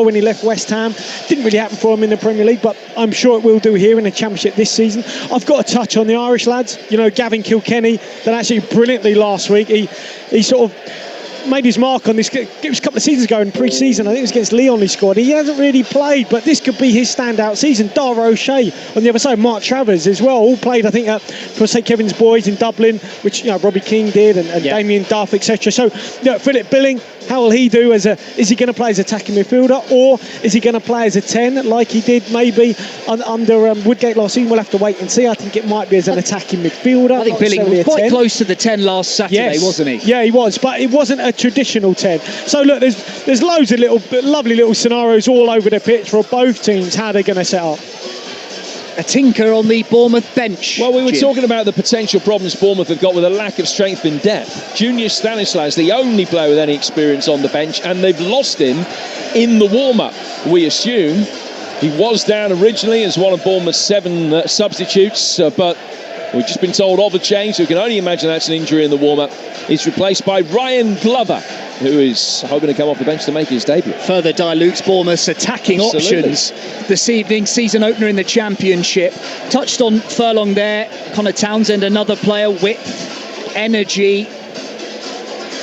when he left West Ham. Didn't really happen for him in the Premier League, but I'm sure it will do here in the Championship this season. I've got to touch on the Irish lads. You know, Gavin Kilkenny, that actually brilliantly last week. He sort of made his mark on this. It was a couple of seasons ago in pre-season. I think it was against Leon he scored. He hasn't really played, but this could be his standout season. Dara O'Shea on the other side, Mark Travers as well, all played I think for St Kevin's boys in Dublin, which, you know, Robbie King did, and Damien Duff, etc. So, you know, Philip Billing, how will he do is he going to play as attacking midfielder, or is he going to play as a 10 like he did maybe under Woodgate last season? We'll have to wait and see. I think it might be as an attacking midfielder. I think Billing was quite close to the 10 last Saturday, wasn't he? Yeah, he was, but it wasn't a traditional 10. So look, there's loads of lovely little scenarios all over the pitch for both teams, how they're going to set up. A tinker on the Bournemouth bench. Well, we were talking about the potential problems Bournemouth have got with a lack of strength and depth. Junior Stanislas, the only player with any experience on the bench, and they've lost him in the warm-up. We assume he was down originally as one of Bournemouth's 7 substitutes, but we've just been told of a change, so we can only imagine that's an injury in the warm-up. He's replaced by Ryan Glover, who is hoping to come off the bench to make his debut. Further dilutes Bournemouth's attacking options this evening. Season opener in the Championship. Touched on Furlong there. Connor Townsend, another player. Width, energy.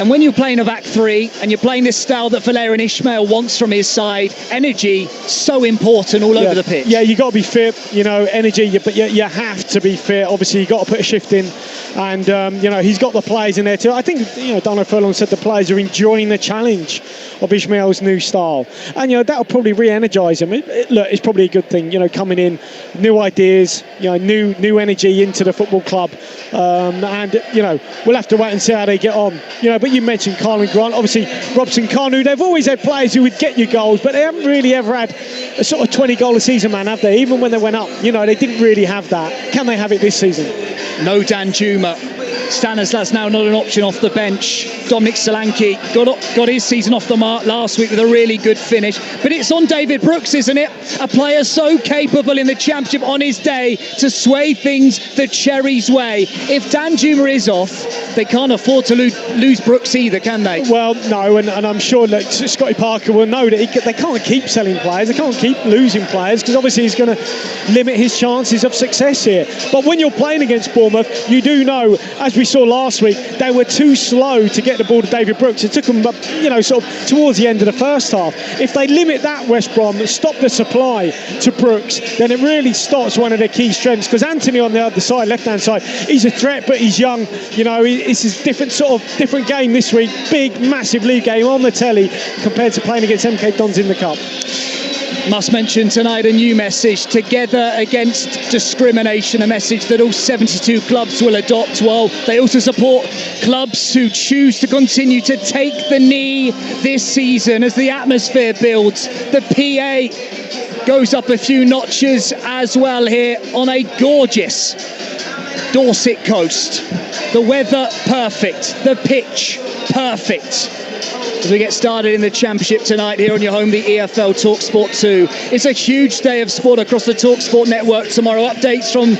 And when you're playing a back three and you're playing this style that Valérien Ismaël wants from his side, energy so important all over the pitch. Yeah, you got to be fit, you know, energy, but you have to be fit. Obviously, you got to put a shift in, and you know, he's got the players in there too. I think, you know, Dano Furlong said the players are enjoying the challenge of Ismaël's new style, and you know, that'll probably re-energise him. Look, it's probably a good thing, you know, coming in, new ideas, you know, new energy into the football club, and you know, we'll have to wait and see how they get on, you know. But you mentioned Carl and Grant, obviously Robson Kanu, they've always had players who would get you goals, but they haven't really ever had a sort of 20 goal a season man, have they? Even when they went up, you know, they didn't really have that. Can they have it this season? No Danjuma. Stanislas now not an option off the bench. Dominic Solanke got his season off the mark last week with a really good finish. But it's on David Brooks, isn't it? A player so capable in the Championship on his day to sway things the Cherries' way. If Danjuma is off, they can't afford to lose Brooks either, can they? Well, no, and I'm sure that Scotty Parker will know that they can't keep selling players, they can't keep losing players, because obviously he's going to limit his chances of success here. But when you're playing against Bournemouth, you do know, as we saw last week, they were too slow to get the ball to David Brooks. It took them, you know, sort of towards the end of the first half. If they limit that, West Brom, stop the supply to Brooks, then it really stops one of their key strengths. Because Anthony on the other side, left-hand side, he's a threat, but he's young. You know, it's a different game this week. Big, massive league game on the telly compared to playing against MK Dons in the Cup. Must mention tonight a new message, Together Against Discrimination, a message that all 72 clubs will adopt, while they also support clubs who choose to continue to take the knee this season as the atmosphere builds. The PA goes up a few notches as well here on a gorgeous Dorset coast. The weather perfect, the pitch perfect. As we get started in the Championship tonight here on your home, the EFL TalkSport 2. It's a huge day of sport across the TalkSport network tomorrow. Updates from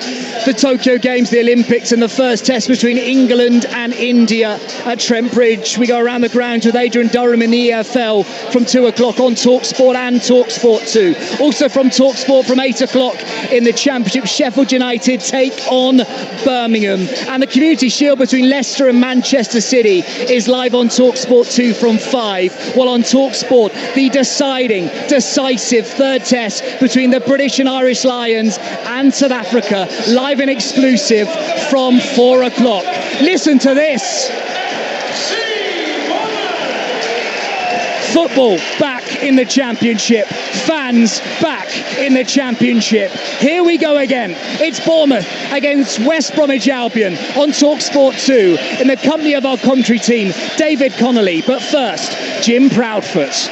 the Tokyo Games, the Olympics, and the first test between England and India at Trent Bridge. We go around the grounds with Adrian Durham in the EFL from 2 o'clock on TalkSport and TalkSport 2. Also from TalkSport from 8 o'clock in the Championship, Sheffield United take on Birmingham. And the Community Shield between Leicester and Manchester City is live on TalkSport 2 from 5, while on TalkSport the decisive third test between the British and Irish Lions and South Africa, live and exclusive from 4 o'clock. Listen to this. Football back in the Championship, fans back in the Championship. Here we go again. It's Bournemouth against West Bromwich Albion on TalkSport 2 in the company of our commentary team, David Connolly. But first, Jim Proudfoot.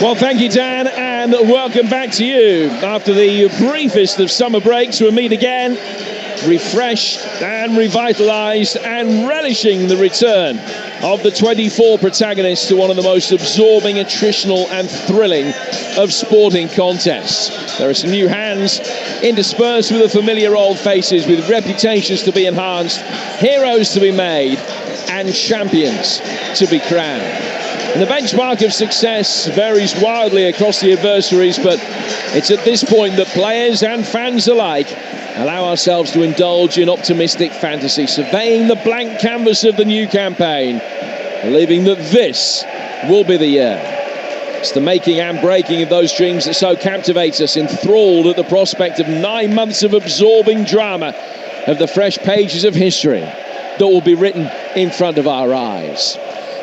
Well, thank you, Dan, and welcome back to you. After the briefest of summer breaks, we'll meet again, refreshed and revitalised and relishing the return of the 24 protagonists to one of the most absorbing, attritional and thrilling of sporting contests. There are some new hands interspersed with the familiar old faces, with reputations to be enhanced, heroes to be made and champions to be crowned. And the benchmark of success varies wildly across the adversaries, but it's at this point that players and fans alike allow ourselves to indulge in optimistic fantasy, surveying the blank canvas of the new campaign, believing that this will be the year. It's the making and breaking of those dreams that so captivates us, enthralled at the prospect of 9 months of absorbing drama, of the fresh pages of history that will be written in front of our eyes.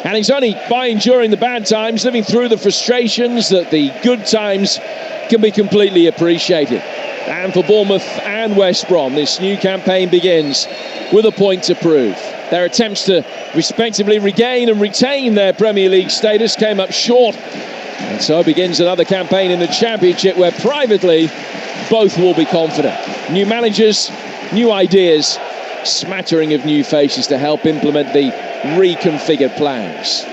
And it's only by enduring the bad times, living through the frustrations, that the good times can be completely appreciated. And for Bournemouth and West Brom, this new campaign begins with a point to prove. Their attempts to respectively regain and retain their Premier League status came up short. And so begins another campaign in the Championship where privately both will be confident. New managers, new ideas, smattering of new faces to help implement the reconfigured plans.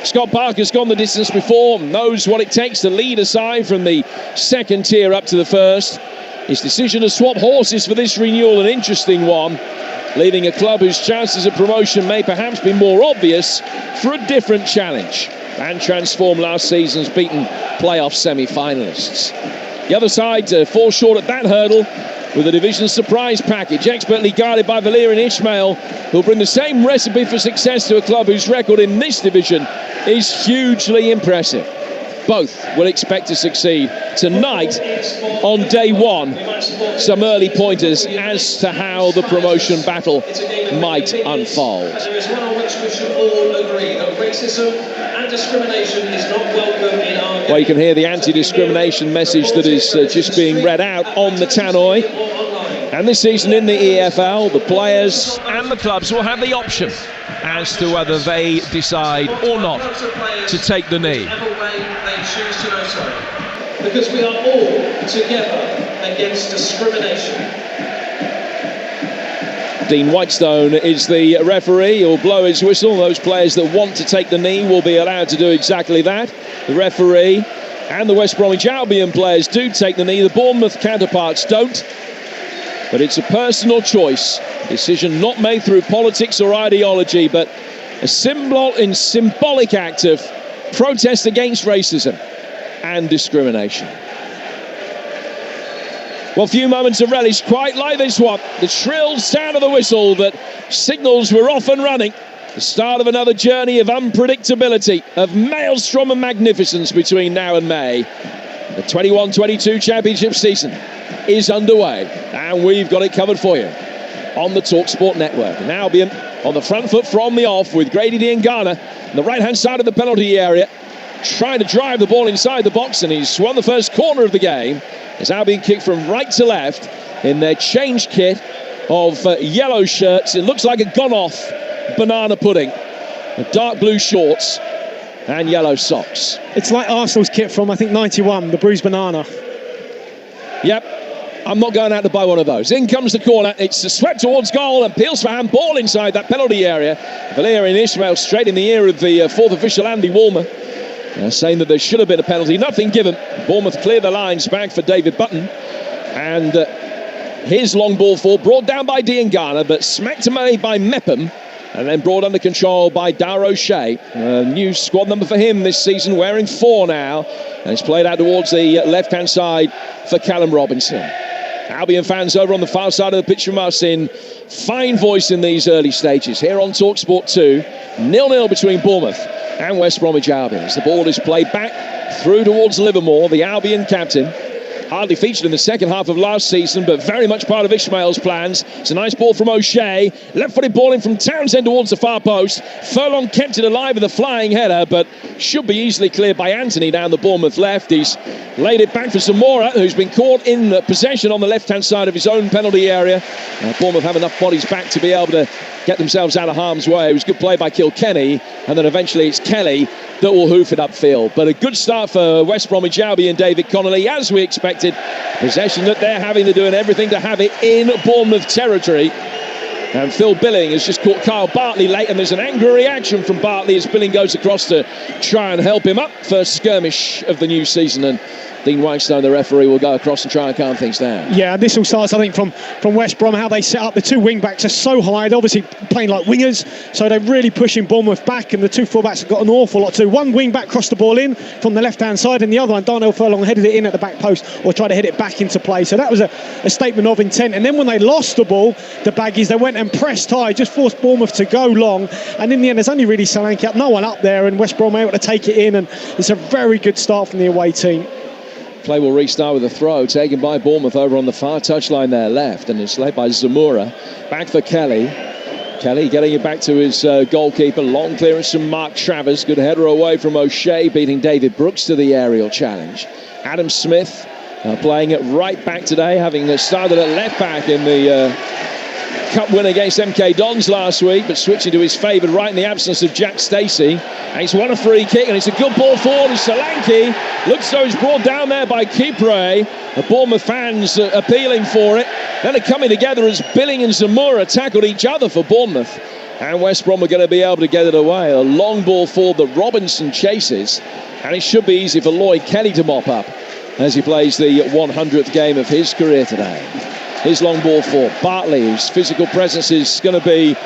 Scott Parker's gone the distance before, knows what it takes to lead a side from the second tier up to the first. His decision to swap horses for this renewal, an interesting one, leaving a club whose chances of promotion may perhaps be more obvious for a different challenge, and transform last season's beaten playoff semi-finalists. The other side fall short at that hurdle with a division surprise package, expertly guided by Valérien Ismaël, who'll bring the same recipe for success to a club whose record in this division is hugely impressive. Both will expect to succeed tonight on day one. Some early pointers as to how the promotion battle might unfold. There is one on which we should all agree that racism and discrimination is not welcome in our game. Well, you can hear the anti-discrimination message that is just being read out on the tannoy. And this season in the EFL, the players and the clubs will have the option as to whether they decide or not to take the knee. Because we are all together against discrimination. Dean Whitestone is the referee. He'll blow his whistle. Those players that want to take the knee will be allowed to do exactly that. The referee and the West Bromwich Albion players do take the knee. The Bournemouth counterparts don't. But it's a personal choice, decision not made through politics or ideology, but a symbolic act of protest against racism and discrimination. Well, few moments of relish quite like this one. The shrill sound of the whistle that signals we're off and running. The start of another journey of unpredictability, of maelstrom and magnificence between now and May. The 21-22 Championship season is underway, and we've got it covered for you on the TalkSport network. And Albion on the front foot from the off with Grady Diangana on the right-hand side of the penalty area, trying to drive the ball inside the box, and he's won the first corner of the game as Albion kick from right to left in their change kit of yellow shirts. It looks like a gone-off banana pudding, the dark blue shorts and yellow socks. It's like Arsenal's kit from, I think, 91, the bruised banana. Yep, I'm not going out to buy one of those. In comes the corner, it's swept towards goal and Peels for handball inside that penalty area. Valérien Ismaël straight in the ear of the fourth official, Andy Woolmer, saying that there should have been a penalty. Nothing given. Bournemouth clear the lines back for David Button, and his long ball forward brought down by Diangana, but smacked away by Mepham, and then brought under control by Dar O'Shea. New squad number for him this season, wearing 4 now, and it's played out towards the left-hand side for Callum Robinson. Albion fans over on the far side of the pitch from us in fine voice in these early stages. Here on TalkSport 2, 0-0 between Bournemouth and West Bromwich Albion. As the ball is played back through towards Livermore, the Albion captain. Hardly featured in the second half of last season, but very much part of Ismaël's plans. It's a nice ball from O'Shea. Left-footed ball in from Townsend towards the far post. Furlong kept it alive with a flying header, but should be easily cleared by Anthony down the Bournemouth left. He's laid it back for Zemura, who's been caught in possession on the left-hand side of his own penalty area. Bournemouth have enough bodies back to be able to get themselves out of harm's way. It was good play by Kilkenny, and then eventually it's Kelly that will hoof it upfield. But a good start for West Bromwich Albion, David Connolly, as we expected. Possession that they're having to do and everything to have it in Bournemouth territory. And Phil Billing has just caught Kyle Bartley late, and there's an angry reaction from Bartley as Billing goes across to try and help him up. First skirmish of the new season, and Dean Whitestone, the referee, will go across and try and calm things down. Yeah, this all starts, I think, from West Brom, how they set up. The two wing-backs are so high. They're obviously playing like wingers, so they're really pushing Bournemouth back, and the two full-backs have got an awful lot to do. One wing-back crossed the ball in from the left-hand side, and the other one, Darnell Furlong, headed it in at the back post or tried to head it back into play. So that was a statement of intent. And then when they lost the ball, the Baggies, they went and pressed high, just forced Bournemouth to go long. And in the end, there's only really Solanke up, no one up there, and West Brom able to take it in, and it's a very good start from the away team. Play will restart with a throw taken by Bournemouth over on the far touchline there left, and it's led by Zemura. Back for Kelly. Kelly getting it back to his goalkeeper. Long clearance from Mark Travers. Good header away from O'Shea, beating David Brooks to the aerial challenge. Adam Smith playing it right back today, having started at left back in the Cup win against MK Dons last week, but switching to his favoured right in the absence of Jack Stacey. And he's won a free kick, and it's a good ball forward. And Solanke looks as though he's brought down there by Kipre. The Bournemouth fans appealing for it. Then they're coming together as Billing and Zemura tackled each other for Bournemouth. And West Brom are going to be able to get it away. A long ball forward that Robinson chases. And it should be easy for Lloyd Kelly to mop up as he plays the 100th game of his career today. His long ball for Bartley, whose physical presence is going to be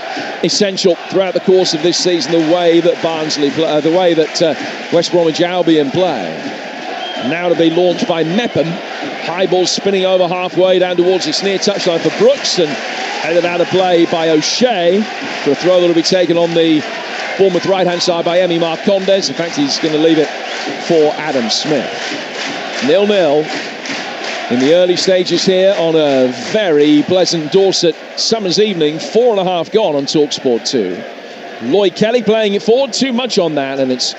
essential throughout the course of this season, the way that West Bromwich Albion play. Now to be launched by Mepham. High ball spinning over halfway down towards its near touchline for Brooks, and headed out of play by O'Shea for a throw that will be taken on the Bournemouth right-hand side by Emi Marcondes. In fact, he's going to leave it for Adam Smith. 0-0. In the early stages here on a very pleasant Dorset summer's evening. 4.5 gone on TalkSport 2. Lloyd Kelly playing it forward, too much on that, and it's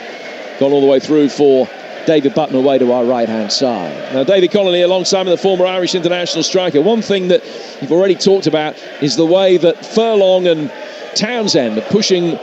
gone all the way through for David Button away to our right-hand side. Now, David Connolly alongside with the former Irish international striker. One thing that you've already talked about is the way that Furlong and Townsend are pushing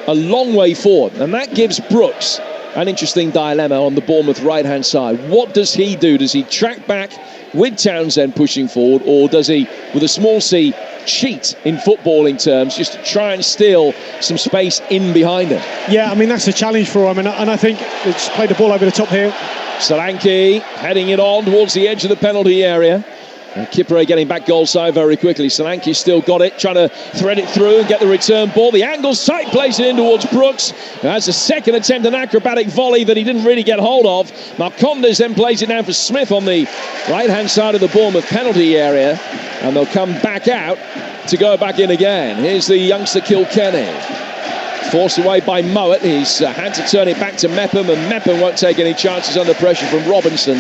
a long way forward, and that gives Brooks an interesting dilemma on the Bournemouth right-hand side. What does he do? Does he track back with Townsend pushing forward, or does he, with a small c, cheat in footballing terms, just to try and steal some space in behind him? Yeah, I mean, that's a challenge for him, and I think it's played the ball over the top here. Solanke heading it on towards the edge of the penalty area. And Kipre getting back goal side very quickly. Solanke's still got it, trying to thread it through and get the return ball. The angle's tight, plays it in towards Brooks, who has a second attempt, an acrobatic volley that he didn't really get hold of. Marcondes then plays it down for Smith on the right-hand side of the Bournemouth penalty area, and they'll come back out to go back in again. Here's the youngster Kilkenny. Forced away by Mowat. He's had to turn it back to Mepham, and Mepham won't take any chances under pressure from Robinson.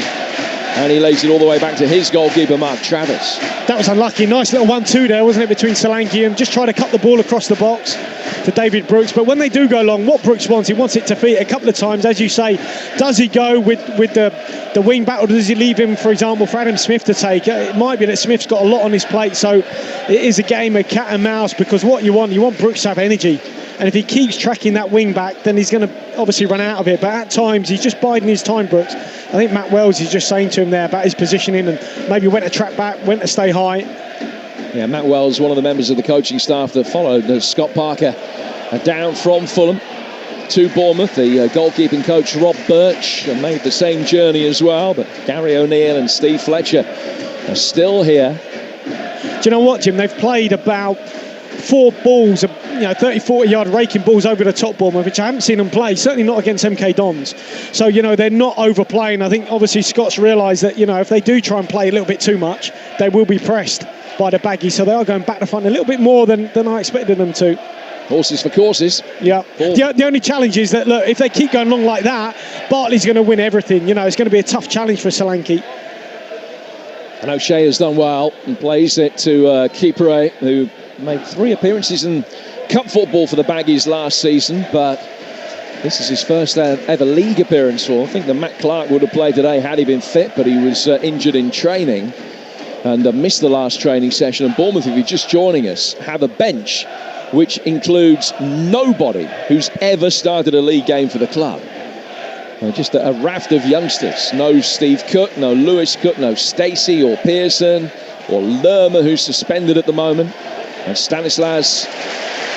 And he lays it all the way back to his goalkeeper, Mark Travers. That was unlucky. Nice little 1-2 there, wasn't it, between Solanke and just trying to cut the ball across the box to David Brooks. But when they do go long, what Brooks wants, he wants it to feet a couple of times. As you say, does he go with the wing back, or does he leave him, for example, for Adam Smith to take? It might be that Smith's got a lot on his plate, so it is a game of cat and mouse, because what you want Brooks to have energy. And if he keeps tracking that wing back, then he's going to obviously run out of it. But at times, he's just biding his time, Brooks. I think Matt Wells is just saying to him there about his positioning, and maybe when to track back, when to stay high. Yeah, Matt Wells, one of the members of the coaching staff that followed Scott Parker down from Fulham to Bournemouth. The goalkeeping coach, Rob Birch, made the same journey as well. But Gary O'Neill and Steve Fletcher are still here. Do you know what, Jim? They've played about 4 balls, 30-40 yard raking balls over the top, Bournemouth, which I haven't seen them play, certainly not against MK Dons. So, they're not overplaying. I think obviously Scott's realised that, if they do try and play a little bit too much, they will be pressed by the Baggies. So they are going back to front a little bit more than I expected them to. Horses for courses. Yeah. The only challenge is that, look, if they keep going long like that, Bartley's going to win everything. It's going to be a tough challenge for Solanke. And O'Shea has done well and plays it to Kipre, who made 3 appearances in cup football for the Baggies last season, but this is his first ever league appearance for. I think that Matt Clark would have played today had he been fit, but he was injured in training and missed the last training session. And Bournemouth, if you're just joining us, have a bench which includes nobody who's ever started a league game for the club. Just a raft of youngsters. No Steve Cook, no Lewis Cook, no Stacey or Pearson or Lerma, who's suspended at the moment. And Stanislas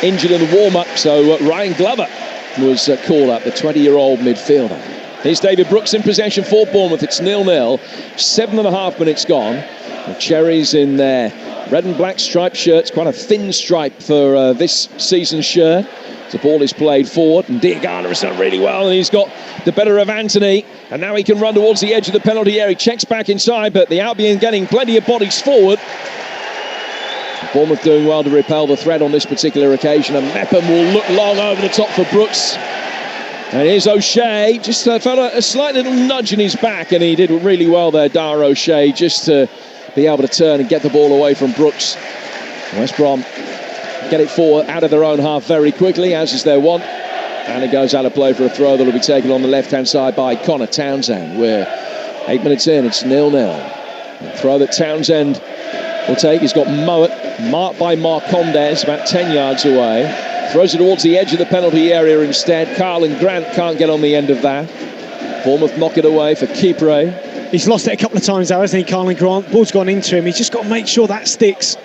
injured in the warm-up, so Ryan Glover was called up, the 20-year-old midfielder. Here's David Brooks in possession for Bournemouth. It's 0-0. 7.5 minutes gone. The Cherries in their red and black striped shirts. Quite a thin stripe for this season's shirt. The ball is played forward, and Diagana has done really well, and he's got the better of Anthony, and now he can run towards the edge of the penalty area. He checks back inside, but the Albion getting plenty of bodies forward. Bournemouth doing well to repel the threat on this particular occasion, and Mepham will look long over the top for Brooks. And here's O'Shea, just felt a slight little nudge in his back, and he did really well there, Dar O'Shea, just to be able to turn and get the ball away from Brooks. West Brom get it forward out of their own half very quickly, as is their want. And it goes out of play for a throw that will be taken on the left-hand side by Connor Townsend. We're 8 minutes in, it's 0-0. The throw that Townsend will take, he's got Mowat, marked by Marcondes, about 10 yards away. Throws it towards the edge of the penalty area instead. Carlin Grant can't get on the end of that. Bournemouth knock it away for Kipre. He's lost it a couple of times though, hasn't he, Carlin Grant? Ball's gone into him, he's just got to make sure that sticks.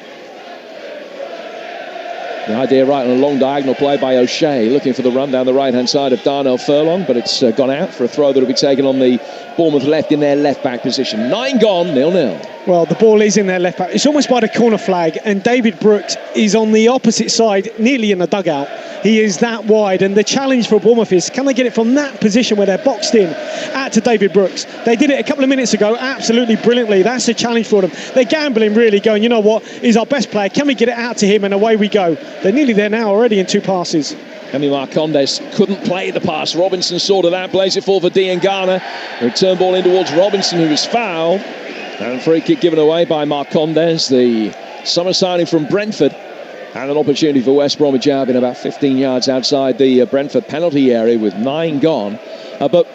The idea right on a long diagonal play by O'Shea, looking for the run down the right-hand side of Darnell Furlong, but it's gone out for a throw that will be taken on the Bournemouth left in their left-back position. 9 gone, 0-0. Well, the ball is in their left-back. It's almost by the corner flag, and David Brooks is on the opposite side, nearly in the dugout. He is that wide, and the challenge for Bournemouth is, can they get it from that position where they're boxed in out to David Brooks? They did it a couple of minutes ago, absolutely brilliantly. That's a challenge for them. They're gambling, really, going, you know what, he's our best player. Can we get it out to him? And away we go. They're nearly there now already in 2 passes. Emi Marcondes couldn't play the pass. Robinson sorted out, plays it forward for Diangana. Return ball in towards Robinson, who was fouled. And free kick given away by Marcondes, the summer signing from Brentford. And an opportunity for West Bromwich Albion about 15 yards outside the Brentford penalty area with 9 gone. But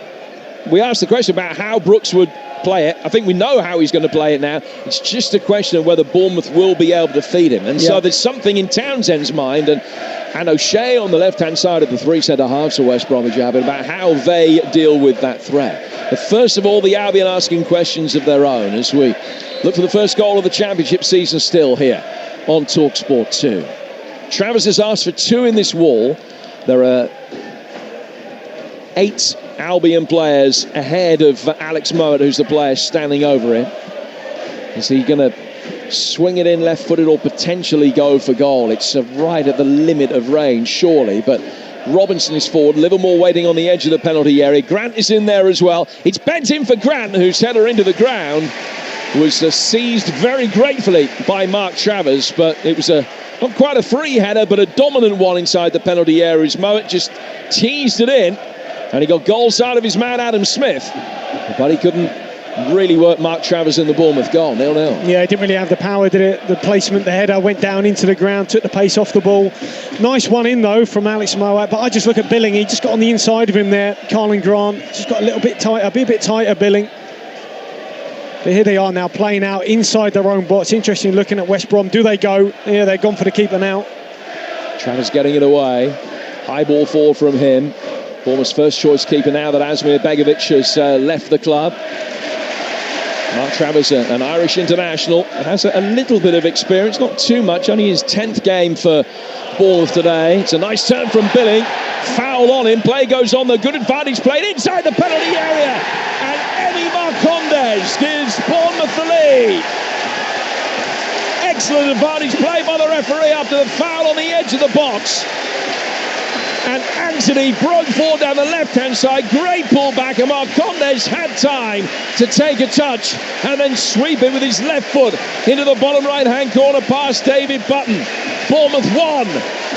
we asked the question about how Brooks would play it. I think we know how he's going to play it now. It's just a question of whether Bournemouth will be able to feed him. And so there's something in Townsend's mind and O'Shea on the left-hand side of the 3 centre-halves for West Bromwich Albion about how they deal with that threat. But first of all, the Albion asking questions of their own as we look for the first goal of the Championship season still here on TalkSport 2. Travers has asked for 2 in this wall. There are 8 Albion players ahead of Alex Mowat, who's the player standing over him. Is he going to swing it in left-footed or potentially go for goal? It's right at the limit of range, surely, but Robinson is forward, Livermore waiting on the edge of the penalty area. Grant is in there as well. It's bent in for Grant, whose header into the ground was seized very gratefully by Mark Travers, but it was not quite a free header, but a dominant one inside the penalty area as Mowat just teased it in, and he got goal side of his man Adam Smith, but he couldn't really work Mark Travers in the Bournemouth goal. 0-0. Yeah, he didn't really have the power, did it? The placement, the header went down into the ground, took the pace off the ball. Nice one in though from Alex Mowat, but I just look at Billing, he just got on the inside of him there. Carlin Grant just got a little bit tighter, be a bit tighter, Billing. But here they are now playing out inside their own box. Interesting looking at West Brom. Do they go? Yeah, they've gone for the keeper now. Travers getting it away. High ball forward from him. Bournemouth's first choice keeper now that Asmir Begovic has left the club. Mark Travers, an Irish international, has a little bit of experience, not too much, only his 10th game for Bournemouth today. It's a nice turn from Billing. Foul on him. Play goes on. The good advantage played inside the penalty area. And Emi Marcondes gives Bournemouth the lead. Excellent advantage play by the referee after the foul on the edge of the box. And Anthony broke forward down the left-hand side. Great pullback, and Marcondes had time to take a touch and then sweep it with his left foot into the bottom right-hand corner past David Button. Bournemouth 1,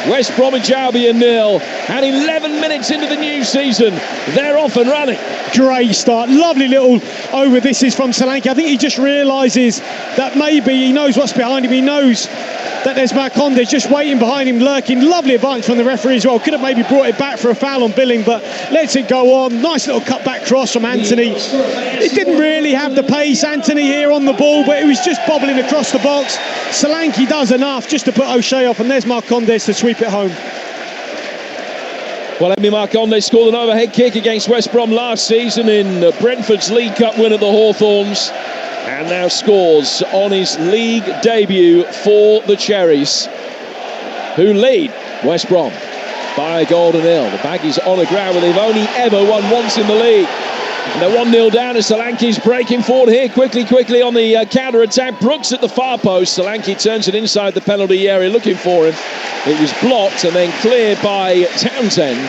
West Bromwich Albion 0. And 11 minutes into the new season, they're off and running. Great start. Lovely little over. This is from Solanke. I think he just realises that maybe he knows what's behind him. He knows that there's Marcondes just waiting behind him, lurking. Lovely advance from the referee as well. Could have maybe brought it back for a foul on Billing, but lets it go on. Nice little cut-back cross from Anthony. It didn't really have the pace, Anthony, here on the ball, but it was just bobbling across the box. Solanke does enough just to put O'Shea off, and there's Marcondes to sweep it home. Well, Emi Marcondes scored an overhead kick against West Brom last season in Brentford's League Cup win at the Hawthorns, and now scores on his league debut for the Cherries, who lead West Brom by a goal to 0. The Baggies on the ground where they've only ever won once in the league. And they're 1-0 down as Solanke's breaking forward here quickly on the counter-attack. Brooks at the far post. Solanke turns it inside the penalty area looking for him. It was blocked and then cleared by Townsend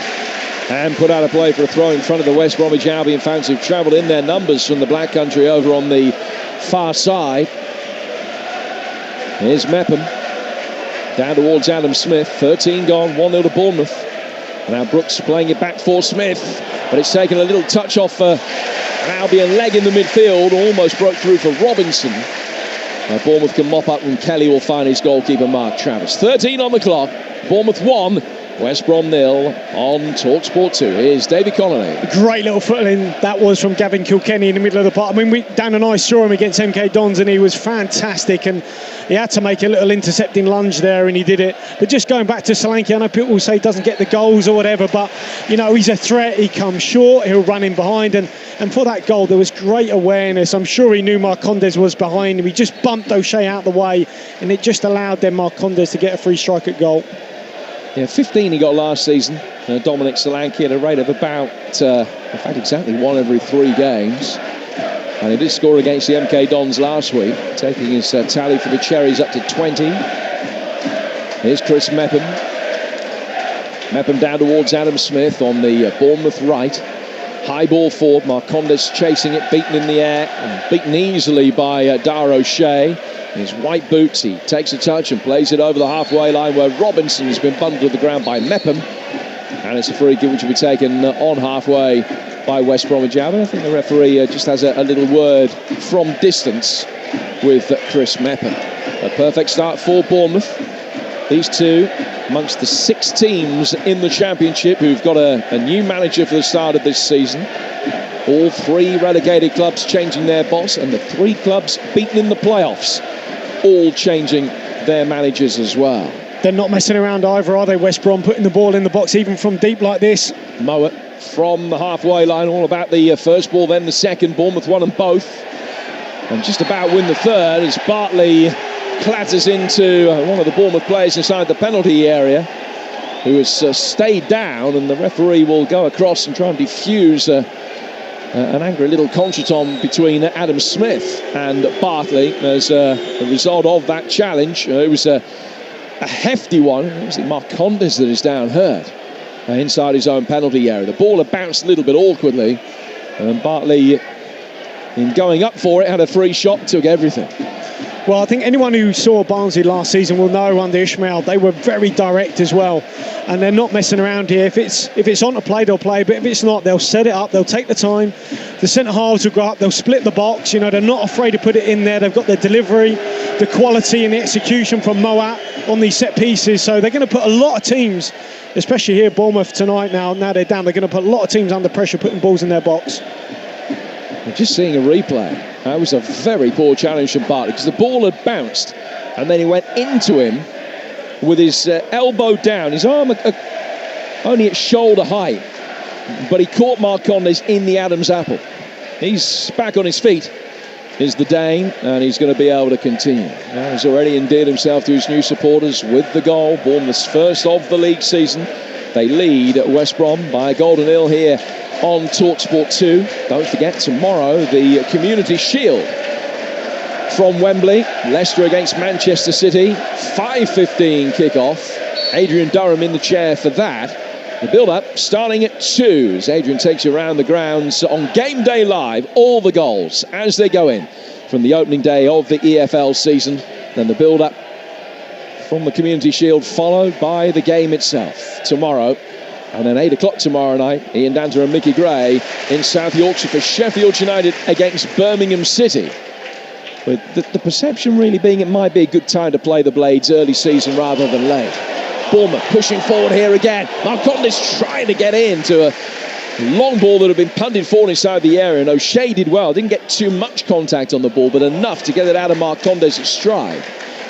and put out of play for a throw in front of the West Bromwich Albion fans who've travelled in their numbers from the Black Country over on the far side. Here's Mepham down towards Adam Smith. 13 gone, 1-0 to Bournemouth. Now Brooks playing it back for Smith, but it's taken a little touch off an Albion leg in the midfield. Almost broke through for Robinson. Bournemouth can mop up and Kelly will find his goalkeeper Mark Travis. 13 on the clock. Bournemouth 1, West Brom 0 on TalkSport 2. Here's David Connolly. Great little footling that was from Gavin Kilkenny in the middle of the park. I mean, Dan and I saw him against MK Dons and he was fantastic, and he had to make a little intercepting lunge there and he did it. But just going back to Solanke, I know people will say he doesn't get the goals or whatever, but you know, he's a threat. He comes short, he'll run in behind, and for that goal there was great awareness. I'm sure he knew Marcondes was behind him. He just bumped O'Shea out of the way and it just allowed then Marcondes to get a free strike at goal. Yeah, 15 he got last season. Dominic Solanke at a rate of about, in fact, exactly 1 every 3 games. And he did score against the MK Dons last week, taking his tally for the Cherries up to 20. Here's Chris Mepham. Mepham down towards Adam Smith on the Bournemouth right. High ball forward, Marcondes chasing it, beaten in the air, and beaten easily by Dar O'Shea. In his white boots, he takes a touch and plays it over the halfway line where Robinson has been bundled to the ground by Mepham. And it's a free kick which will be taken on halfway by West Bromwich Albion. I think the referee just has a little word from distance with Chris Mepham. A perfect start for Bournemouth. These two amongst the 6 teams in the Championship who've got a new manager for the start of this season. All 3 relegated clubs changing their boss, and the 3 clubs beaten in the playoffs all changing their managers as well. They're not messing around either, are they, West Brom, putting the ball in the box even from deep like this? Mowat from the halfway line, all about the first ball, then the second. Bournemouth won them both and just about win the third as Bartley clatters into one of the Bournemouth players inside the penalty area, who has stayed down, and the referee will go across and try and defuse an angry little contretemps between Adam Smith and Bartley as a result of that challenge. It was a hefty one. It was Marcondes that is down hurt inside his own penalty area. The ball had bounced a little bit awkwardly, and Bartley, in going up for it, had a free shot, took everything. Well, I think anyone who saw Barnsley last season will know under Ishmael they were very direct as well, and they're not messing around here. If it's on to play, they'll play, but if it's not, they'll set it up, they'll take the time. The centre halves will go up, they'll split the box. You know, they're not afraid to put it in there. They've got the delivery, the quality and the execution from Mowat on these set pieces, so they're going to put a lot of teams, especially here Bournemouth tonight, now they're down, they're going to put a lot of teams under pressure putting balls in their box. We're just seeing a replay. That was a very poor challenge from Bartley because the ball had bounced and then he went into him with his elbow down, his arm only at shoulder height, but he caught Marcondes in the Adam's apple. He's back on his feet, is the Dane, and he's going to be able to continue. Now he's already endeared himself to his new supporters with the goal. Bournemouth's first of the league season. They lead West Brom by a goal to 0 here on TalkSport 2. Don't forget, tomorrow the Community Shield from Wembley. Leicester against Manchester City. 5:15 kickoff. Adrian Durham in the chair for that. The build-up starting at 2 as Adrian takes you around the grounds on Game Day Live. All the goals as they go in from the opening day of the EFL season. Then the build-up from the Community Shield, followed by the game itself tomorrow. And then 8 o'clock tomorrow night, Ian Danter and Mickey Gray in South Yorkshire for Sheffield United against Birmingham City. With the perception really being it might be a good time to play the Blades early season rather than late. Bournemouth pushing forward here again. Marcondes trying to get into a long ball that had been punted forward inside the area, and O'Shea did well. Didn't get too much contact on the ball, but enough to get it out of Marcondes' stride.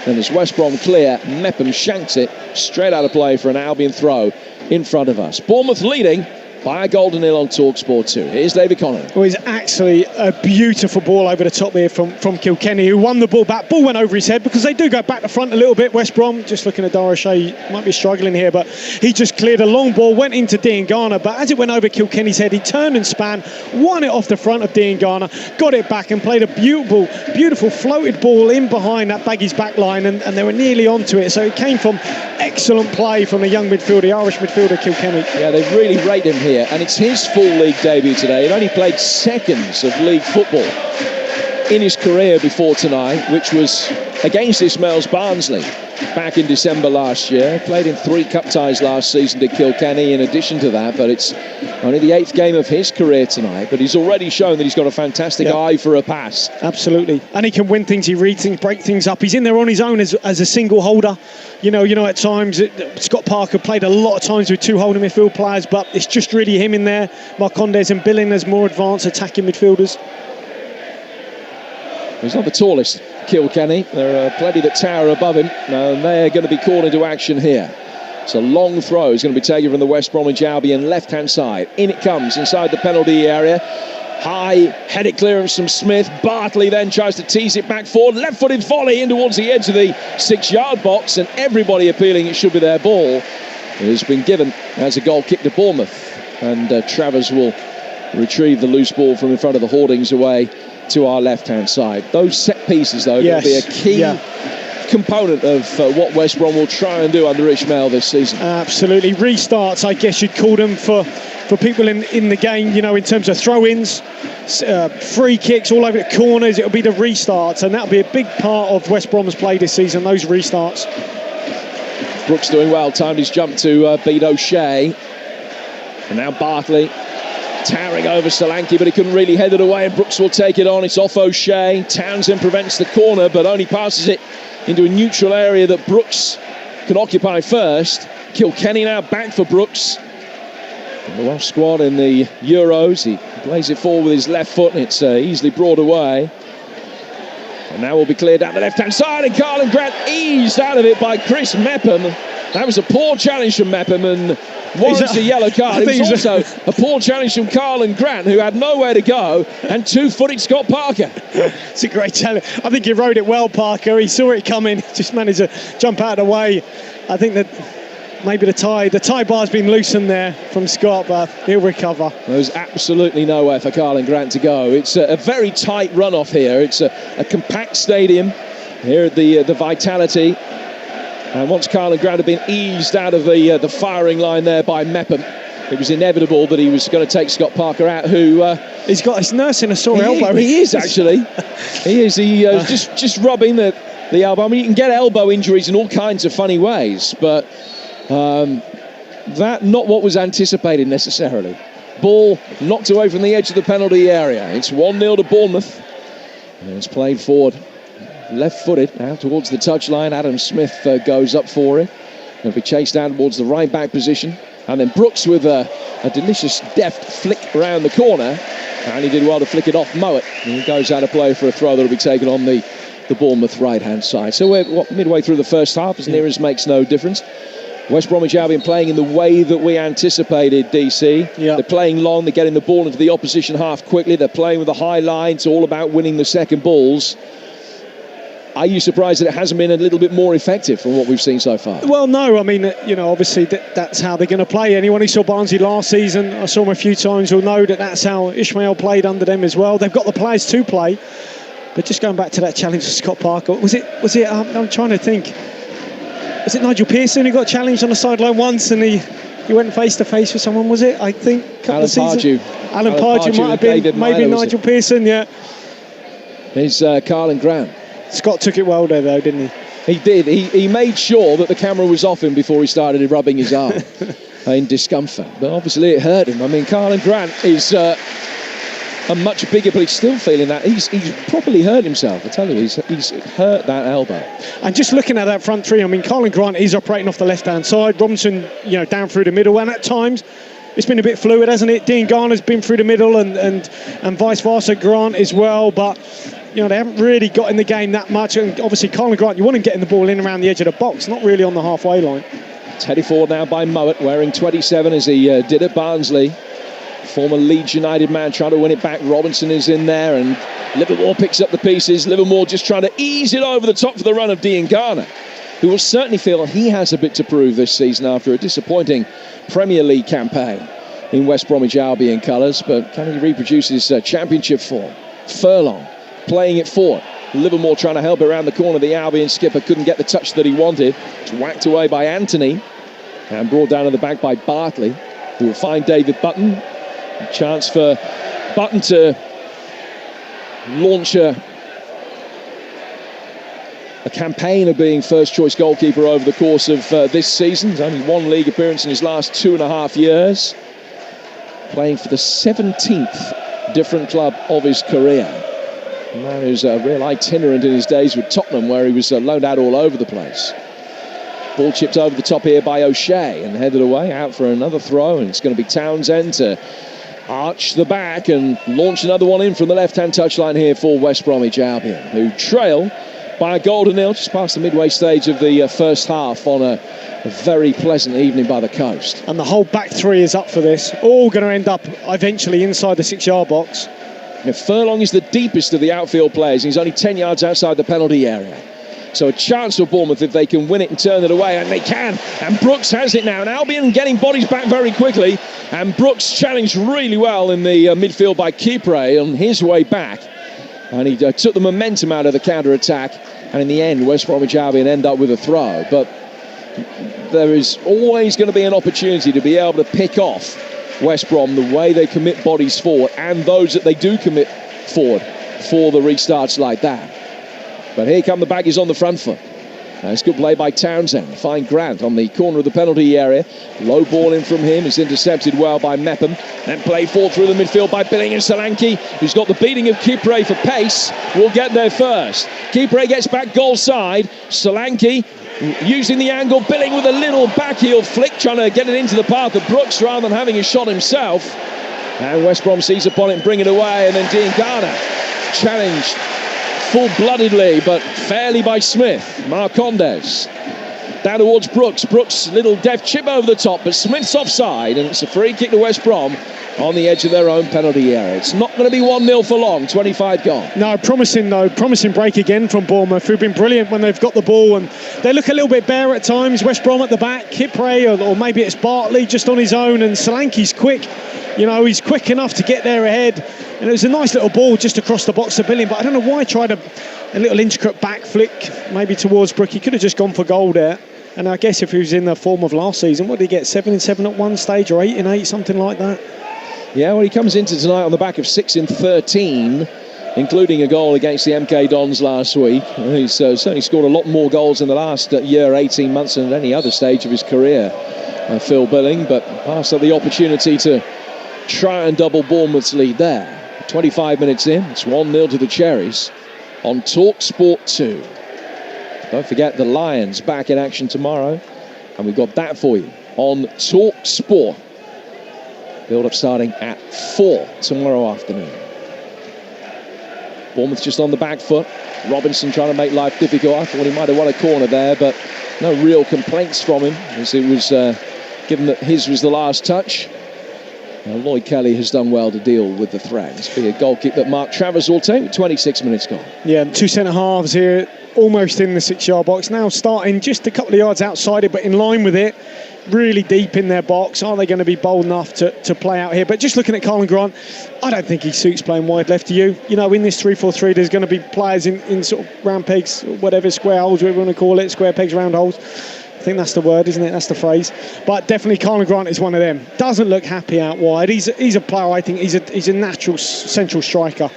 And as West Brom clear, Mepham shanks it straight out of play for an Albion throw in front of us. Bournemouth leading by a goal to nil on TalkSport 2. Here's David Connon. Well, it's actually a beautiful ball over the top here from Kilkenny, who won the ball back. Ball went over his head because they do go back to front a little bit. West Brom, just looking at Dara Shea, might be struggling here, but he just cleared a long ball, went into Dean Garner, but as it went over Kilkenny's head, he turned and span, won it off the front of Dean Garner, got it back and played a beautiful floated ball in behind that Baggies back line, and they were nearly onto it. So it came from excellent play from the young midfielder, the Irish midfielder Kilkenny. Yeah, they've really rated him here, and it's his full league debut today. He'd only played seconds of league football in his career before tonight, which was against Ismail's Barnsley back in December last year. Played in 3 cup ties last season to Kilkenny in addition to that, but it's only the 8th game of his career tonight. But he's already shown that he's got a fantastic eye for a pass. Absolutely. And he can win things, he reads things, break things up. He's in there on his own as a single holder. You know, at times Scott Parker played a lot of times with 2 holding midfield players, but it's just really him in there. Marcondes and Billing as more advanced attacking midfielders. He's not the tallest, Kilkenny. There are plenty that tower above him, and they're going to be called into action here. It's a long throw. It's going to be taken from the West Bromwich Albion left-hand side. In it comes inside the penalty area. High headed clearance from Smith. Bartley then tries to tease it back forward. Left-footed volley in towards the edge of the 6-yard box, and everybody appealing it should be their ball. It has been given as a goal kick to Bournemouth, and Travers will retrieve the loose ball from in front of the hoardings away to our left-hand side. Those set pieces, though, will be a key component of what West Brom will try and do under Ishmael this season. Absolutely. Restarts, I guess you'd call them for people in the game, you know, in terms of throw-ins, free kicks all over the corners. It'll be the restarts, and that'll be a big part of West Brom's play this season, those restarts. Brooks doing well, timed his jump to beat O'Shea. And now Bartley towering over Solanke, but he couldn't really head it away, and Brooks will take it on. It's off O'Shea. Townsend prevents the corner, but only passes it into a neutral area that Brooks can occupy first. Kilkenny now back for Brooks. The Welsh squad in the Euros. He plays it forward with his left foot, and it's easily brought away. And now will be cleared down the left-hand side, and Carlin Grant eased out of it by Chris Mepham. That was a poor challenge from Mepham, and warrants a yellow card. It was also a poor challenge from Carlin Grant, who had nowhere to go, and 2-footed Scott Parker. It's a great challenge. I think he rode it well, Parker. He saw it coming, just managed to jump out of the way. I think that maybe the tie bar's been loosened there from Scott, but he'll recover. There's absolutely nowhere for Carlin Grant to go. It's a very tight runoff here. It's a compact stadium here at the Vitality. And once Carlin Grant had been eased out of the firing line there by Mepham, it was inevitable that he was going to take Scott Parker out, who... he's nursing a sore elbow. He is, actually. He is. He just rubbing the elbow. I mean, you can get elbow injuries in all kinds of funny ways, but that not what was anticipated necessarily. Ball knocked away from the edge of the penalty area. It's 1-0 to Bournemouth. And it's played forward. Left-footed now towards the touchline. Adam Smith goes up for it. He'll be chased down towards the right-back position. And then Brooks with a delicious deft flick around the corner. And he did well to flick it off Mowat. And he goes out of play for a throw that will be taken on the Bournemouth right-hand side. So we're midway through the first half, as near as makes no difference. West Bromwich Albion playing in the way that we anticipated, DC. Yeah. They're playing long, they're getting the ball into the opposition half quickly, they're playing with a high line, it's all about winning the second balls. Are you surprised that it hasn't been a little bit more effective from what we've seen so far? Well, no, I mean, you know, obviously that's how they're going to play. Anyone who saw Barnsley last season, I saw them a few times, will know that that's how Ishmael played under them as well. They've got the players to play. But just going back to that challenge for Scott Parker, was it? I'm trying to think. Was it Nigel Pearson who got challenged on the sideline once and he went face to face with someone? Was it? I think Alan Pardew. Alan Pardew might have been. Maybe Nigel Pearson. Yeah. It's Carlin Grant. Scott took it well there, though, didn't he? He did. He made sure that the camera was off him before he started rubbing his arm in discomfort. But obviously it hurt him. I mean, Carlin Grant is a much bigger, but he's still feeling that. He's properly hurt himself, I tell you. He's hurt that elbow. And just looking at that front three, I mean, Carlin Grant is operating off the left-hand side. Robinson, you know, down through the middle. And at times, it's been a bit fluid, hasn't it? Dean Garner's been through the middle and vice versa, Grant as well. But... you know, they haven't really got in the game that much, and obviously Colin Grant, you want him getting the ball in around the edge of the box, not really on the halfway line. It's headed forward now by Mowat, wearing 27 as he did at Barnsley. former Leeds United man, trying to win it back. Robinson is in there, and Livermore picks up the pieces. Livermore just trying to ease it over the top for the run of Diangana, who will certainly feel he has a bit to prove this season after a disappointing Premier League campaign in West Bromwich Albion colours. But can he reproduce his championship form? Furlong playing it forward. Livermore trying to help it around the corner. The Albion skipper couldn't get the touch that he wanted. It's whacked away by Anthony and brought down to the back by Bartley, who will find David Button. A chance for Button to launch a campaign of being first choice goalkeeper over the course of this season. There's only one league appearance in his last 2.5 years, playing for the 17th different club of his career. A man who's a real itinerant in his days with Tottenham, where he was loaned out all over the place. Ball chipped over the top here by O'Shea and headed away, out for another throw, and it's going to be Townsend to arch the back and launch another one in from the left-hand touchline here for West Bromwich Albion, who trail by a goal to nil just past the midway stage of the first half on a very pleasant evening by the coast. And the whole back three is up for this, all going to end up eventually inside the 6-yard box. Now, Furlong is the deepest of the outfield players. He's only 10 yards outside the penalty area. So a chance for Bournemouth if they can win it and turn it away, and they can. And Brooks has it now. And Albion getting bodies back very quickly. And Brooks challenged really well in the midfield by Kipre on his way back. And he took the momentum out of the counter-attack. And in the end, West Bromwich Albion end up with a throw. But there is always going to be an opportunity to be able to pick off West Brom the way they commit bodies forward, and those that they do commit forward for the restarts like that. But here come the Baggies on the front foot. It's good play by Townsend. Fine Grant on the corner of the penalty area. Low ball in from him. It's intercepted well by Mepham. Then played forward through the midfield by Billing and Solanke, who's got the beating of Kipre for pace. Will get there first. Kipre gets back goal side. Solanke using the angle. Billing with a little backheel flick, trying to get it into the path of Brooks rather than having a shot himself. And West Brom seize upon it and bring it away. And then Diangana challenged full-bloodedly but fairly by Smith. Marcondes down towards Brooks. Brooks, little deft chip over the top, but Smith's offside, and it's a free kick to West Brom on the edge of their own penalty area. It's not going to be 1-0 for long. 25 gone. No, promising break again from Bournemouth, who've been brilliant when they've got the ball, and they look a little bit bare at times. West Brom at the back, Kipre, or maybe it's Bartley just on his own, and Solanke's quick. You know, he's quick enough to get there ahead. And it was a nice little ball just across the box to Billing, but I don't know why he tried a little intricate back flick, maybe towards Brook. He could have just gone for goal there. And I guess if he was in the form of last season, what did he get? 7-7 at one stage, or 8-8, something like that? Yeah, well, he comes into tonight on the back of 6-13, including a goal against the MK Dons last week. He's certainly scored a lot more goals in the last year, 18 months than at any other stage of his career, Phil Billing, but passed up the opportunity to try and double Bournemouth's lead there. 25 minutes in, it's 1-0 to the Cherries on TalkSport 2. Don't forget the Lions back in action tomorrow, and we've got that for you on TalkSport. Build-up starting at 4 tomorrow afternoon. Bournemouth just on the back foot. Robinson trying to make life difficult. I thought he might have won a corner there, but no real complaints from him, as it was given that his was the last touch. Lloyd Kelly has done well to deal with the threat. It's be a goal kick that Mark Travers will take with 26 minutes gone. Yeah, two centre-halves here, almost in the 6-yard box. Now starting just a couple of yards outside it, but in line with it. Really deep in their box. Are they going to be bold enough to play out here? But just looking at Carlin Grant, I don't think he suits playing wide left. To you? You know, in this 3-4-3, there's going to be players in sort of round pegs, whatever, square holes, whatever you want to call it, square pegs, round holes. I think that's the word, isn't it? That's the phrase. But definitely Carlin Grant is one of them. Doesn't look happy out wide. He's a player, I think, he's a natural central striker.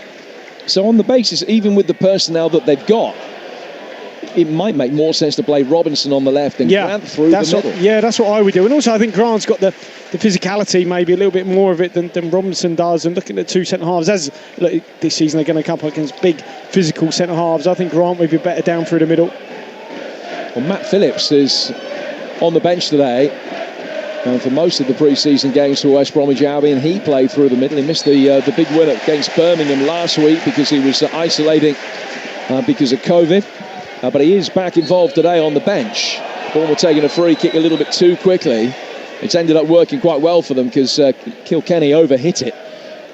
So on the basis, even with the personnel that they've got, it might make more sense to play Robinson on the left and Grant through the middle. That's what I would do. And also I think Grant's got the physicality, maybe a little bit more of it than Robinson does. And looking at two centre-halves, this season they're going to come up against big physical centre-halves, I think Grant would be better down through the middle. Well, Matt Phillips is on the bench today. And for most of the pre-season games for West Bromwich Albion, he played through the middle. He missed the big win against Birmingham last week because he was isolating because of COVID. But he is back involved today on the bench. Bournemouth taking a free kick a little bit too quickly. it's ended up working quite well for them because Kilkenny overhit it.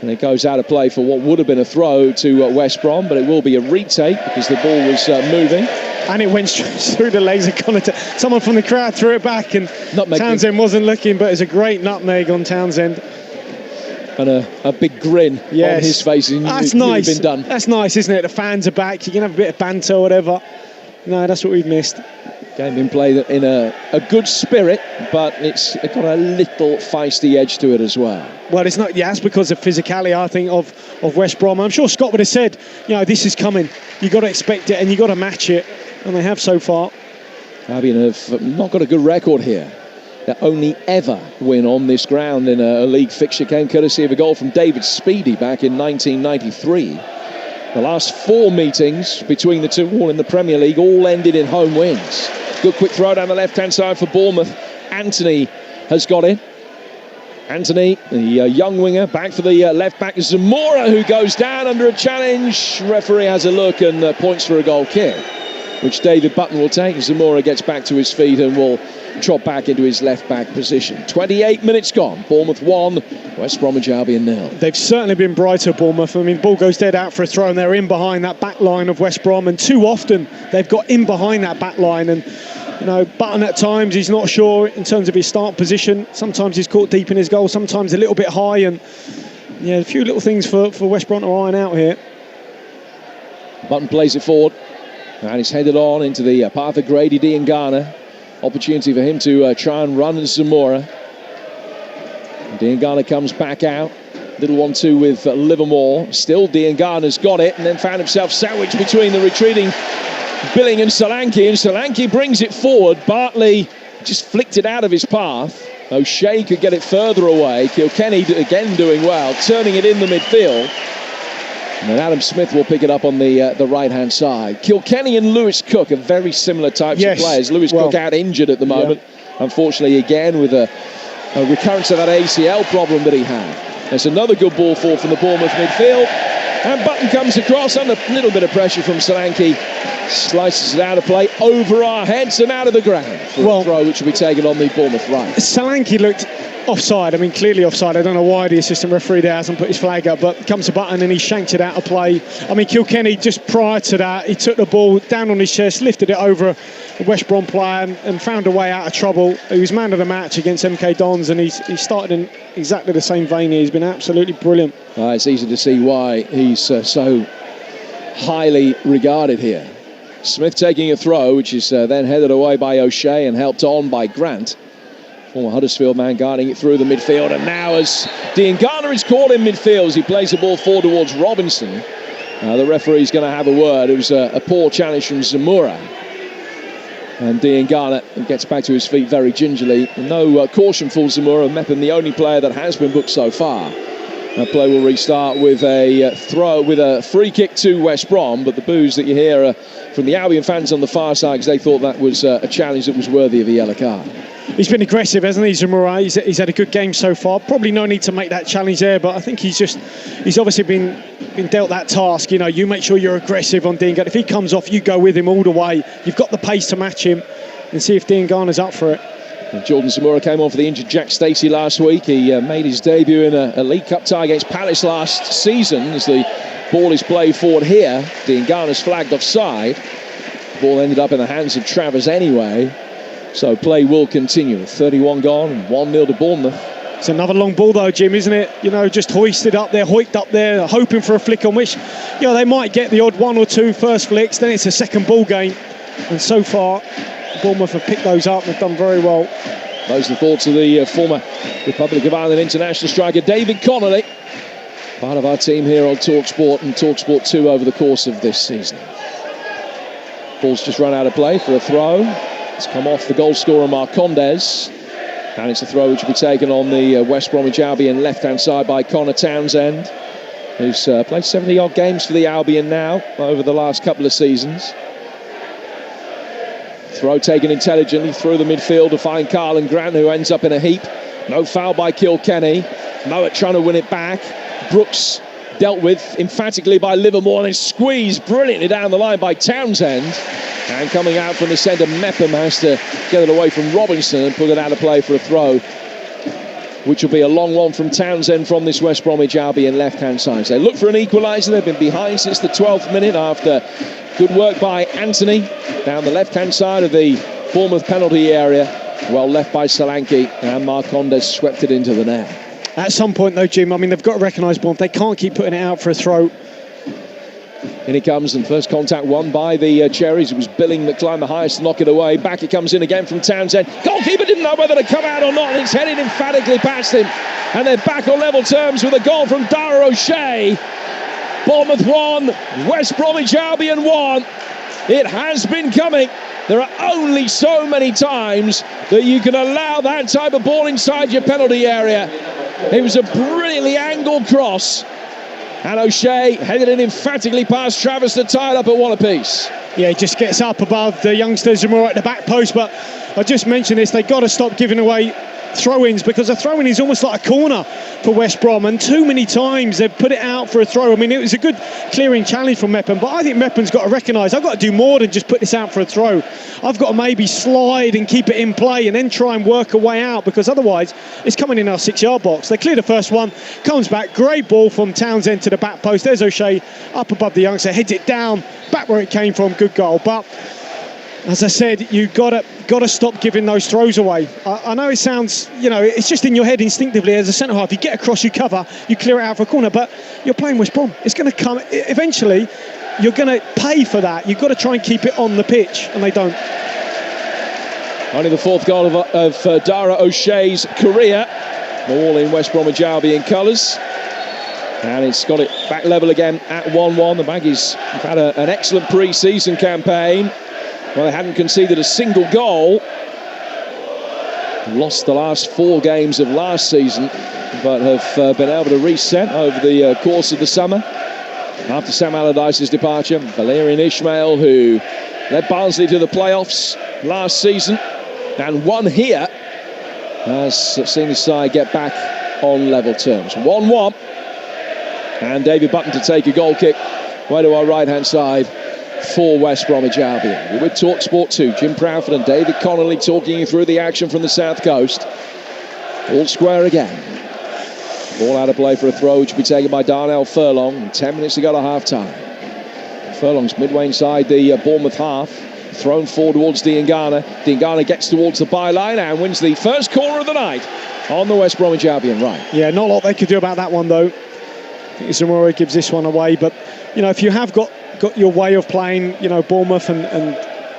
And it goes out of play for what would have been a throw to West Brom, but it will be a retake because the ball was moving. And it went straight through the legs of Connor. Someone from the crowd threw it back, and nutmeg. Townsend wasn't looking, but it's a great nutmeg on Townsend. And a big grin on his face. That's nice. Been done. That's nice, isn't it? The fans are back. You can have a bit of banter or whatever. No, that's what we've missed. Game been played in a good spirit, but it's got a little feisty edge to it as well. Well, it's not. Yeah, it's because of physicality, I think, of West Brom. I'm sure Scott would have said, this is coming. You've got to expect it and you've got to match it. And they have so far. Albion have not got a good record here. Their only ever win on this ground in a league fixture came courtesy of a goal from David Speedy back in 1993. The last 4 meetings between the two, all in the Premier League, all ended in home wins. Good quick throw down the left-hand side for Bournemouth. Anthony has got it. Anthony, the young winger, back for the left-back. Zemura, who goes down under a challenge. Referee has a look and points for a goal kick, which David Button will take. Zemura gets back to his feet and will trot back into his left-back position. 28 minutes gone. Bournemouth 1, West Bromwich Albion 0. They've certainly been brighter, Bournemouth. I mean, the ball goes dead out for a throw and they're in behind that back line of West Brom, and too often they've got in behind that back line. And Button at times, he's not sure in terms of his start position. Sometimes he's caught deep in his goal, sometimes a little bit high, and a few little things for West Brom to iron out here. Button plays it forward and it's headed on into the path of Grady Diangana. Opportunity for him to try and run Zemura. Diangana comes back out. Little 1-2 with Livermore. Still Diangana's got it and then found himself sandwiched between the retreating Billing and Solanke. And Solanke brings it forward. Bartley just flicked it out of his path. O'Shea could get it further away. Kilkenny again doing well, turning it in the midfield. And then Adam Smith will pick it up on the right-hand side. Kilkenny and Lewis Cook are very similar types of players. Lewis Cook out injured at the moment. Unfortunately, again, with a recurrence of that ACL problem that he had. There's another good ball forward from the Bournemouth midfield. And Button comes across under a little bit of pressure from Solanke. Slices it out of play over our heads and out of the ground for a throw which will be taken on the Bournemouth right. Solanke looked offside. I mean, clearly offside. I don't know why the assistant referee there hasn't put his flag up, but comes to Button and he shanked it out of play. I mean, Kilkenny, just prior to that, he took the ball down on his chest, lifted it over a West Brom player and found a way out of trouble. He was man of the match against MK Dons, and he started in exactly the same vein here. He's been absolutely brilliant. It's easy to see why he's so highly regarded here. Smith taking a throw, which is then headed away by O'Shea and helped on by Grant. Former Huddersfield man guarding it through the midfield, and now as Diangana is caught in midfield as he plays the ball forward towards Robinson, the referee's going to have a word. It was a poor challenge from Zemura, and Diangana gets back to his feet very gingerly. No caution for Zemura. Mepham, the only player that has been booked so far. Play will restart with a throw, with a free kick to West Brom, but the boos that you hear are from the Albion fans on the far side because they thought that was a challenge that was worthy of a yellow card. He's been aggressive, hasn't he, Zemura? He's had a good game so far. Probably no need to make that challenge there, but I think he's obviously been dealt that task. You make sure you're aggressive on Diangana. If he comes off, you go with him all the way. You've got the pace to match him and see if Diangana's up for it. And Jordan Zemura came on for the injured Jack Stacey last week. He made his debut in a League Cup tie against Palace last season. As the ball is played forward here, Diangana's flagged offside. The ball ended up in the hands of Travers anyway. So play will continue. 31 gone and 1-0 to Bournemouth. It's another long ball though, Jim, isn't it? Just hoiked up there, hoping for a flick on which, they might get the odd 1 or 2 first flicks. Then it's a second ball game. And so far, Bournemouth have picked those up and have done very well. Those are the thoughts of the former Republic of Ireland international striker David Connolly. Part of our team here on TalkSport and TalkSport 2 over the course of this season. Ball's just run out of play for a throw. It's come off the goal scorer Marcondes. And it's a throw which will be taken on the West Bromwich Albion left-hand side by Connor Townsend, who's played 70-odd games for the Albion now over the last couple of seasons. Throw taken intelligently through the midfield to find Carlin Grant, who ends up in a heap. No foul by Kilkenny. Mowat trying to win it back. Brooks dealt with emphatically by Livermore and squeezed brilliantly down the line by Townsend. And coming out from the centre, Mepham has to get it away from Robinson and put it out of play for a throw which will be a long one from Townsend from this West Bromwich Albion left-hand side. So they look for an equaliser. They've been behind since the 12th minute after good work by Anthony down the left-hand side of the Bournemouth penalty area. Well left by Solanke, and Marcondes swept it into the net. At some point, though, Jim, I mean, they've got to recognise Bournemouth. They can't keep putting it out for a throw. In it comes, and first contact won by the Cherries. It was Billing that climbed the highest to knock it away. Back it comes in again from Townsend. Goalkeeper didn't know whether to come out or not, and it's headed emphatically past him. And they're back on level terms with a goal from Dara O'Shea. Bournemouth 1, West Bromwich Albion 1. It has been coming. There are only so many times that you can allow that type of ball inside your penalty area. It was a brilliantly angled cross, and O'Shea headed it emphatically past Travis to tie it up at one apiece. Yeah, he just gets up above the youngsters and more at the back post. But I just mentioned this, they've got to stop giving away throw-ins, because a throw-in is almost like a corner for West Brom, and too many times they've put it out for a throw. I mean, it was a good clearing challenge from Mepham, but I think Mepham's got to recognise, I've got to do more than just put this out for a throw. I've got to maybe slide and keep it in play and then try and work a way out, because otherwise it's coming in our 6-yard box. They clear the first one, comes back, great ball from Townsend to the back post. There's O'Shea up above the youngster, heads it down, back where it came from, good goal. But as I said, you've got to stop giving those throws away. I know it sounds, it's just in your head instinctively as a centre-half. You get across, you cover, you clear it out for a corner, but you're playing West Brom. It's going to come, eventually, you're going to pay for that. You've got to try and keep it on the pitch, and they don't. Only the fourth goal of Dara O'Shea's career. All in West Bromwich Albion colours. And it's got it back level again at 1-1. The Baggies have had an excellent pre-season campaign. Well, they hadn't conceded a single goal. Lost the last 4 games of last season, but have been able to reset over the course of the summer. After Sam Allardyce's departure, Valerian Ismail, who led Barnsley to the playoffs last season and won here, has seen his side get back on level terms. 1-1. And David Button to take a goal kick way to our right-hand side for West Bromwich Albion. We're with TalkSport 2, Jim Proudfoot and David Connolly talking you through the action from the South Coast. All square again. Ball out of play for a throw, which will be taken by Darnell Furlong. And 10 minutes to go to half-time. Furlong's midway inside the Bournemouth half. Thrown forward towards Diangana. Diangana gets towards the byline and wins the first corner of the night on the West Bromwich Albion right. Yeah, not a lot they could do about that one, though. I think Zemura gives this one away, but, if you have got your way of playing, Bournemouth and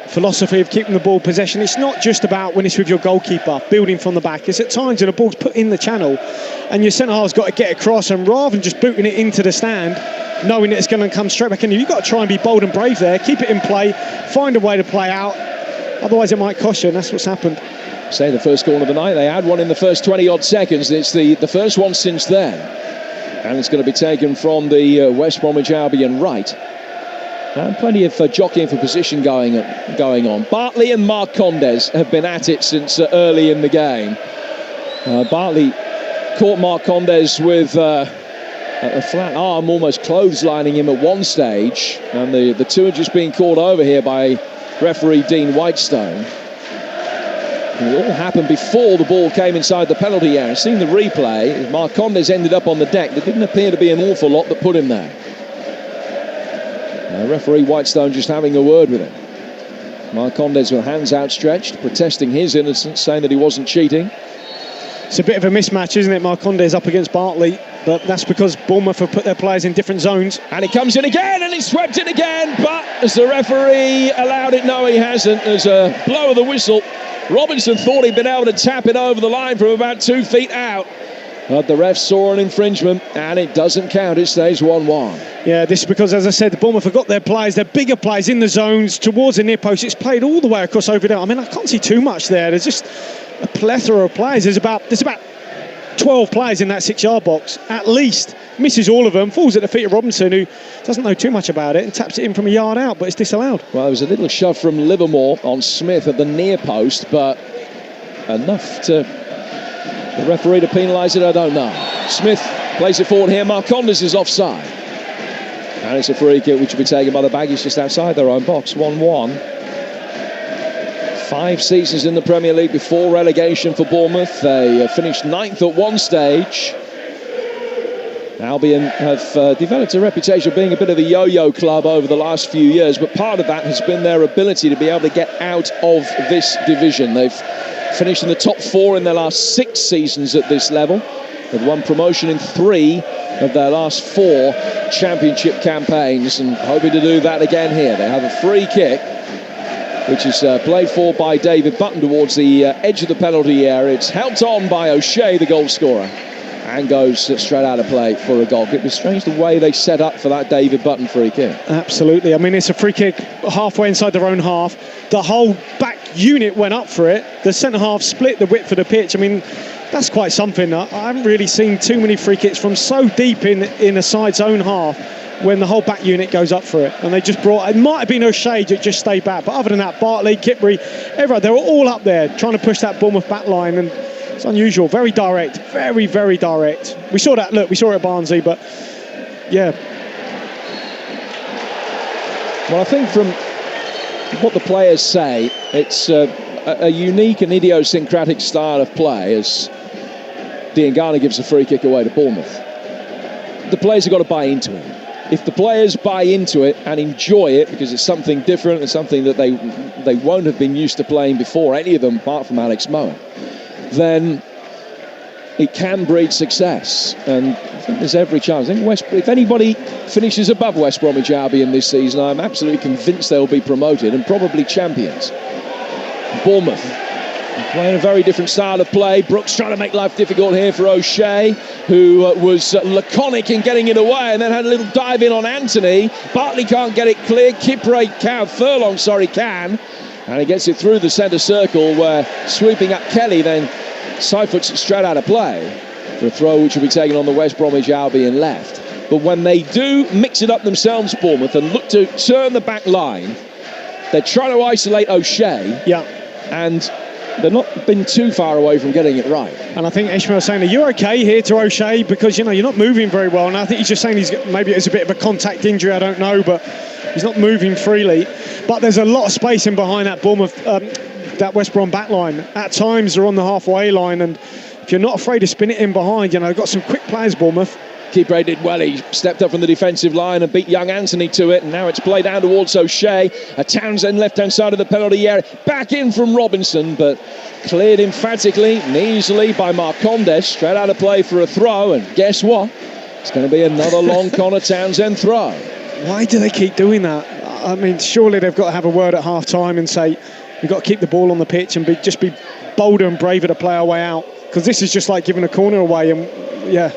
philosophy of keeping the ball possession, it's not just about when it's with your goalkeeper, building from the back. It's at times when the ball's put in the channel and your centre-half's got to get across, and rather than just booting it into the stand, knowing that it's going to come straight back in, you've got to try and be bold and brave there, keep it in play, find a way to play out, otherwise it might cost you, and that's what's happened. Say the first corner of the night, they had one in the first 20-odd seconds, it's the first one since then. And it's going to be taken from the West Bromwich Albion right. And plenty of jockeying for position going on. Bartley and Marcondes have been at it since early in the game. Bartley caught Marcondes with a flat arm, almost clotheslining him at one stage. And the two are just being called over here by referee Dean Whitestone. And it all happened before the ball came inside the penalty area. Seeing the replay, Marcondes ended up on the deck. There didn't appear to be an awful lot that put him there. Referee Whitestone just having a word with him. Marcondes with hands outstretched, protesting his innocence, saying that he wasn't cheating. It's a bit of a mismatch, isn't it? Marcondes up against Bartley, but that's because Bournemouth have put their players in different zones. And it comes in again, and he swept it again, but as the referee allowed it, no, he hasn't. There's a blow of the whistle. Robinson thought he'd been able to tap it over the line from about 2 feet out. But the ref saw an infringement, and it doesn't count. It stays 1-1. Yeah, this is because, as I said, the Bournemouth have got their players, their bigger players in the zones towards the near post. It's played all the way across over there. I mean, I can't see too much there. There's just a plethora of players. There's about 12 players in that 6-yard box, at least. Misses all of them, falls at the feet of Robinson, who doesn't know too much about it, and taps it in from a yard out, but it's disallowed. Well, there was a little shove from Livermore on Smith at the near post, but enough to the referee to penalise it, I don't know. Smith plays it forward here. Marcondes is offside. And it's a free kick which will be taken by the Baggies just outside their own box. 1-1. 5 seasons in the Premier League before relegation for Bournemouth. They finished 9th at one stage. Albion have developed a reputation of being a bit of a yo-yo club over the last few years, but part of that has been their ability to be able to get out of this division. They've finished in the top 4 in their last 6 seasons at this level. They've won promotion in 3 of their last 4 championship campaigns, and hoping to do that again here. They have a free kick, which is played for by David Button towards the edge of the penalty area. It's helped on by O'Shea, the goal scorer, and goes straight out of play for a goal. It was strange the way they set up for that David Button free kick. Absolutely. I mean, it's a free kick halfway inside their own half. The whole back unit went up for it. The centre half split the width of the pitch. I mean, that's quite something. I haven't really seen too many free kicks from so deep in a side's own half when the whole back unit goes up for it. And they just brought, it might have been O'Shea that just stayed back, but other than that, Bartley, Kipri, everyone, they were all up there trying to push that Bournemouth back line, and it's unusual. Very direct, very, very direct. We saw that, look, we saw it at Barnsley, but yeah. Well, I think from what the players say, it's a unique and idiosyncratic style of play as Diangana gives a free kick away to Bournemouth. The players have got to buy into it. If the players buy into it and enjoy it, because it's something different and something that they won't have been used to playing before, any of them apart from Alex Moen, then it can breed success. And I think there's every chance. I think if anybody finishes above West Bromwich Albion this season, I'm absolutely convinced they'll be promoted and probably champions. Bournemouth playing a very different style of play. Brooks trying to make life difficult here for O'Shea, who was laconic in getting it away and then had a little dive in on Anthony. Bartley can't get it clear. Furlong can. And he gets it through the centre circle, where sweeping up Kelly then side-foots it straight out of play for a throw which will be taken on the West Bromwich Albion left. But when they do mix it up themselves, Bournemouth, and look to turn the back line, they're trying to isolate O'Shea. Yeah. And they've not been too far away from getting it right. And I think Ishmael's saying, are you okay here to O'Shea? Because, you know, you're not moving very well. And I think he's just saying maybe it's a bit of a contact injury, I don't know, but he's not moving freely. But there's a lot of space in behind that Bournemouth, that West Brom back line. At times they're on the halfway line, and if you're not afraid to spin it in behind, you know, they've got some quick players, Bournemouth. Keeper did well. He stepped up from the defensive line and beat young Anthony to it, and now it's played down towards O'Shea. A Townsend left-hand side of the penalty area. Back in from Robinson, but cleared emphatically and easily by Marcondes. Straight out of play for a throw, and guess what? It's going to be another long Connor Townsend throw. Why do they keep doing that? I mean, surely they've got to have a word at half-time and say, we've got to keep the ball on the pitch and just be bolder and braver to play our way out. Because this is just like giving a corner away, and yeah.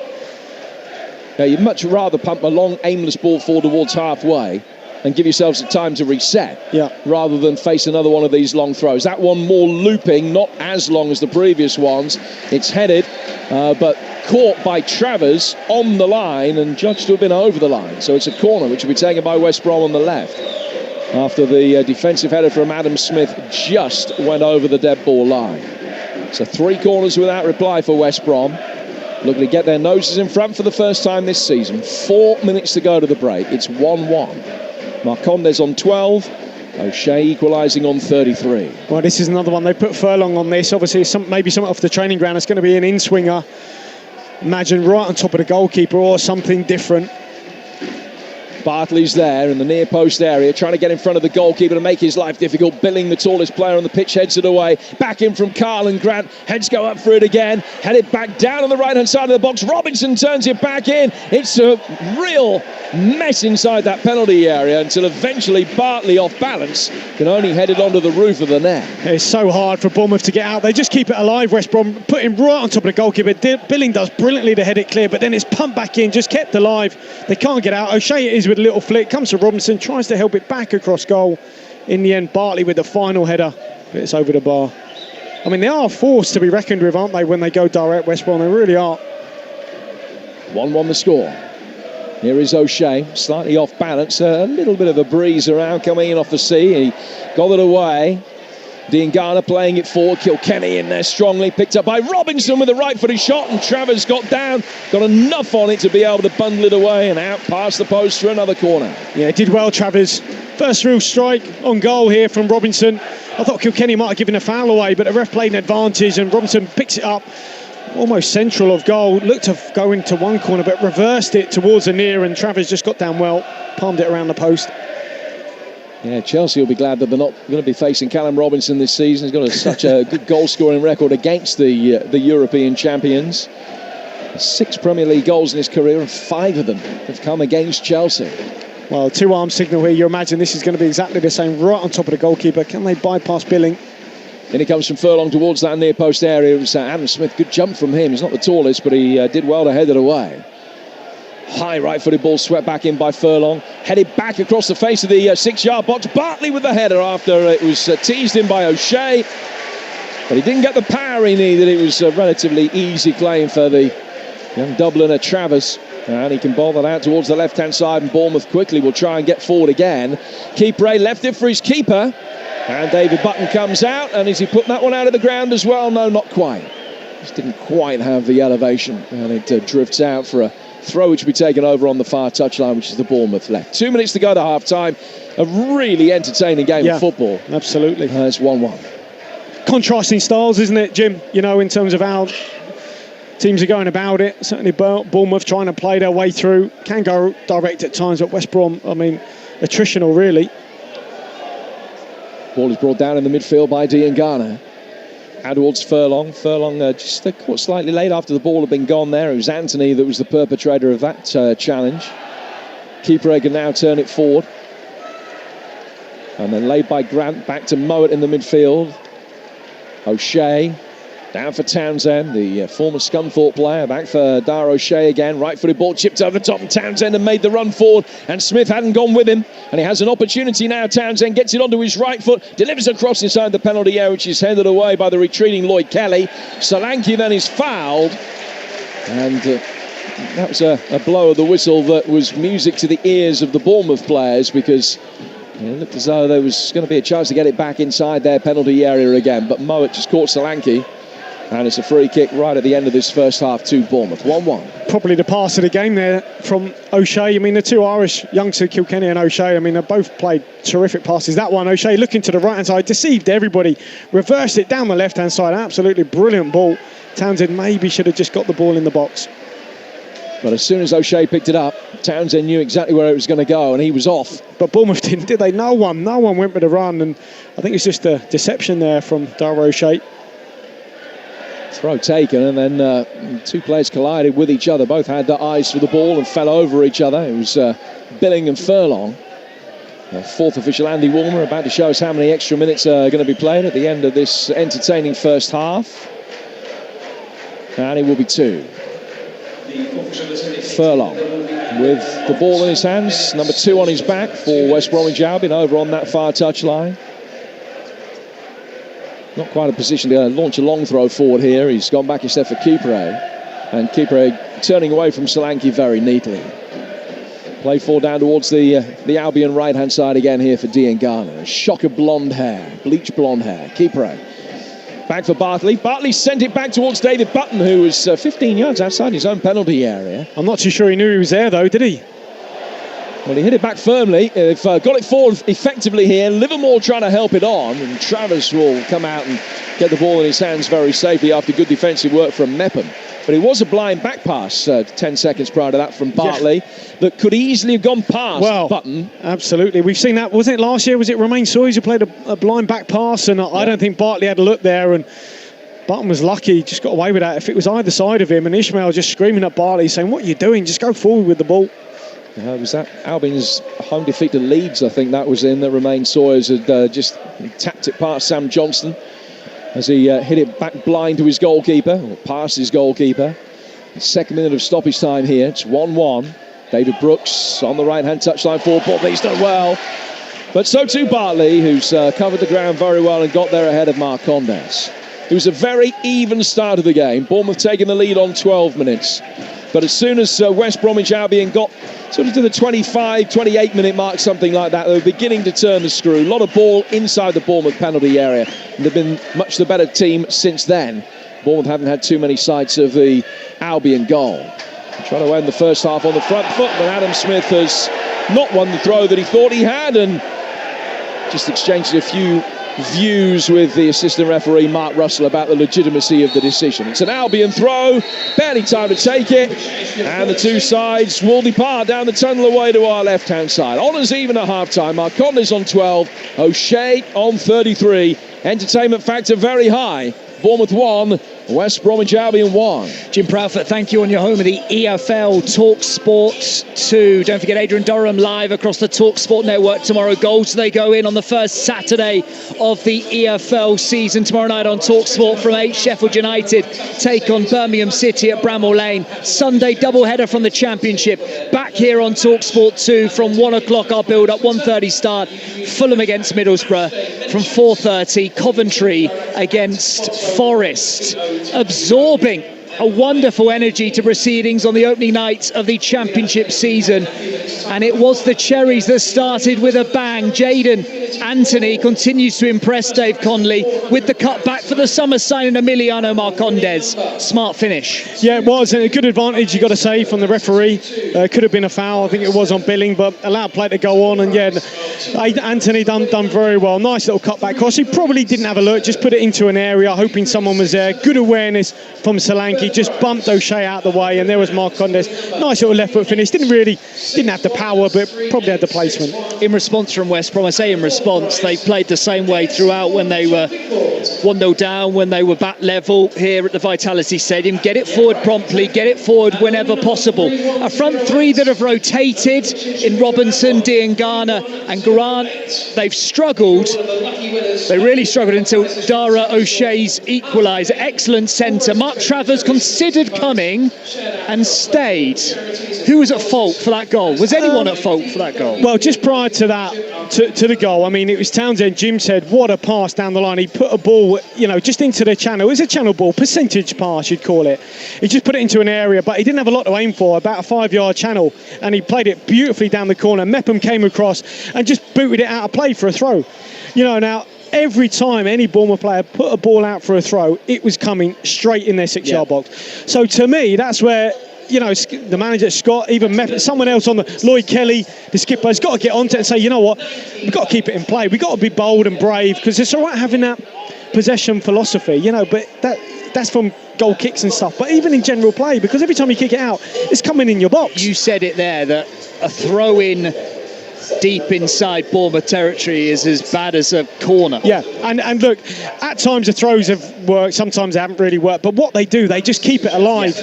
Now, you'd much rather pump a long, aimless ball forward towards halfway and give yourselves a time to reset, rather than face another one of these long throws. That one more looping, not as long as the previous ones. It's headed, but caught by Travers on the line and judged to have been over the line. So it's a corner, which will be taken by West Brom on the left, after the defensive header from Adam Smith just went over the dead ball line. So 3 corners without reply for West Brom. Looking to get their noses in front for the first time this season. 4 minutes to go to the break. It's 1-1. Marcondes on 12. O'Shea equalising on 33. Well, this is another one. They put Furlong on this. Obviously, maybe something off the training ground. It's going to be an in-swinger. Imagine right on top of the goalkeeper or something different. Bartley's there in the near post area, trying to get in front of the goalkeeper to make his life difficult. Billing, the tallest player on the pitch, heads it away. Back in from Carl and Grant. Heads go up for it again. Headed back down on the right-hand side of the box. Robinson turns it back in. It's a real mess inside that penalty area until eventually Bartley, off balance, can only head it onto the roof of the net. It's so hard for Bournemouth to get out. They just keep it alive, West Brom, put him right on top of the goalkeeper. Billing does brilliantly to head it clear, but then it's pumped back in, just kept alive. They can't get out. O'Shea it is with a little flick, comes to Robinson, tries to help it back across goal. In the end, Bartley with the final header, but it's over the bar. I mean, they are a force to be reckoned with, aren't they, when they go direct, West Brom? They really are. 1-1 the score. Here is O'Shea, slightly off balance, a little bit of a breeze around coming in off the sea. He got it away. Diangana playing it forward. Kilkenny in there strongly. Picked up by Robinson with a right-footed shot, and Travers got down. Got enough on it to be able to bundle it away and out past the post for another corner. Yeah, did well, Travers. First real strike on goal here from Robinson. I thought Kilkenny might have given a foul away, but the ref played an advantage, and Robinson picks it up almost central of goal. Looked to go into one corner, but reversed it towards the near, and Travers just got down well, palmed it around the post. Yeah, Chelsea will be glad that they're not going to be facing Callum Robinson this season. He's got such a good goal-scoring record against the European champions. 6 Premier League goals in his career, and 5 of them have come against Chelsea. Well, 2-arm signal here. You imagine this is going to be exactly the same, right on top of the goalkeeper. Can they bypass Billing? Then he comes from Furlong towards that near post area. It was Adam Smith. Good jump from him. He's not the tallest, but he did well to head it away. High right-footed ball swept back in by Furlong. Headed back across the face of the 6-yard box. Bartley with the header after it was teased in by O'Shea. But he didn't get the power he needed. It was a relatively easy claim for the young Dubliner Travers. And he can bowl that out towards the left-hand side, and Bournemouth quickly will try and get forward again. Keeper left it for his keeper. And David Button comes out. And is he putting that one out of the ground as well? No, not quite. Just didn't quite have the elevation. And it drifts out for a throw which will be taken over on the far touchline, which is the Bournemouth left. 2 minutes to go to half-time. A really entertaining game of football. Absolutely. It's 1-1. Contrasting styles, isn't it, Jim? You know, in terms of how teams are going about it. Certainly Bournemouth trying to play their way through. Can go direct at times, but West Brom, I mean, attritional, really. Ball is brought down in the midfield by Diangana. Out towards Furlong. Furlong just caught slightly late after the ball had been gone there. It was Anthony that was the perpetrator of that challenge. Keeper can now turn it forward. And then laid by Grant back to Mowat in the midfield. O'Shea down for Townsend, the former Scunthorpe player. Back for Dar O'Shea again. Right-footed ball chipped over the top, and Townsend had made the run forward, and Smith hadn't gone with him. And he has an opportunity now. Townsend gets it onto his right foot, delivers across inside the penalty area, which is headed away by the retreating Lloyd Kelly. Solanke then is fouled. And that was a blow of the whistle that was music to the ears of the Bournemouth players, because it looked as though there was going to be a chance to get it back inside their penalty area again. But Mowat just caught Solanke. And it's a free kick right at the end of this first half to Bournemouth. 1-1. Probably the pass of the game there from O'Shea. I mean, the two Irish youngsters, Kilkenny and O'Shea, I mean, they both played terrific passes. That one, O'Shea looking to the right-hand side, deceived everybody, reversed it down the left-hand side. Absolutely brilliant ball. Townsend maybe should have just got the ball in the box. But as soon as O'Shea picked it up, Townsend knew exactly where it was going to go, and he was off. But Bournemouth didn't, did they? No one went with a run, and I think it's just a deception there from Dar O'Shea. Throw taken, and then 2 players collided with each other. Both had their eyes for the ball and fell over each other. It was Billing and Furlong. Fourth official, Andy Woolmer, about to show us how many extra minutes are going to be played at the end of this entertaining first half. And it will be 2. Furlong with the ball in his hands, number 2 on his back for West Bromwich Albion over on that far touchline. Not quite a position to launch a long throw forward here. He's gone back instead for Keeper, and Keeper turning away from Solanke very neatly. Play forward down towards the Albion right-hand side again here for Diangana. A shock of blonde hair, bleach blonde hair. Keeper back for Bartley. Bartley sent it back towards David Button, who was 15 yards outside his own penalty area. I'm not too sure he knew he was there, though, did he? Well, he hit it back firmly. They've got it forward effectively here. Livermore trying to help it on, and Travers will come out and get the ball in his hands very safely after good defensive work from Mepham. But it was a blind back pass 10 seconds prior to that from Bartley that could easily have gone past Button. Absolutely. We've seen that. Wasn't it last year? Was it Romain Soyes who played a blind back pass? And I don't think Bartley had a look there. And Button was lucky, just got away with that. If it was either side of him, and Ishmael just screaming at Bartley saying, "What are you doing? Just go forward with the ball." Was that Albion's home defeat to Leeds? I think that was in that Romain Soyes had just tapped it past Sam Johnston as he hit it back blind to his goalkeeper, or past his goalkeeper. The second minute of stoppage time here. It's 1-1. David Brooks on the right-hand touchline for ball. He's done well. But so too Bartley, who's covered the ground very well and got there ahead of Marcondes. It was a very even start of the game. Bournemouth taking the lead on 12 minutes. But as soon as West Bromwich Albion got sort of to the 25, 28 minute mark, something like that, they were beginning to turn the screw. A lot of ball inside the Bournemouth penalty area. And they've been much the better team since then. Bournemouth haven't had too many sights of the Albion goal. Trying to end the first half on the front foot, but Adam Smith has not won the throw that he thought he had, and just exchanged a few views with the assistant referee Mark Russell about the legitimacy of the decision. It's an Albion throw, barely time to take it, and the two sides will depart down the tunnel away to our left-hand side. Honours even at half-time. Marcondes on 12, O'Shea on 33. Entertainment factor very high. Bournemouth 1, West Bromwich Albion 1. Jim Proudfoot, thank you on your home of the EFL TalkSport 2. Don't forget Adrian Durham live across the TalkSport network tomorrow. Goals they go in on the first Saturday of the EFL season. Tomorrow night on TalkSport from 8, Sheffield United take on Birmingham City at Bramall Lane. Sunday doubleheader from the Championship. Back here on TalkSport 2 from 1 o'clock our build-up, 1:30 start. Fulham against Middlesbrough. From 4:30, Coventry against Forest. Absorbing a wonderful energy to proceedings on the opening night of the Championship season, and it was the Cherries that started with a bang. Jadon Anthony continues to impress Dave Conley with the cutback for the summer signing Emiliano Marcondes. Smart finish. Yeah, it was, and a good advantage, you got to say, from the referee. Could have been a foul, I think it was on Billing, but allowed play to go on, and yeah, Anthony done very well. Nice little cutback cross. He probably didn't have a look, just put it into an area hoping someone was there. Good awareness from Solanke, just bumped O'Shea out of the way, and there was Marcondes. Nice little left foot finish. Didn't have the power, but probably had the placement. In response from West Brom, I say in response, they played the same way throughout when they were 1-0 down, when they were back level here at the Vitality Stadium. Get it forward promptly, get it forward whenever possible. A front three that have rotated in Robinson, Diangana and Grant. They've struggled. They really struggled until Dara O'Shea's equaliser. Excellent centre. Mark Travers considered coming and stayed. Who was at fault for that goal? Was anyone at fault for that goal? Well, just prior to that, to the goal, I mean, it was Townsend. Jim said, what a pass down the line. He put a ball, just into the channel. It was a channel ball, percentage pass, you'd call it. He just put it into an area, but he didn't have a lot to aim for, about a 5-yard channel, and he played it beautifully down the corner. Mepham came across and just booted it out of play for a throw. Now, every time any Bournemouth player put a ball out for a throw, it was coming straight in their 6-yard box. So to me, that's where, the manager, Scott, even Mepham, someone else on the, Lloyd Kelly, the skipper, has got to get onto it and say, you know what, we've got to keep it in play. We've got to be bold and brave, because it's all right having that possession philosophy, but that's from goal kicks and stuff. But even in general play, because every time you kick it out, it's coming in your box. You said it there, that a throw-in deep inside Bournemouth territory is as bad as a corner. Yeah, and look, at times the throws have worked, sometimes they haven't really worked, but what they do, they just keep it alive.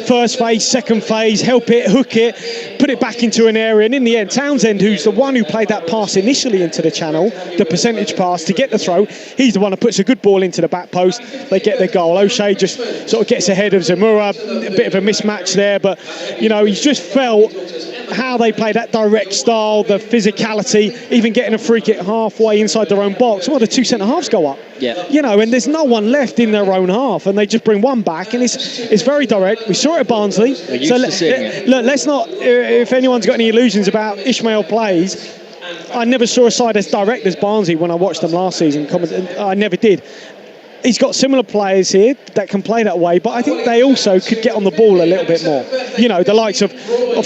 First phase, second phase, help it, hook it, put it back into an area, and in the end, Townsend, who's the one who played that pass initially into the channel, the percentage pass to get the throw, he's the one who puts a good ball into the back post, they get the goal. O'Shea just sort of gets ahead of Zemura, a bit of a mismatch there, but, he's just felt how they play that direct style, the physicality, even getting a free kick halfway inside their own box. Well, the two centre-halves go up. Yeah. And there's no one left in their own half, and they just bring one back, and it's very direct. We saw it at Barnsley. Look, let's not, if anyone's got any illusions about Ishmael plays, I never saw a side as direct as Barnsley when I watched them last season. I never did. He's got similar players here that can play that way, but I think they also could get on the ball a little bit more. The likes of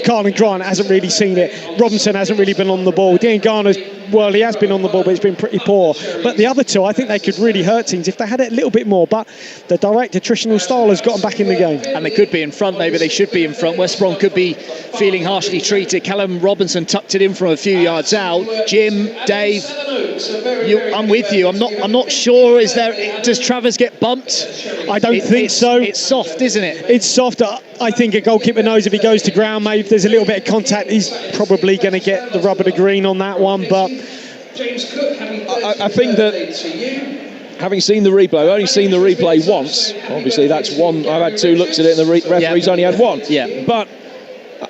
Carl and Grant hasn't really seen it. Robinson hasn't really been on the ball. Diangana's, well, he has been on the ball, but it's been pretty poor. But the other two, I think they could really hurt teams if they had it a little bit more. But the direct attritional style has got them back in the game. And they could be in front, maybe they should be in front. West Brom could be feeling harshly treated. Callum Robinson tucked it in from a few yards out. Jim, Dave, I'm with you. I'm not sure. Does Travers get bumped? I don't think so. It's soft, isn't it? It's soft. I think a goalkeeper knows if he goes to ground, maybe if there's a little bit of contact, he's probably going to get the rubber to green on that one. But I think that, having seen the replay, I've only seen the replay once. Obviously, that's one. I've had two looks at it, and the referee's only had one. Yeah. But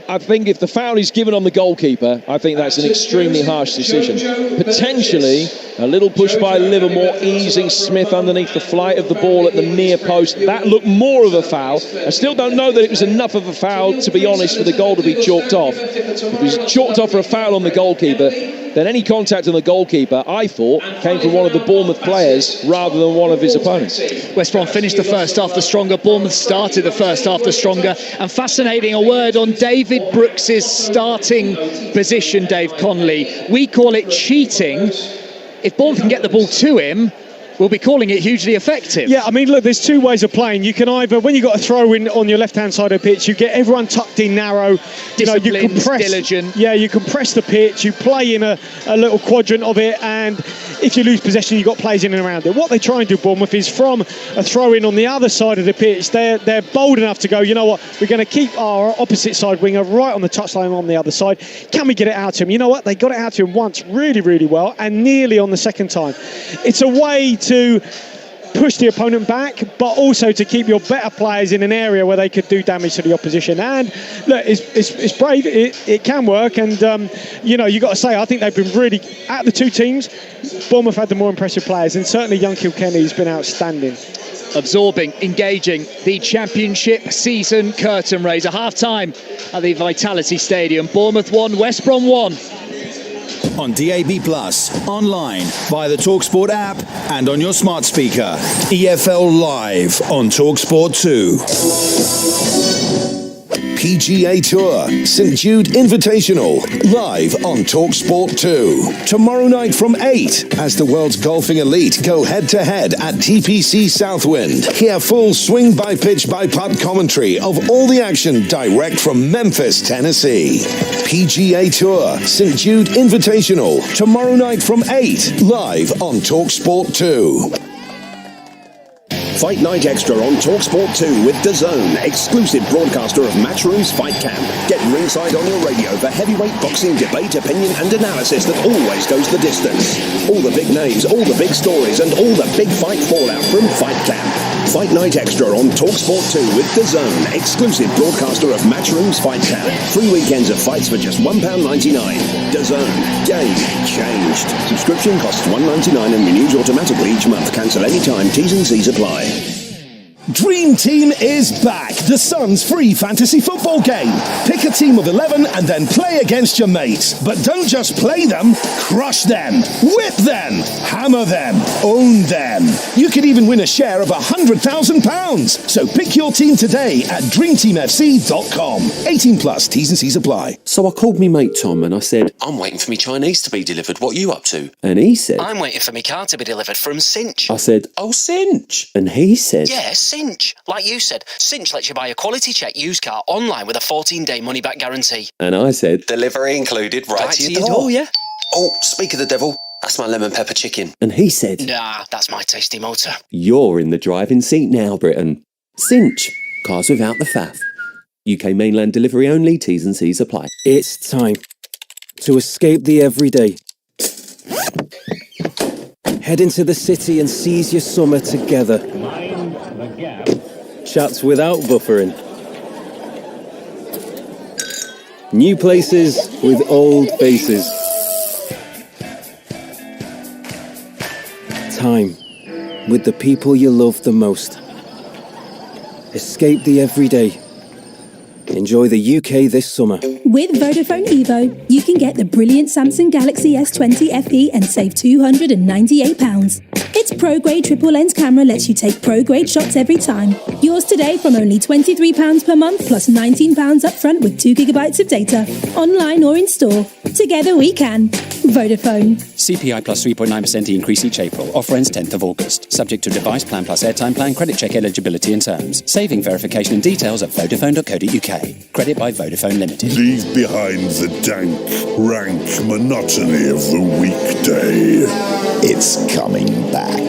I think if the foul is given on the goalkeeper, I think that's an extremely harsh decision. Potentially, a little push by Livermore, easing Smith underneath the flight of the ball at the near post. That looked more of a foul. I still don't know that it was enough of a foul, to be honest, for the goal to be chalked off. If it was chalked off for a foul on the goalkeeper, then any contact on the goalkeeper, I thought, came from one of the Bournemouth players rather than one of his opponents. West Brom finished the first half the stronger. Bournemouth started the first half the stronger. And fascinating, a word on David Brooks' starting position, Dave Conley. We call it cheating. If Bournemouth can get the ball to him, we'll be calling it hugely effective. Yeah, I mean, look, there's two ways of playing. You can either, when you've got a throw in on your left-hand side of the pitch, you get everyone tucked in narrow. Disciplined, you compress, diligent. Yeah, you compress the pitch, you play in a little quadrant of it, and if you lose possession, you've got players in and around it. What they try and do, Bournemouth, is from a throw-in on the other side of the pitch, they're bold enough to go, you know what, we're going to keep our opposite side winger right on the touchline on the other side. Can we get it out to him? You know what, they got it out to him once really, really well, and nearly on the second time. It's a way to push the opponent back, but also to keep your better players in an area where they could do damage to the opposition. And look, it's brave, it can work, and you got to say, I think they've been really, out of the two teams, Bournemouth had the more impressive players, and certainly young Kilkenny's been outstanding. Absorbing, engaging, the Championship season curtain raiser. Half-time at the Vitality Stadium. Bournemouth 1, West Brom 1. On DAB+, online, via the TalkSport app, and on your smart speaker. EFL Live on TalkSport 2. PGA Tour, St Jude Invitational, live on TalkSport 2. Tomorrow night from 8, as the world's golfing elite go head-to-head at TPC Southwind. Hear full swing-by-pitch-by-putt commentary of all the action direct from Memphis, Tennessee. PGA Tour, St Jude Invitational, tomorrow night from 8, live on TalkSport 2. Fight Night Extra on TalkSport 2 with DAZN, exclusive broadcaster of Matchroom's Fight Camp. Get ringside on your radio for heavyweight boxing debate, opinion and analysis that always goes the distance. All the big names, all the big stories and all the big fight fallout from Fight Camp. Fight Night Extra on TalkSport 2 with DAZN, exclusive broadcaster of Matchroom's Fight Camp. 3 weekends of fights for just £1.99. DAZN, game changed. Subscription costs $1.99 and renews automatically each month. Cancel anytime. T's and C's apply. Dream Team is back. The Sun's free fantasy football game. Pick a team of 11 and then play against your mates. But don't just play them, crush them, whip them, hammer them, own them. You could even win a share of £100,000. So pick your team today at dreamteamfc.com. 18 plus, T's and C's apply. So I called me mate Tom and I said, I'm waiting for me Chinese to be delivered. What are you up to? And he said, I'm waiting for me car to be delivered from Cinch. I said, Oh, Cinch. And he said, Yeah, Cinch. Like you said, Cinch lets you buy a quality check used car online with a 14-day money-back guarantee. And I said, Delivery included right to your door. Yeah. Oh, speak of the devil, that's my lemon pepper chicken. And he said, Nah, that's my tasty motor. You're in the driving seat now, Britain. Cinch, cars without the faff. UK mainland delivery only, T's and C's apply. It's time to escape the everyday. Head into the city and seize your summer together. Mind the gap. Chats without buffering. New places with old faces. Time with the people you love the most. Escape the everyday. Enjoy the UK this summer. With Vodafone Evo, you can get the brilliant Samsung Galaxy S20 FE and save £298. Its pro-grade triple-lens camera lets you take pro-grade shots every time. Yours today from only £23 per month plus £19 upfront with 2 gigabytes of data. Online or in store. Together we can. Vodafone. CPI plus 3.9% increase each April. Offer ends 10th of August. Subject to device plan plus airtime plan, credit check eligibility and terms. Saving verification and details at vodafone.co.uk. Credit by Vodafone Limited. Leave behind the dank, rank monotony of the weekday. It's coming back.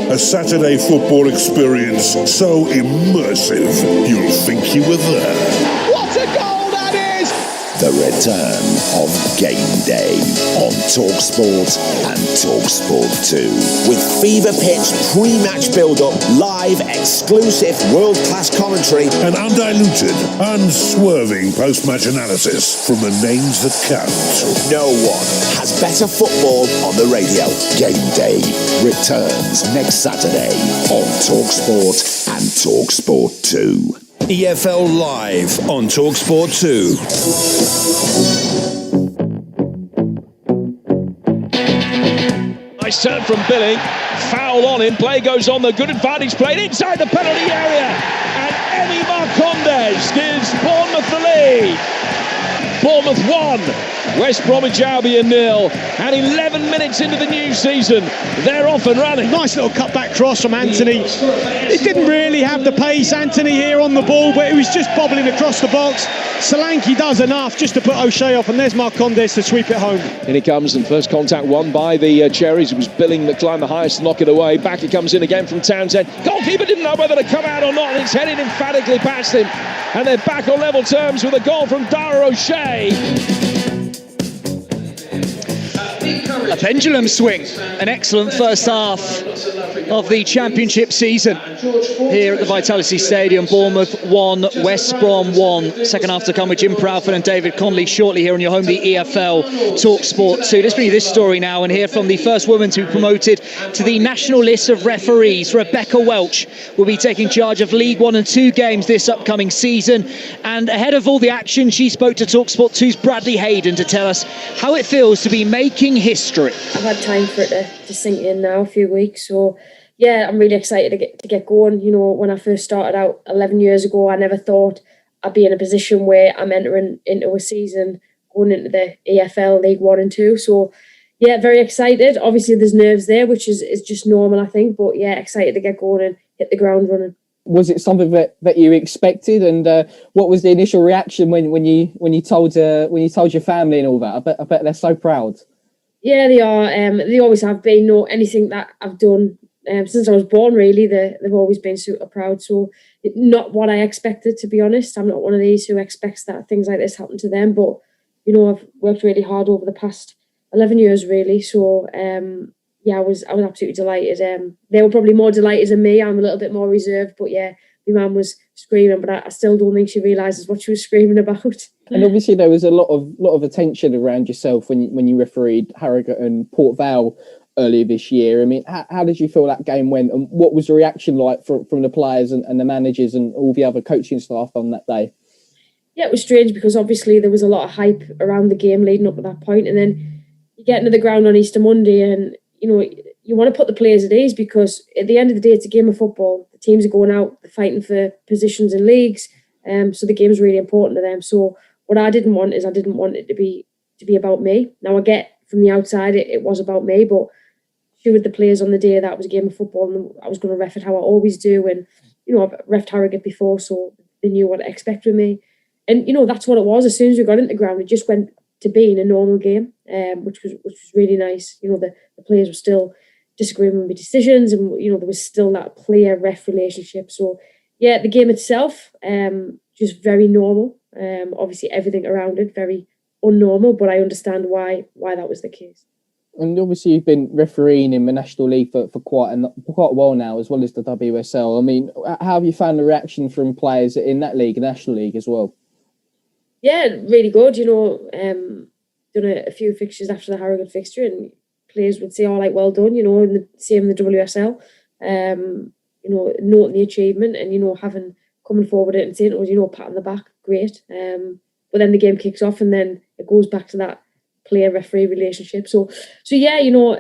A Saturday football experience so immersive you'll think you were there. What a goal that is! the return of Game Day on TalkSport and TalkSport 2. With fever pitch pre-match build-up, live exclusive world-class commentary and undiluted, unswerving post-match analysis from the names that count. No one has better football on the radio. Game Day returns next Saturday on TalkSport and TalkSport 2. EFL Live on TalkSport 2. Nice turn from Billing. Foul on him. Play goes on. The good advantage played inside the penalty area. And Emi Marcondes gives Bournemouth the lead. Bournemouth 1, West Bromwich Albion 0, and 11 minutes into the new season, they're off and running. Nice little cutback cross from Anthony. He didn't really have the pace, Anthony, here on the ball, but he was just bobbling across the box. Solanke does enough just to put O'Shea off, and there's Marcondes to sweep it home. In he comes, and first contact won by the Cherries. It was Billing that climbed the highest to knock it away. Back he comes in again from Townsend. Goalkeeper didn't know whether to come out or not, and it's headed emphatically past him. And they're back on level terms with a goal from Dara O'Shea. A pendulum swing, an excellent first half of the Championship season here at the Vitality Stadium. Bournemouth 1, West Brom 1. Second half to come with Jim Proudfoot and David Connolly shortly here on your home, the EFL TalkSport 2. Let's bring you this story now and hear from the first woman to be promoted to the national list of referees. Rebecca Welch will be taking charge of League 1 and 2 games this upcoming season. And ahead of all the action, she spoke to TalkSport 2's Bradley Hayden to tell us how it feels to be making history. I've had time for it to sink in now, a few weeks. So, yeah, I'm really excited to get going. You know, when I first started out 11 years ago, I never thought I'd be in a position where I'm entering into a season going into the EFL League 1 and 2. So, yeah, very excited. Obviously, there's nerves there, which is just normal, I think. But, yeah, excited to get going and hit the ground running. Was it something that you expected, and what was the initial reaction when you told your family and all that? I bet they're so proud. Yeah, they are. They always have been. No, anything that I've done since I was born, really, they've always been super proud. So, not what I expected, to be honest. I'm not one of these who expects that things like this happen to them. But you know, I've worked really hard over the past 11 years, really. So, yeah, I was absolutely delighted. They were probably more delighted than me. I'm a little bit more reserved, but yeah, my mum was screaming, but I still don't think she realises what she was screaming about. And obviously there was a lot of attention around yourself when you refereed Harrogate and Port Vale earlier this year. I mean, how did you feel that game went, and what was the reaction like from the players and the managers and all the other coaching staff on that day? Yeah, it was strange because obviously there was a lot of hype around the game leading up to that point, and then you get into the ground on Easter Monday and you know, you want to put the players at ease because at the end of the day, it's a game of football. The teams are going out, they're fighting for positions in leagues, so the game's really important to them. So what I didn't want is I didn't want it to be about me. Now I get from the outside it was about me, but with the players on the day that was a game of football and I was going to ref it how I always do. And, you know, I've refed Harrogate before, so they knew what to expect with me. And, you know, that's what it was. As soon as we got into the ground, it just went to being a normal game, which was really nice. You know, the players were still disagreeing with my decisions and, you know, there was still that player-ref relationship. So, yeah, the game itself, just very normal. Obviously, everything around it, very unnormal, but I understand why that was the case. And obviously you've been refereeing in the National League for quite a while now, as well as the WSL. I mean, how have you found the reaction from players in that league, National League as well? Yeah, really good. You know, done a few fixtures after the Harrogate fixture, and players would say, "Oh, like well done," you know, and the same in the WSL. You know, noting the achievement and, you know, coming forward and saying, "Oh, you know, pat on the back, great." But then the game kicks off and then it goes back to that player-referee relationship. So yeah, you know,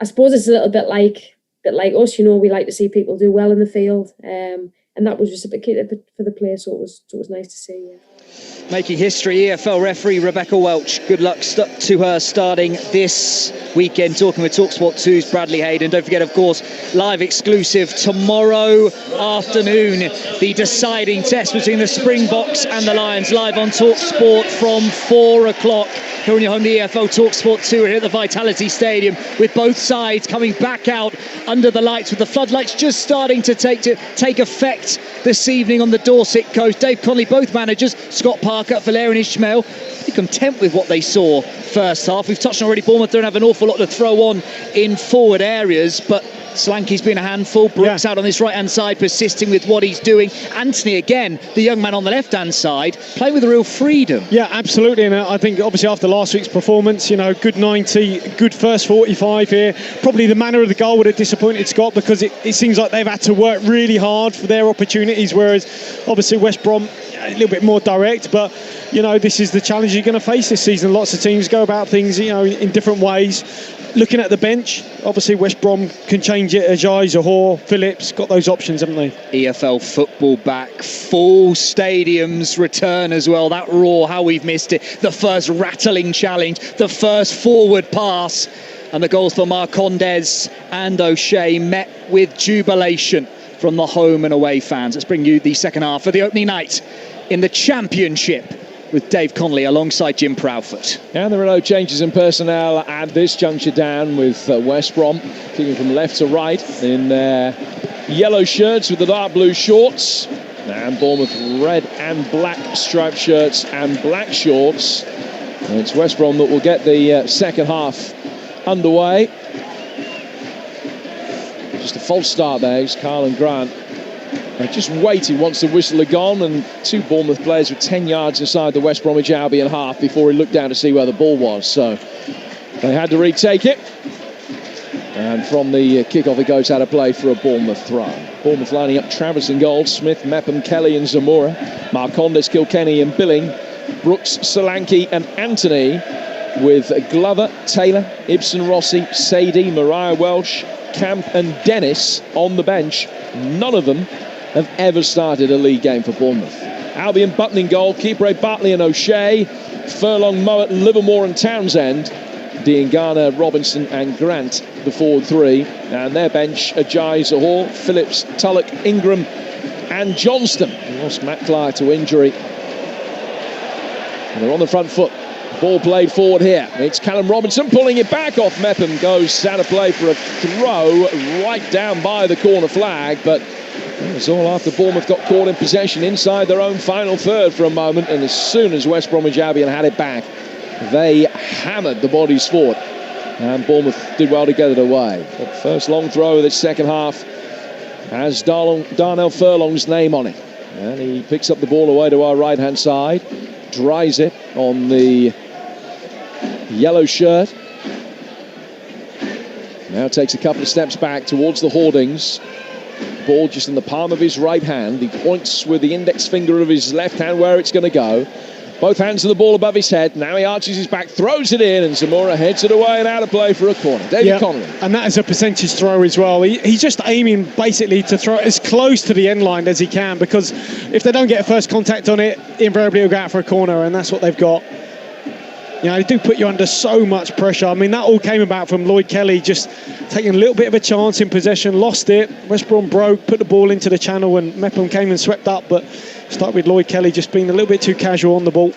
I suppose it's a little bit like us. You know, we like to see people do well in the field, and that was just a bit for the players. So it was nice to see. Yeah. Making history, EFL referee Rebecca Welch. Good luck to her starting this weekend. Talking with TalkSport 2's Bradley Hayden. Don't forget, of course, live exclusive tomorrow afternoon. The deciding test between the Springboks and the Lions, live on TalkSport from 4 o'clock. on your home, the EFL TalkSport 2 here at the Vitality Stadium, with both sides coming back out under the lights, with the floodlights just starting to take effect this evening on the Dorset coast. Dave Connolly, both managers, Scott Parker, Valerian Ismail, pretty content with what they saw first half. We've touched on already, Bournemouth don't have an awful lot to throw on in forward areas, but Solanke's been a handful. Brooks out on this right-hand side, persisting with what he's doing. Anthony, again, the young man on the left-hand side, playing with a real freedom. Yeah, absolutely. And I think, obviously, after last week's performance, good 90, good first 45 here. Probably the manner of the goal would have disappointed Scott, because it seems like they've had to work really hard for their opportunities, whereas, obviously, West Brom, a little bit more direct. But, this is the challenge you're going to face this season. Lots of teams go about things, in different ways. Looking at the bench, obviously West Brom can change it. Ajayi, Zahor, Phillips, got those options, haven't they? EFL football back, full stadiums return as well. That roar, how we've missed it. The first rattling challenge, the first forward pass, and the goals for Marcondes and O'Shea met with jubilation from the home and away fans. Let's bring you the second half of the opening night in the Championship, with Dave Connolly alongside Jim Proudfoot. And there are no changes in personnel at this juncture down, with West Brom kicking from left to right in their yellow shirts with the dark blue shorts, and Bournemouth red and black striped shirts and black shorts. And it's West Brom that will get the second half underway. Just a false start there. It's Carl and Grant. They just waited once the whistle had gone, and two Bournemouth players were 10 yards inside the West Bromwich Albion half before he looked down to see where the ball was. So they had to retake it. And from the kick-off, it goes out of play for a Bournemouth throw. Bournemouth lining up Travers in goal, Smith, Mepham, Kelly and Zemura, Marcondes, Kilkenny and Billing, Brooks, Solanke and Anthony, with Glover, Taylor, Ibsen, Rossi, Sadie, Mariah Welsh, Camp and Dennis on the bench. None of them have ever started a league game for Bournemouth. Albion, Button in goal, Keeper, Bartley and O'Shea, Furlong, Mowat, Livermore and Townsend, Diangana, Robinson and Grant, the forward three. And their bench, Ajayi, Zahor, Phillips, Tullock, Ingram and Johnston. We lost Matt Clark to injury. And they're on the front foot. Ball played forward here. It's Callum Robinson pulling it back off Mepham. Goes out of play for a throw right down by the corner flag. But it was all after Bournemouth got caught in possession inside their own final third for a moment. And as soon as West Bromwich Albion had it back, they hammered the bodies forward. And Bournemouth did well to get it away. But first long throw of this second half has Darnell Furlong's name on it. And he picks up the ball away to our right-hand side. Dries it on the yellow shirt. Now takes a couple of steps back towards the hoardings. Ball just in the palm of his right hand. He points with the index finger of his left hand where it's going to go. Both hands of the ball above his head. Now he arches his back, throws it in, and Zemura heads it away and out of play for a corner. David Connolly. And that is a percentage throw as well. He's just aiming basically to throw it as close to the end line as he can, because if they don't get a first contact on it, invariably he'll go out for a corner, and that's what they've got. They do put you under so much pressure. I mean, that all came about from Lloyd Kelly just taking a little bit of a chance in possession, lost it. West Brom broke, put the ball into the channel, and Mepham came and swept up, but start with Lloyd Kelly just being a little bit too casual on the ball.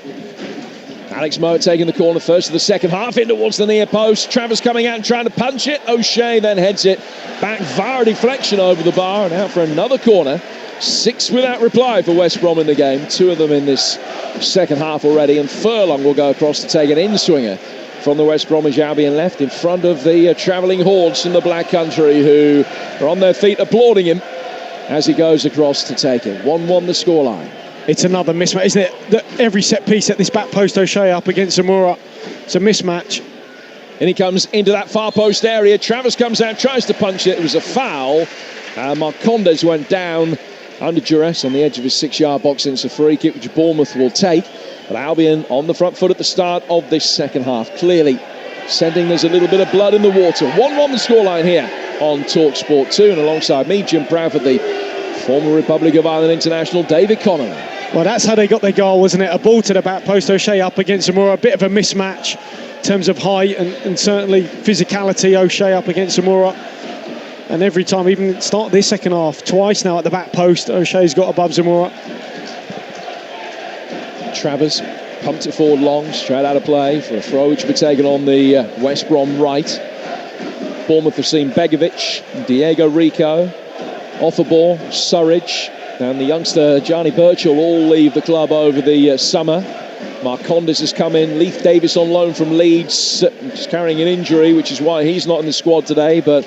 Alex Mowat taking the corner first of the second half, in towards the near post. Travers coming out and trying to punch it. O'Shea then heads it back via deflection over the bar and out for another corner. 6 without reply for West Brom in the game. 2 of them in this second half already. And Furlong will go across to take an in-swinger from the West Bromwich Albion left in front of the travelling hordes from the Black Country, who are on their feet applauding him as he goes across to take it. 1-1 the scoreline. It's another mismatch, isn't it? That every set piece at this back post, O'Shea up against Zemura. It's a mismatch. And he comes into that far post area. Travers comes out, tries to punch it. It was a foul. Marcondes went down under duress on the edge of his 6-yard box, and it's a free kick which Bournemouth will take. But Albion on the front foot at the start of this second half, clearly sending there's a little bit of blood in the water. 1-1 the scoreline here on TalkSport 2, and alongside me, Jim Proudfoot, the former Republic of Ireland international, David Connolly. Well, that's how they got their goal, wasn't it? A ball to the back post, O'Shea up against Zemura. A bit of a mismatch in terms of height and certainly physicality. O'Shea up against Zemura. And every time, even start this second half, twice now at the back post, O'Shea's got above Zemura. Travers pumped it forward long, straight out of play for a throw which will be taken on the West Brom right. Bournemouth have seen Begovic, Diego Rico, Offerball, Surridge, and the youngster Johnny Birchall all leave the club over the summer. Marcondes has come in, Leith Davis on loan from Leeds, just carrying an injury, which is why he's not in the squad today, but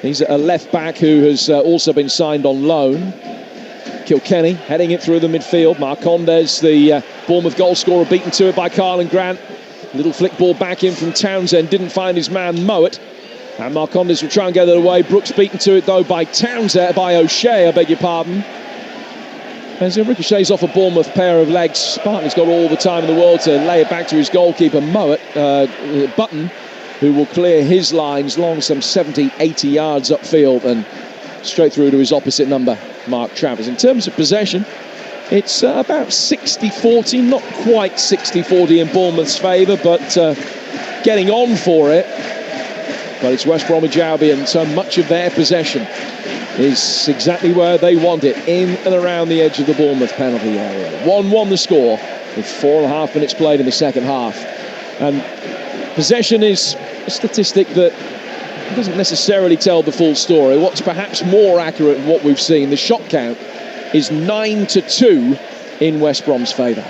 he's a left back who has also been signed on loan. Kilkenny heading it through the midfield. Marcondes, the Bournemouth goal scorer, beaten to it by Carlin Grant. Little flick ball back in from Townsend, didn't find his man Mowat. And Marcondes will try and get it away. Brooks beaten to it though by O'Shea, I beg your pardon. As it ricochets off a Bournemouth pair of legs, Spartan's got all the time in the world to lay it back to his goalkeeper Mowat, Button, who will clear his lines long some 70, 80 yards upfield and straight through to his opposite number, Mark Travers. In terms of possession, it's about 60-40, not quite 60-40 in Bournemouth's favour, but getting on for it. But it's West Bromwich Albion, so much of their possession is exactly where they want it, in and around the edge of the Bournemouth penalty area. 1-1 the score, with 4.5 minutes played in the second half. And possession is a statistic that doesn't necessarily tell the full story. What's perhaps more accurate in what we've seen, the shot count is 9-2 in West Brom's favour.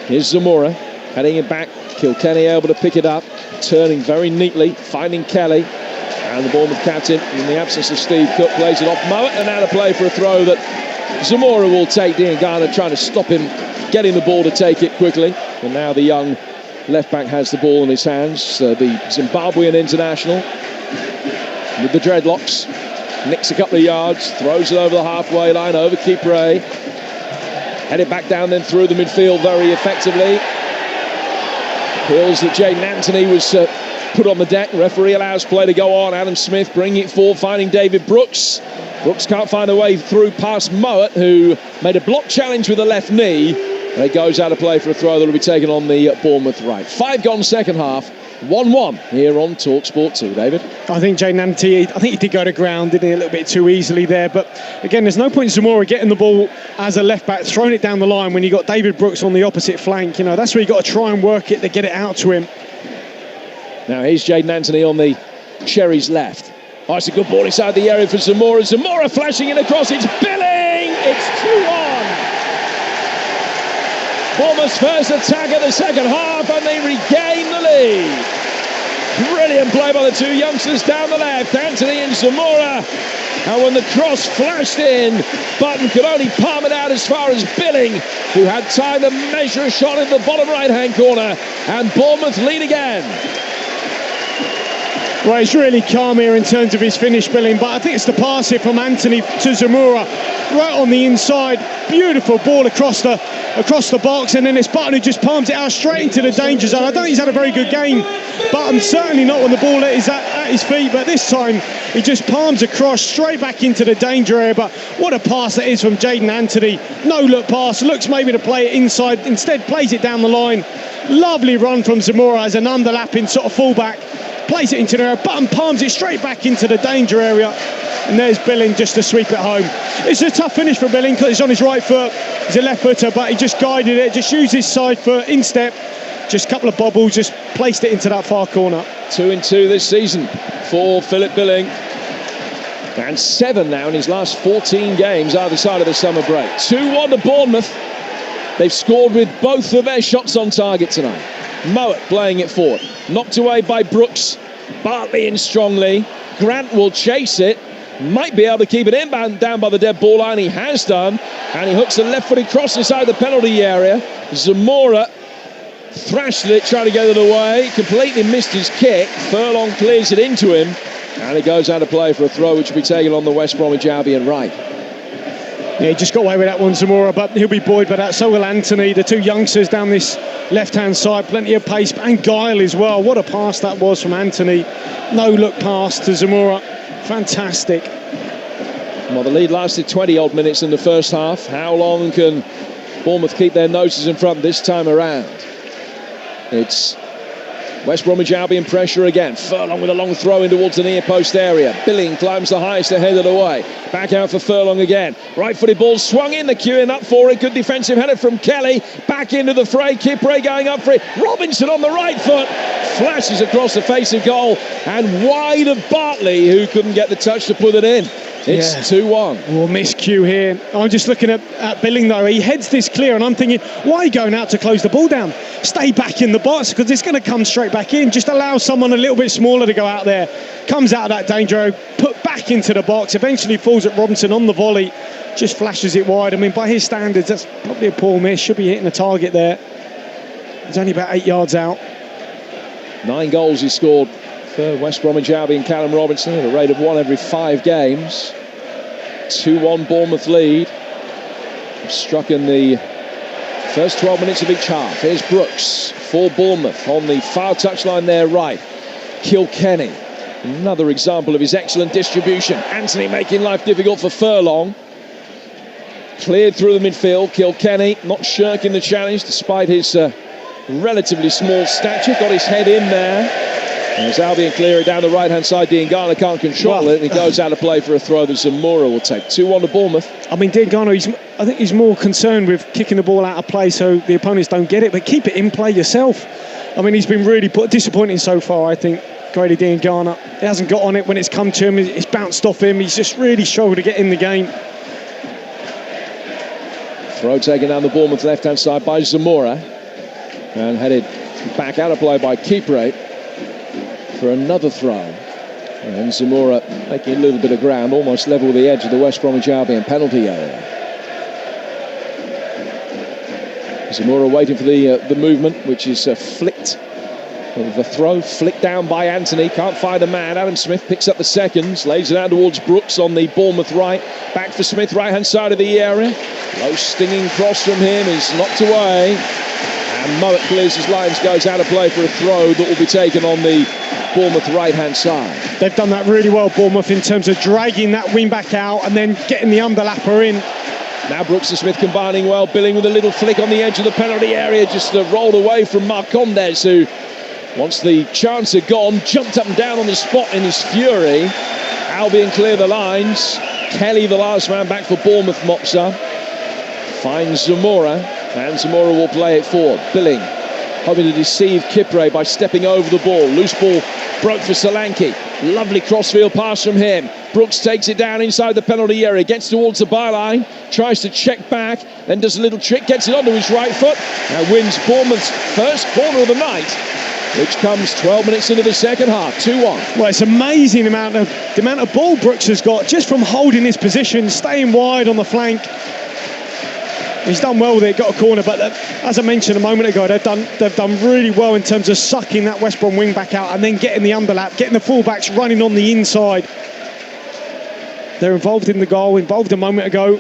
Here's Zemura, heading it back. Kilkenny able to pick it up, turning very neatly, finding Kelly. And the Bournemouth captain, in the absence of Steve Cook, plays it off Mowat, and out of play for a throw that Zemura will take. Dean Garner trying to stop him getting the ball to take it quickly. And now the young left back has the ball in his hands. The Zimbabwean international with the dreadlocks. Nicks a couple of yards, throws it over the halfway line, over Kipre. Headed back down then through the midfield very effectively. Appeals that Jaden Anthony was put on the deck. Referee allows play to go on. Adam Smith bringing it forward, finding David Brooks. Brooks can't find a way through past Mowat, who made a block challenge with the left knee. And it goes out of play for a throw that will be taken on the Bournemouth right. 5 gone second half. 1-1 here on TalkSport 2, David. I think Jaden Anthony, he did go to ground, didn't he, a little bit too easily there. But again, there's no point in Zemura getting the ball as a left back, throwing it down the line when you've got David Brooks on the opposite flank. You know, that's where you've got to try and work it to get it out to him. Now here's Jaden Anthony on the Cherries left. Oh, it's a good ball inside the area for Zemura. Zemura flashing in across, it's Billing! It's 2-1! Bournemouth's first attack of the second half, and they regain the lead. Brilliant play by the two youngsters down the left, Anthony and Zemura. And when the cross flashed in, Button could only palm it out as far as Billing, who had time to measure a shot in the bottom right-hand corner. And Bournemouth lead again. Well, it's really calm here in terms of his finish, Billing, but I think it's the pass here from Anthony to Zemura, right on the inside. Beautiful ball across the box, and then it's Button who just palms it out straight into the danger zone. I don't think he's had a very good game, Button, certainly not when the ball is at his feet, but this time he just palms across straight back into the danger area. But what a pass that is from Jaden Anthony. No look pass, looks maybe to play it inside, instead plays it down the line. Lovely run from Zemura as an underlapping sort of fullback. Plays it into the area, Button palms it straight back into the danger area, and there's Billing just to sweep it home. It's a tough finish for Billing because he's on his right foot, he's a left footer, but he just guided it, just used his side foot, instep, just a couple of bobbles, just placed it into that far corner. 2-2 this season for Philip Billing, and 7 now in his last 14 games either side of the summer break. 2-1 to Bournemouth. They've scored with both of their shots on target tonight. Mowat playing it forward, knocked away by Brooks, Bartley in strongly. Grant will chase it, might be able to keep it in down by the dead ball line. He has done, and he hooks a left-footed cross inside the penalty area. Zemura thrashed it, trying to get it away, completely missed his kick. Furlong clears it into him, and it goes out of play for a throw which will be taken on the West Bromwich Albion right. Yeah, he just got away with that one, Zemura, but he'll be buoyed by that. So will Anthony, the two youngsters down this left-hand side. Plenty of pace, and guile as well. What a pass that was from Anthony. No-look pass to Zemura. Fantastic. Well, the lead lasted 20-odd minutes in the first half. How long can Bournemouth keep their noses in front this time around? It's West Bromwich Albion pressure again. Furlong with a long throw in towards the near post area. Billing climbs the highest ahead of the way. Back out for Furlong again. Right-footed ball swung in. The queuing up for it. Good defensive header from Kelly. Back into the fray. Kipre going up for it. Robinson on the right foot. Flashes across the face of goal. And wide of Bartley, who couldn't get the touch to put it in. It's 2-1. Oh, miscue here. I'm just looking at Billing, though. He heads this clear, and I'm thinking, why are you going out to close the ball down? Stay back in the box, because it's going to come straight back in. Just allow someone a little bit smaller to go out there. Comes out of that danger, put back into the box, eventually falls at Robinson on the volley. Just flashes it wide. I mean, by his standards, that's probably a poor miss. Should be hitting the target there. He's only about 8 yards out. 9 goals he scored for West Bromwich Albion, Callum Robinson, at a rate of 1 every 5 games. 2-1 Bournemouth lead. Struck in the first 12 minutes of each half. Here's Brooks for Bournemouth on the far touchline there right. Kilkenny, another example of his excellent distribution. Anthony making life difficult for Furlong. Cleared through the midfield. Kilkenny not shirking the challenge despite his relatively small stature. Got his head in there. As Albion clear it down the right-hand side, Diangana can't control it, and he goes out of play for a throw that Zemura will take. 2-1 to Bournemouth. I mean, Diangana, I think he's more concerned with kicking the ball out of play so the opponents don't get it, but keep it in play yourself. I mean, he's been really disappointing so far, I think, Grady Diangana. He hasn't got on it when it's come to him. It's bounced off him. He's just really struggled to get in the game. Throw taken down the Bournemouth left-hand side by Zemura, and headed back out of play by Kipre for another throw. And Zemura making a little bit of ground, almost level with the edge of the West Bromwich Albion penalty area. Zemura waiting for the movement, which is flicked. The throw flicked down by Anthony, can't find a man. Adam Smith picks up the seconds, lays it out towards Brooks on the Bournemouth right. Back for Smith, right-hand side of the area. Low stinging cross from him is knocked away. And Mowat clears his lines, goes out of play for a throw that will be taken on the Bournemouth right-hand side. They've done that really well, Bournemouth, in terms of dragging that wing back out and then getting the underlapper in. Now Brooks and Smith combining well. Billing with a little flick on the edge of the penalty area, just rolled away from Marcondes, who, once the chance had gone, jumped up and down on the spot in his fury. Albion clear the lines. Kelly, the last man back for Bournemouth, mops up. Finds Zemura, and Zemura will play it forward. Billing hoping to deceive Kipre by stepping over the ball. Loose ball broke for Solanke. Lovely crossfield pass from him. Brooks takes it down inside the penalty area, gets towards the byline, tries to check back, then does a little trick, gets it onto his right foot, and wins Bournemouth's first corner of the night, which comes 12 minutes into the second half. 2-1. Well, it's amazing the amount of ball Brooks has got just from holding his position, staying wide on the flank. He's done well with it, got a corner, but as I mentioned a moment ago, they've done really well in terms of sucking that West Brom wing back out and then getting the underlap, getting the fullbacks running on the inside. They're involved in the goal, involved a moment ago.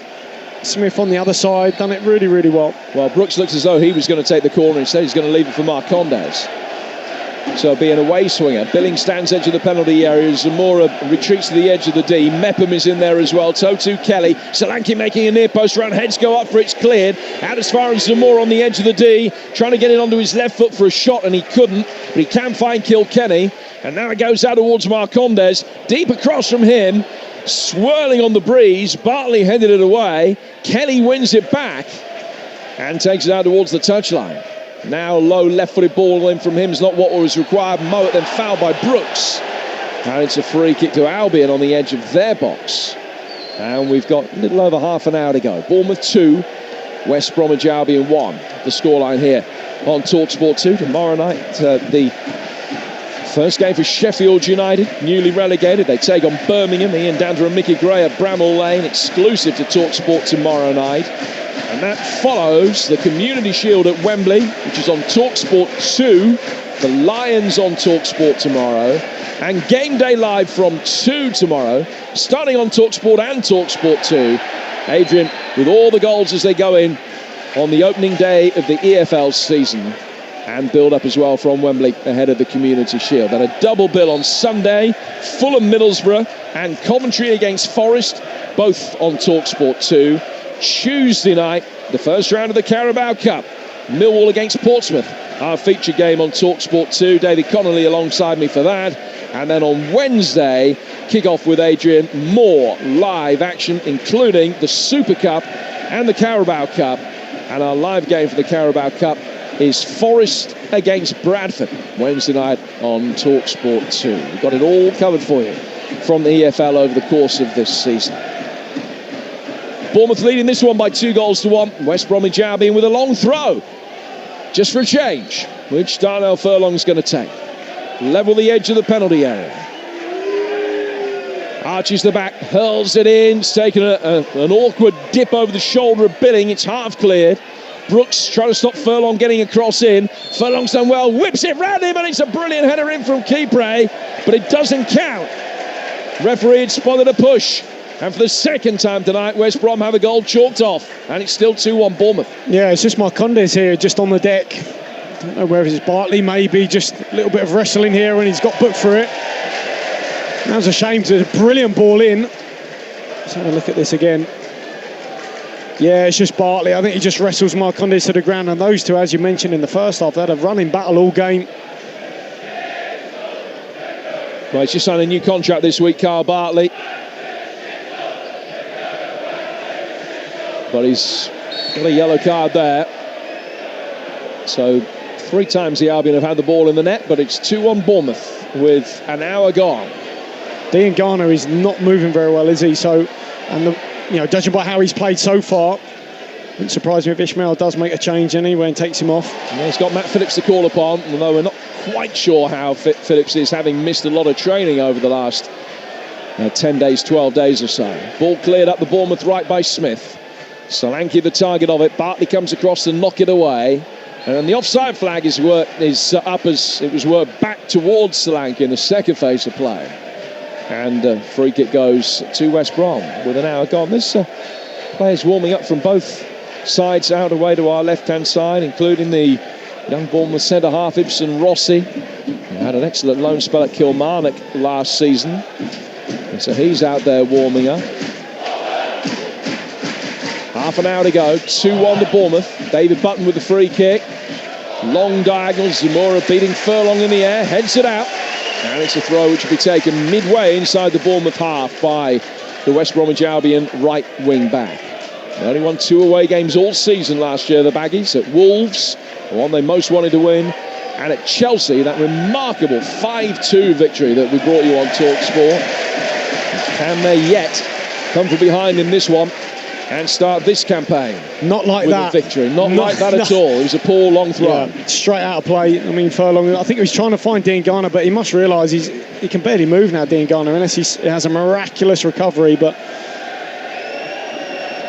Smith on the other side, done it really, really well. Well, Brooks looks as though he was going to take the corner. Instead, he's going to leave it for Marcondes. So it'll be an away swinger. Billing stands edge of the penalty area. Zemura retreats to the edge of the D. Mepham is in there as well. Totu Kelly. Solanke making a near post run. Heads go up for it's cleared. Out as far as Zemura on the edge of the D. Trying to get it onto his left foot for a shot, and he couldn't. But he can find Kilkenny. And now it goes out towards Marcondes. Deep across from him. Swirling on the breeze. Bartley headed it away. Kelly wins it back and takes it out towards the touchline. Now low left-footed ball in from him is not what was required. Mowat then fouled by Brooks. And it's a free kick to Albion on the edge of their box. And we've got a little over half an hour to go. Bournemouth 2, West Bromwich Albion 1. The scoreline here on TalkSport 2. Tomorrow night, the first game for Sheffield United, newly relegated. They take on Birmingham. Ian Dander and Mickey Gray at Bramall Lane, exclusive to TalkSport tomorrow night. And that follows the Community Shield at Wembley, which is on TalkSport 2. The Lions on TalkSport tomorrow. And Game Day Live from 2 tomorrow, starting on TalkSport and TalkSport 2. Adrian, with all the goals as they go in on the opening day of the EFL season, and build up as well from Wembley ahead of the Community Shield. And a double bill on Sunday, Fulham Middlesbrough and Coventry against Forest, both on TalkSport 2. Tuesday night, the first round of the Carabao Cup, Millwall against Portsmouth our feature game on TalkSport 2. David Connolly alongside me for that. And then on Wednesday, kick off with Adrian, more live action, including the Super Cup and the Carabao Cup. And our live game for the Carabao Cup is Forest against Bradford, Wednesday night on TalkSport 2. We've got it all covered for you from the EFL over the course of this season. Bournemouth leading this one by 2-1. West Bromwich Albion with a long throw, just for a change, which Darnell Furlong's going to take. Level the edge of the penalty area. Arches the back, hurls it in. It's taken an awkward dip over the shoulder of Billing. It's half cleared. Brooks trying to stop Furlong getting across in. Furlong's done well, whips it round him, and it's a brilliant header in from Kipre, but it doesn't count. Referee had spotted a push. And for the second time tonight, West Brom have a goal chalked off. And it's still 2-1 Bournemouth. Yeah, it's just Marcondes here, just on the deck. I don't know whether it's Bartley, maybe. Just a little bit of wrestling here, and he's got booked for it. That was a shame. It's a brilliant ball in. Let's have a look at this again. Yeah, it's just Bartley. I think he just wrestles Marcondes to the ground. And those two, as you mentioned in the first half, they had a running battle all game. Well, he's just signed a new contract this week, Carl Bartley. But he's got a yellow card there. So 3 times the Albion have had the ball in the net, but it's 2-1 Bournemouth with an hour gone. Dean Garner is not moving very well, is he? So, and judging by how he's played so far, it wouldn't surprise me if Ishmael does make a change anyway and takes him off. Yeah, he's got Matt Phillips to call upon, although we're not quite sure how fit Phillips is, having missed a lot of training over the last 10 days, 12 days or so. Ball cleared up the Bournemouth right by Smith. Solanke the target of it. Bartley comes across to knock it away. And the offside flag is up as it was worked back towards Solanke in the second phase of play. And free kick goes to West Brom with an hour gone. This players warming up from both sides out away to our left-hand side, including the young Bournemouth centre-half Ibsen Rossi, who had an excellent loan spell at Kilmarnock last season. And so he's out there warming up. Half an hour to go, 2-1 to Bournemouth. David Button with the free kick. Long diagonal, Zemura beating Furlong in the air, heads it out. And it's a throw which will be taken midway inside the Bournemouth half by the West Bromwich Albion right wing back. They only won 2 away games all season last year, the Baggies, at Wolves, the one they most wanted to win, and at Chelsea, that remarkable 5-2 victory that we brought you on TalkSport. Can they yet come from behind in this one and start this campaign? Not like with that. A victory. Not like that at all. It was a poor long throw. Yeah, straight out of play. I mean, Furlong, I think he was trying to find Dean Garner, but he must realise he can barely move now, Dean Garner, unless he has a miraculous recovery, but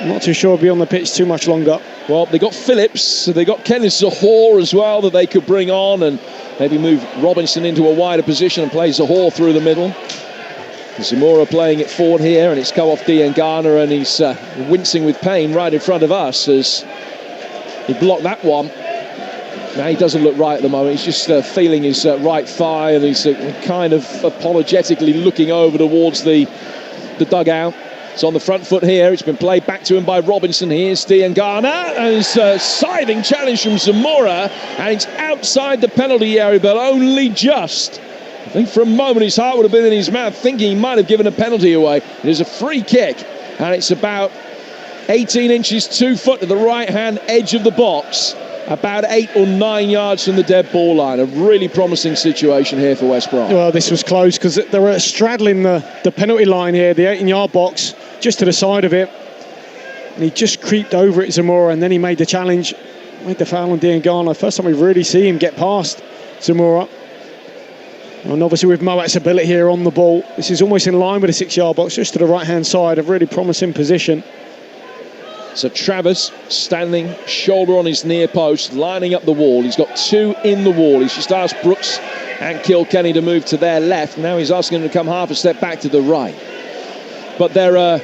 I'm not too sure he'll be on the pitch too much longer. Well, they got Phillips, so they got Kenneth Zahor as well that they could bring on and maybe move Robinson into a wider position and play Zahor through the middle. Zemura playing it forward here, and it's come off Dean Garner, and he's wincing with pain right in front of us as he blocked that one. Now he doesn't look right at the moment. He's just feeling his right thigh, and he's kind of apologetically looking over towards the dugout. It's on the front foot here. It's been played back to him by Robinson. Here's Dean Garner, and it's a scything challenge from Zemura, and it's outside the penalty area, but only just. I think for a moment his heart would have been in his mouth, thinking he might have given a penalty away. It is a free kick, and it's about 18 inches, 2 foot to the right-hand edge of the box, about 8 or 9 yards from the dead ball line. A really promising situation here for West Brom. Well, this was close because they were straddling the penalty line here, the 18-yard box, just to the side of it. And he just creeped over it, Zemura, and then he made the challenge, made the foul on Dean Garner. First time we really see him get past Zemura. And obviously with Moat's ability here on the ball, this is almost in line with the 6-yard box, just to the right-hand side, a really promising position. So Travers standing shoulder on his near post, lining up the wall. He's got 2 in the wall. He's just asked Brooks and Kilkenny to move to their left. Now he's asking them to come half a step back to the right. But there are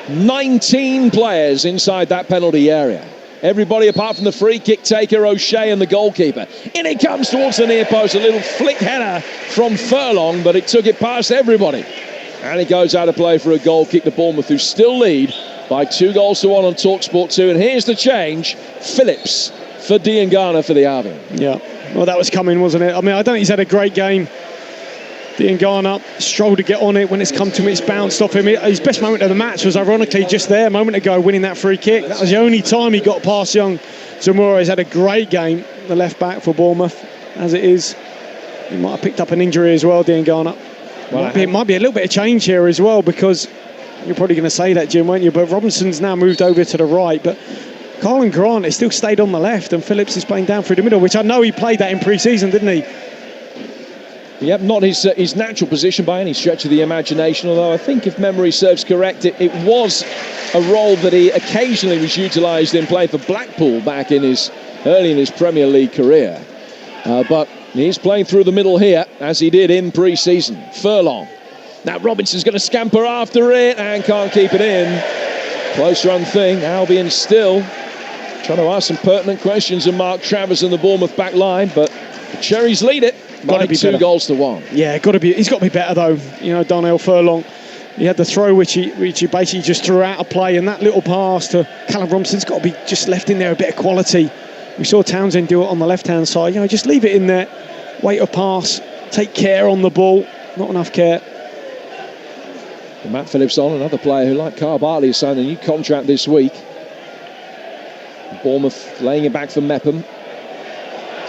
19 players inside that penalty area. Everybody apart from the free kick taker, O'Shea, and the goalkeeper. In it comes towards the near post, a little flick header from Furlong, but it took it past everybody. And it goes out of play for a goal kick to Bournemouth, who still lead by 2-1 on TalkSport 2. And here's the change. Phillips for Dean Garner for the Albion. Yeah, Well, that was coming, wasn't it? I mean, I don't think he's had a great game. Diangana struggled to get on it when it's come to him. It's bounced off him. His best moment of the match was ironically just there a moment ago, winning that free kick. That was the only time he got past young Zemura. He's had a great game, the left back for Bournemouth. As it is, he might have picked up an injury as well, Diangana. Well, it might be a little bit of change here as well, because you're probably going to say that, Jim, won't you? But Robinson's now moved over to the right, but Carlin Grant has still stayed on the left, and Phillips is playing down through the middle, which I know he played that in pre-season, didn't he? Yep, not his natural position by any stretch of the imagination, although I think if memory serves correct, it was a role that he occasionally was utilised in play for Blackpool back early in his Premier League career. But he's playing through the middle here, as he did in pre-season. Furlong. Now Robinson's going to scamper after it and can't keep it in. Close run thing. Albion still trying to ask some pertinent questions of Mark Travers and the Bournemouth back line, but the Cherries lead it. Got to be 2-1. Yeah, he's got to be better though. You know, Donnell Furlong. He had the throw which he basically just threw out of play, and that little pass to Callum Robinson's got to be just left in there, a bit of quality. We saw Townsend do it on the left-hand side. You know, just leave it in there, wait a pass, take care on the ball. Not enough care. And Matt Phillips on, another player who, like Carl Bartley, has signed a new contract this week. Bournemouth laying it back for Mepham.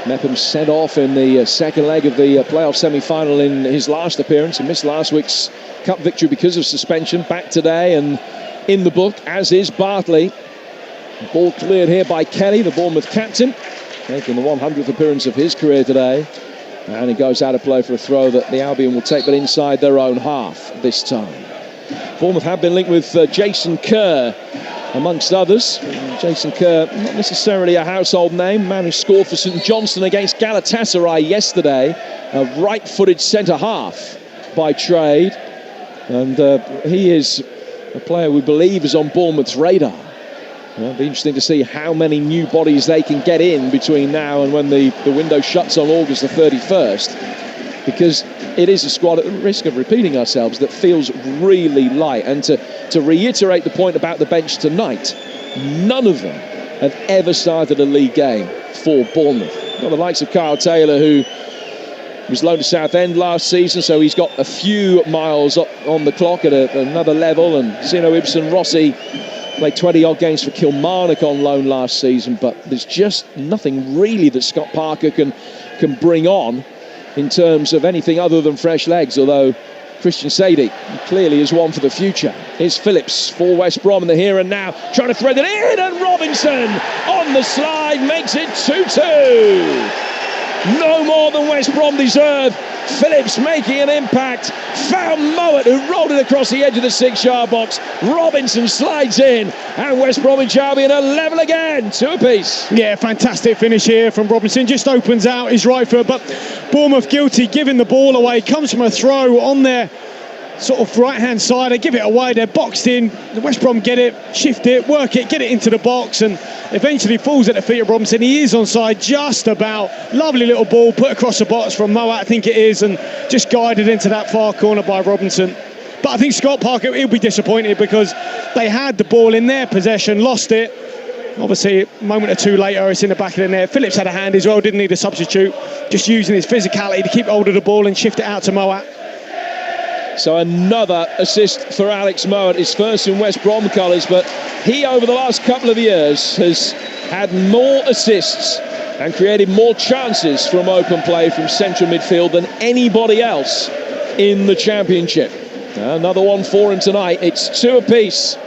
Mepham sent off in the second leg of the playoff semi-final in his last appearance. He missed last week's cup victory because of suspension. Back today and in the book, as is Bartley. Ball cleared here by Kelly, the Bournemouth captain, making the 100th appearance of his career today. And he goes out of play for a throw that the Albion will take, but inside their own half this time. Bournemouth have been linked with Jason Kerr, amongst others. Jason Kerr, not necessarily a household name, man who scored for St Johnstone against Galatasaray yesterday, a right-footed centre-half by trade, and he is a player we believe is on Bournemouth's radar. It'll be interesting to see how many new bodies they can get in between now and when the window shuts on August the 31st, because it is a squad, at the risk of repeating ourselves, that feels really light. And to reiterate the point about the bench tonight, none of them have ever started a league game for Bournemouth. Got the likes of Kyle Taylor, who was loaned to Southend last season, so he's got a few miles up on the clock at another level, and Zeno Ibsen Rossi played 20-odd games for Kilmarnock on loan last season, but there's just nothing really that Scott Parker can bring on in terms of anything other than fresh legs, although Christian Sadie clearly is one for the future. Here's Phillips for West Brom in the here and now, trying to thread it in, and Robinson on the slide makes it 2-2. No more than West Brom deserve. Phillips making an impact, found Mowat, who rolled it across the edge of the 6-yard box. Robinson slides in, and West Bromwich Albion are level again, 2 apiece. Yeah, fantastic finish here from Robinson. Just opens out his right foot, but Bournemouth guilty, giving the ball away. Comes from a throw on their sort of right-hand side. They give it away. They're boxed in. The West Brom get it, shift it, work it, get it into the box, and eventually falls at the feet of Robinson. He is onside just about. Lovely little ball put across the box from Mowat, I think it is, and just guided into that far corner by Robinson. But I think Scott Parker, he'll be disappointed because they had the ball in their possession, lost it. Obviously, a moment or two later, it's in the back of the net. Phillips had a hand as well, didn't need a substitute. Just using his physicality to keep hold of the ball and shift it out to Mowat. So another assist for Alex Mowat, his first in West Brom colours, but he over the last couple of years has had more assists and created more chances from open play from central midfield than anybody else in the Championship. Another one for him tonight. It's 2 apiece.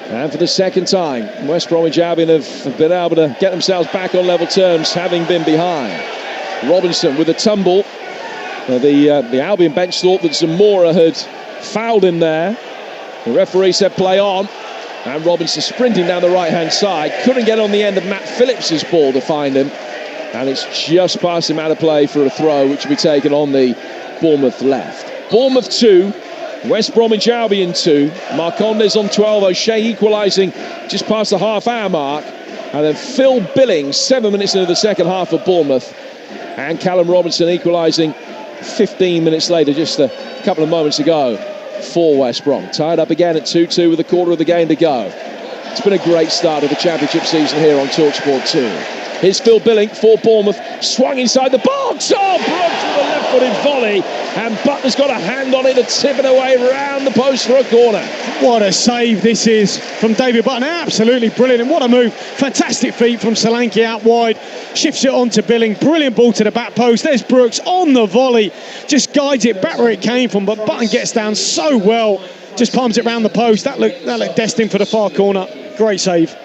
And for the second time, West Bromwich Albion have been able to get themselves back on level terms, having been behind. Robinson with a tumble. The Albion bench thought that Zemura had fouled him there. The referee said play on, and Robinson sprinting down the right-hand side. Couldn't get on the end of Matt Phillips' ball to find him, and it's just past him out of play for a throw, which will be taken on the Bournemouth left. Bournemouth 2, West Bromwich Albion 2. Marcondes on 12, O'Shea equalising just past the half-hour mark, and then Phil Billings 7 minutes into the second half for Bournemouth, and Callum Robinson equalising 15 minutes later, just a couple of moments ago, for West Brom. Tied up again at 2-2 with a quarter of the game to go. It's been a great start of the Championship season here on TalkSport 2. Here's Phil Billing for Bournemouth, swung inside the box. Oh, blocked with a left-footed volley, and Butler's got a hand on it to tip it away round the post for a corner. What a save this is from David Button. Absolutely brilliant, and what a move. Fantastic feet from Solanke out wide, shifts it on to Billing. Brilliant ball to the back post. There's Brooks on the volley, just guides it back where it came from, but Button gets down so well, just palms it round the post. That looked destined for the far corner. Great save.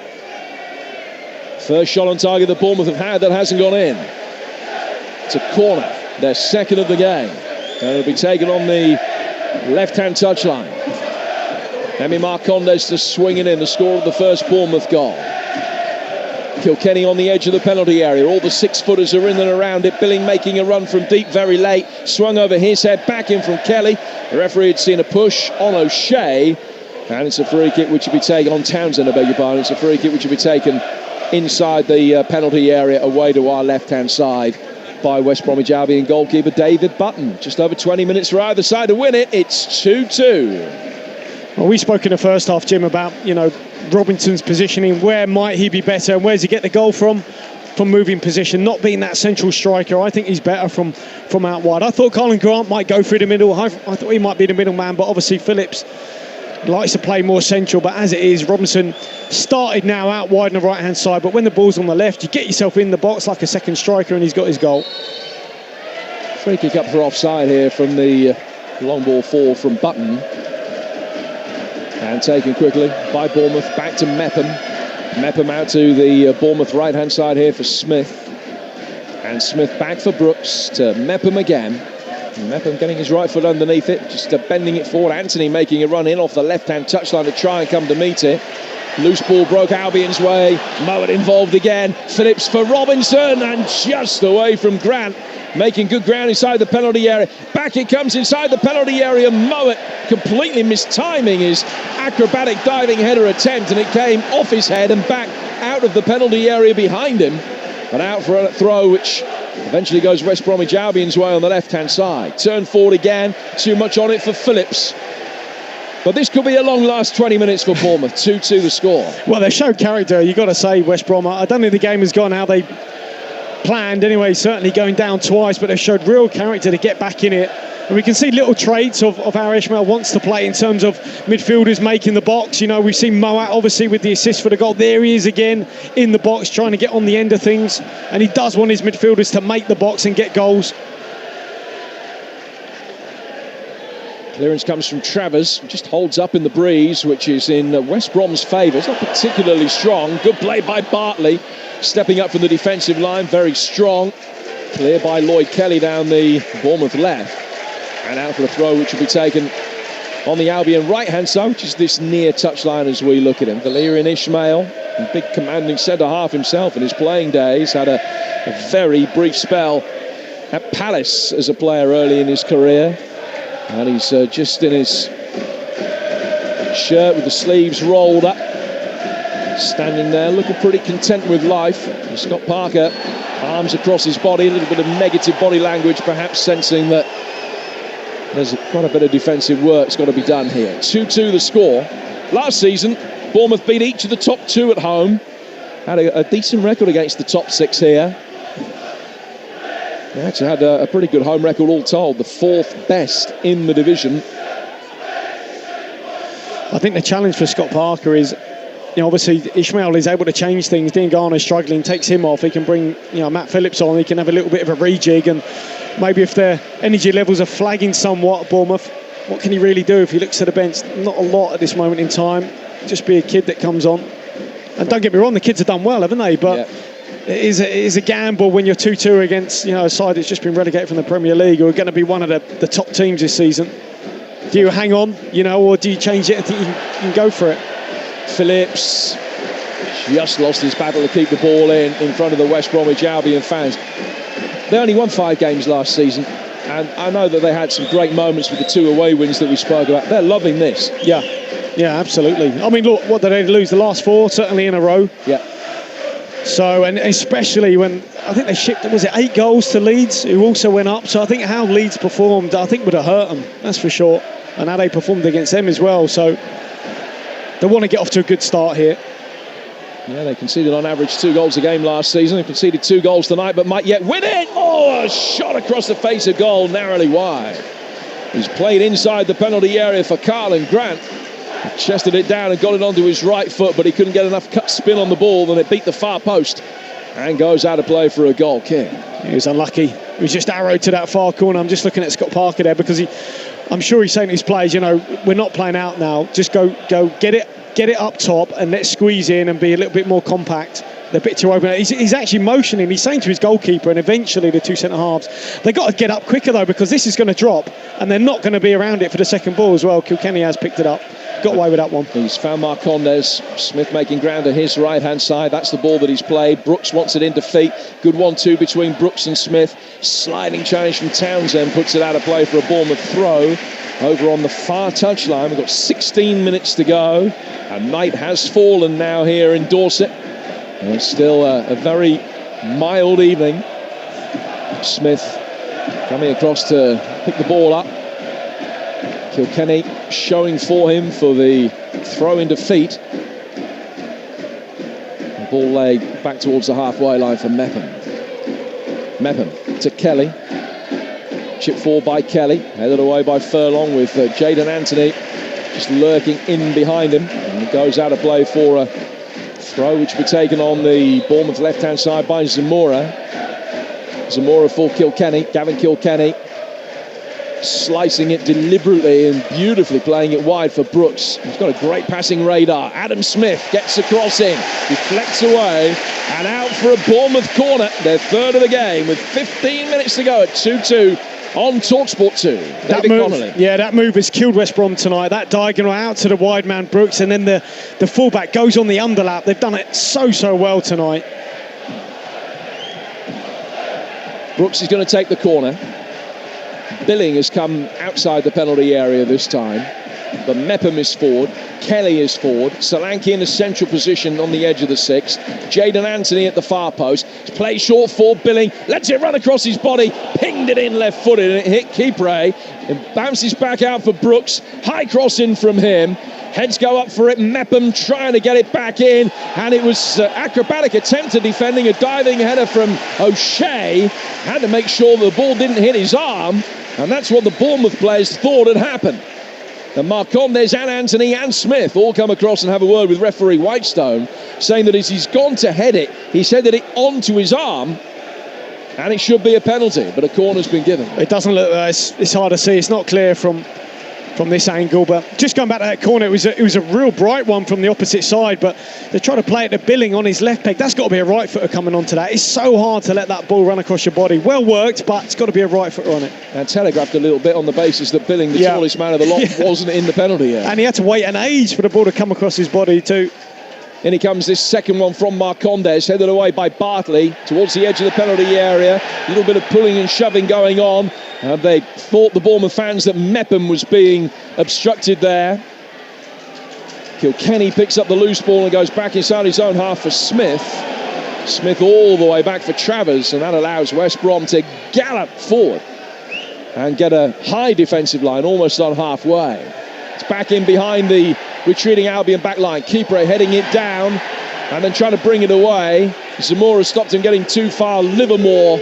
First shot on target that Bournemouth have had that hasn't gone in. It's a corner, their second of the game, and it'll be taken on the left-hand touchline. Emi Marcondes to swing it in, the score of the first Bournemouth goal. Kilkenny on the edge of the penalty area. All the six-footers are in and around it. Billing making a run from deep very late. Swung over his head, back in from Kelly. The referee had seen a push on O'Shea, and it's a free kick which will be taken on Townsend, I beg your pardon. It's a free kick which will be taken inside the penalty area away to our left-hand side by West Bromwich Albion goalkeeper David Button. Just over 20 minutes for either side to win it. It's 2-2. Well, we spoke in the first half, Jim, about, Robinson's positioning. Where might he be better, and where does he get the goal from moving position, not being that central striker. I think he's better from out wide. I thought Colin Grant might go through the middle. I thought he might be the middle man, but obviously Phillips likes to play more central. But as it is, Robinson started now out wide on the right-hand side, but when the ball's on the left, you get yourself in the box like a second striker, and he's got his goal. Free kick up for offside here from the long ball forward from Button. And taken quickly by Bournemouth, back to Mepham. Mepham out to the Bournemouth right-hand side here for Smith. And Smith back for Brooks to Mepham again. And Mepham getting his right foot underneath it, just bending it forward. Anthony making a run in off the left-hand touchline to try and come to meet it. Loose ball broke Albion's way. Mowat involved again. Phillips for Robinson, and just away from Grant. Making good ground inside the penalty area. Back it comes inside the penalty area. Mowat completely mistiming his acrobatic diving header attempt, and it came off his head and back out of the penalty area behind him. And out for a throw which eventually goes West Bromwich Albion's way on the left-hand side. Turn forward again. Too much on it for Phillips. But this could be a long last 20 minutes for Bournemouth. 2-2 the score. Well, they showed character, you've got to say, West Brom. I don't think the game has gone how they planned anyway, certainly going down twice, but they showed real character to get back in it. And we can see little traits of how Ismail wants to play in terms of midfielders making the box. We've seen Mowat obviously with the assist for the goal. There he is again in the box trying to get on the end of things, and he does want his midfielders to make the box and get goals. Clearance comes from Travers, just holds up in the breeze, which is in West Brom's favour. It's not particularly strong. Good play by Bartley, stepping up from the defensive line, very strong. Clear by Lloyd Kelly down the Bournemouth left. And out for a throw, which will be taken on the Albion right-hand side, which is this near touchline as we look at him. Valerian Ismail, a big commanding centre-half himself in his playing days, had a very brief spell at Palace as a player early in his career. And he's just in his shirt with the sleeves rolled up, standing there looking pretty content with life. And Scott Parker, arms across his body, a little bit of negative body language, perhaps sensing that there's quite a bit of defensive work's got to be done here. 2-2 the score. Last season, Bournemouth beat each of the top two at home. Had a decent record against the top six here. They actually had a pretty good home record all told, the fourth best in the division. I think the challenge for Scott Parker is, obviously Ishmael is able to change things. Dean Garner's struggling, takes him off. He can bring, Matt Phillips on. He can have a little bit of a rejig, and maybe if their energy levels are flagging somewhat at Bournemouth, what can he really do if he looks at the bench? Not a lot at this moment in time. Just be a kid that comes on. And don't get me wrong, the kids have done well, haven't they? But it is a gamble when you're 2-2 against a side that's just been relegated from the Premier League, who are going to be one of the top teams this season. Do you hang on, or do you change it and think you can go for it? Phillips just lost his battle to keep the ball in front of the West Bromwich Albion fans. They only won 5 games last season, and I know that they had some great moments with the 2 away wins that we spoke about. They're loving this. Yeah, absolutely. I mean, look, what did they lose? The last 4, certainly in a row. Yeah. So, and especially when I think they shipped, 8 goals to Leeds, who also went up. So I think how Leeds performed, I think would have hurt them, that's for sure. And how they performed against them as well. So they want to get off to a good start here. Yeah, they conceded on average 2 goals a game last season. They conceded 2 goals tonight, but might yet win it. Oh, a shot across the face of goal, narrowly wide. He's played inside the penalty area for Carlin Grant. He chested it down and got it onto his right foot, but he couldn't get enough cut spin on the ball, and it beat the far post and goes out of play for a goal kick. He was unlucky. He was just arrowed to that far corner. I'm just looking at Scott Parker there because I'm sure he's saying to his players, we're not playing out now. Just go get it up top and let's squeeze in and be a little bit more compact. They're a bit too open. He's actually motioning. He's saying to his goalkeeper and eventually the 2 centre-halves, they've got to get up quicker though, because this is going to drop and they're not going to be around it for the second ball as well. Kilkenny has picked it up. Got away with that one. He's found Marcondes. Smith making ground to his right-hand side. That's the ball that he's played. Brooks wants it into feet. Good 1-2 between Brooks and Smith. Sliding challenge from Townsend puts it out of play for a Bournemouth throw. Over on the far touchline. We've got 16 minutes to go. And night has fallen now here in Dorset. And it's still a very mild evening. Smith coming across to pick the ball up. Kilkenny showing for him for the throw into feet. The ball laid back towards the halfway line for Mepham. Mepham to Kelly. Chip forward by Kelly. Headed away by Furlong with Jayden Anthony just lurking in behind him. And it goes out of play for a throw which will be taken on the Bournemouth left-hand side by Zemura. Zemura for Kilkenny. Gavin Kilkenny slicing it deliberately and beautifully, playing it wide for Brooks. He's got a great passing radar. Adam Smith gets the cross in, deflects away and out for a Bournemouth corner, their third of the game, with 15 minutes to go at 2-2 on TalkSport 2. David Connolly. Yeah, that move has killed West Brom tonight. That diagonal out to the wide man Brooks, and then the fullback goes on the underlap. They've done it so well tonight. Brooks is going to take the corner. Billing has come outside the penalty area this time, but Mepham is forward, Kelly is forward, Solanke in a central position on the edge of the 6, Jayden Anthony at the far post. It's played short for Billing, lets it run across his body, pinged it in left-footed, and it hit Kipre, and bounces back out for Brooks. High cross in from him. Heads go up for it. Mepham trying to get it back in, and it was acrobatic attempt at defending, a diving header from O'Shea. Had to make sure the ball didn't hit his arm, and that's what the Bournemouth players thought had happened. And Marcondes and Anthony and Smith all come across and have a word with referee Whitestone, saying that as he's gone to head it, he's headed it onto his arm, and it should be a penalty, but a corner's been given. It doesn't look, it's hard to see, it's not clear from this angle, but just going back to that corner, it was a real bright one from the opposite side, but they try to play it to Billing on his left peg. That's got to be a right footer coming onto that. It's so hard to let that ball run across your body. Well worked, but it's got to be a right footer on it. And telegraphed a little bit on the basis that Billing, the tallest man of the lot, wasn't in the penalty area. And he had to wait an age for the ball to come across his body too. In he comes, this second one from Marcondes, headed away by Bartley towards the edge of the penalty area. A little bit of pulling and shoving going on. They thought, the Bournemouth fans, that Mepham was being obstructed there. Kilkenny picks up the loose ball and goes back inside his own half for Smith. Smith all the way back for Travers, and that allows West Brom to gallop forward and get a high defensive line almost on halfway. It's back in behind the retreating Albion back line. Kipre heading it down and then trying to bring it away. Zemura stopped him getting too far. Livermore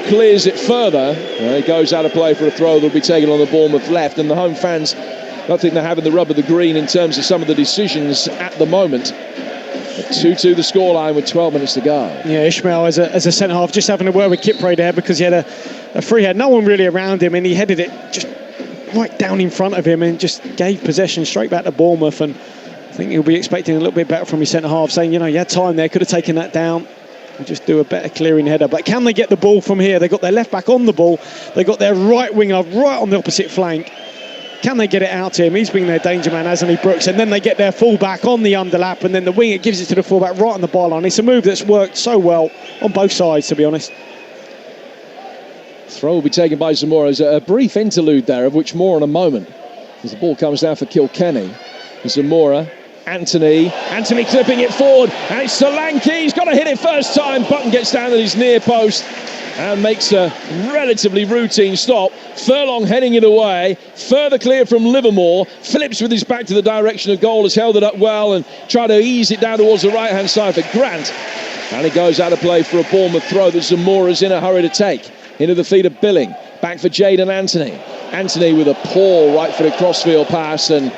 clears it further. It goes out of play for a throw that will be taken on the Bournemouth left, and the home fans, I think they're having the rub of the green in terms of some of the decisions at the moment. 2-2 the scoreline with 12 minutes to go. Yeah, Ishmael as a centre-half, just having a word with Kipre there because he had a free head. No one really around him, and he headed it just right down in front of him and just gave possession straight back to Bournemouth. And I think he'll be expecting a little bit better from his centre-half, saying, you had time there, could have taken that down and just do a better clearing header. But can they get the ball from here? They've got their left back on the ball. They've got their right winger right on the opposite flank. Can they get it out to him? He's been their danger man, hasn't he, Brooks? And then they get their full-back on the underlap, and then the winger gives it to the full-back right on the byline. It's a move that's worked so well on both sides, to be honest. Throw will be taken by Zemura. There's a brief interlude there, of which more in a moment, as the ball comes down for Kilkenny. Zemura, Anthony clipping it forward, and it's Solanke. He's got to hit it first time. Button gets down at his near post, and makes a relatively routine stop. Furlong heading it away, further clear from Livermore. Phillips with his back to the direction of goal has held it up well and tried to ease it down towards the right hand side for Grant, and it goes out of play for a Bournemouth throw that Zemura's in a hurry to take. Into the feet of Billing, back for Jayden Anthony with a poor right-footed crossfield pass, and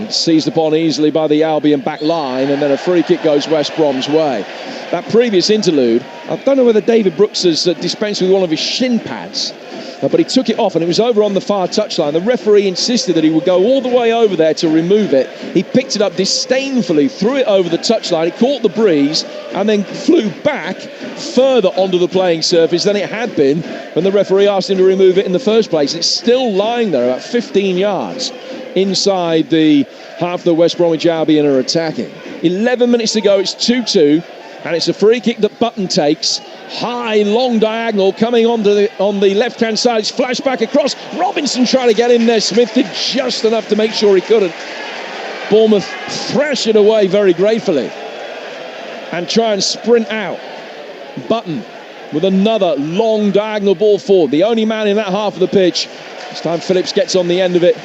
seized upon easily by the Albion back line, and then a free kick goes West Brom's way. That previous interlude, I don't know whether David Brooks has dispensed with one of his shin pads, but he took it off and it was over on the far touchline. The referee insisted that he would go all the way over there to remove it. He picked it up disdainfully, threw it over the touchline, it caught the breeze and then flew back further onto the playing surface than it had been when the referee asked him to remove it in the first place. It's still lying there about 15 yards inside the half the West Bromwich Albion are attacking. 11 minutes to go, it's 2-2, and it's a free kick that Button takes. High, long diagonal coming on the left-hand side. It's flashed back across. Robinson trying to get in there. Smith did just enough to make sure he couldn't. Bournemouth thrash it away very gratefully and try and sprint out. Button with another long diagonal ball forward. The only man in that half of the pitch. This time Phillips gets on the end of it.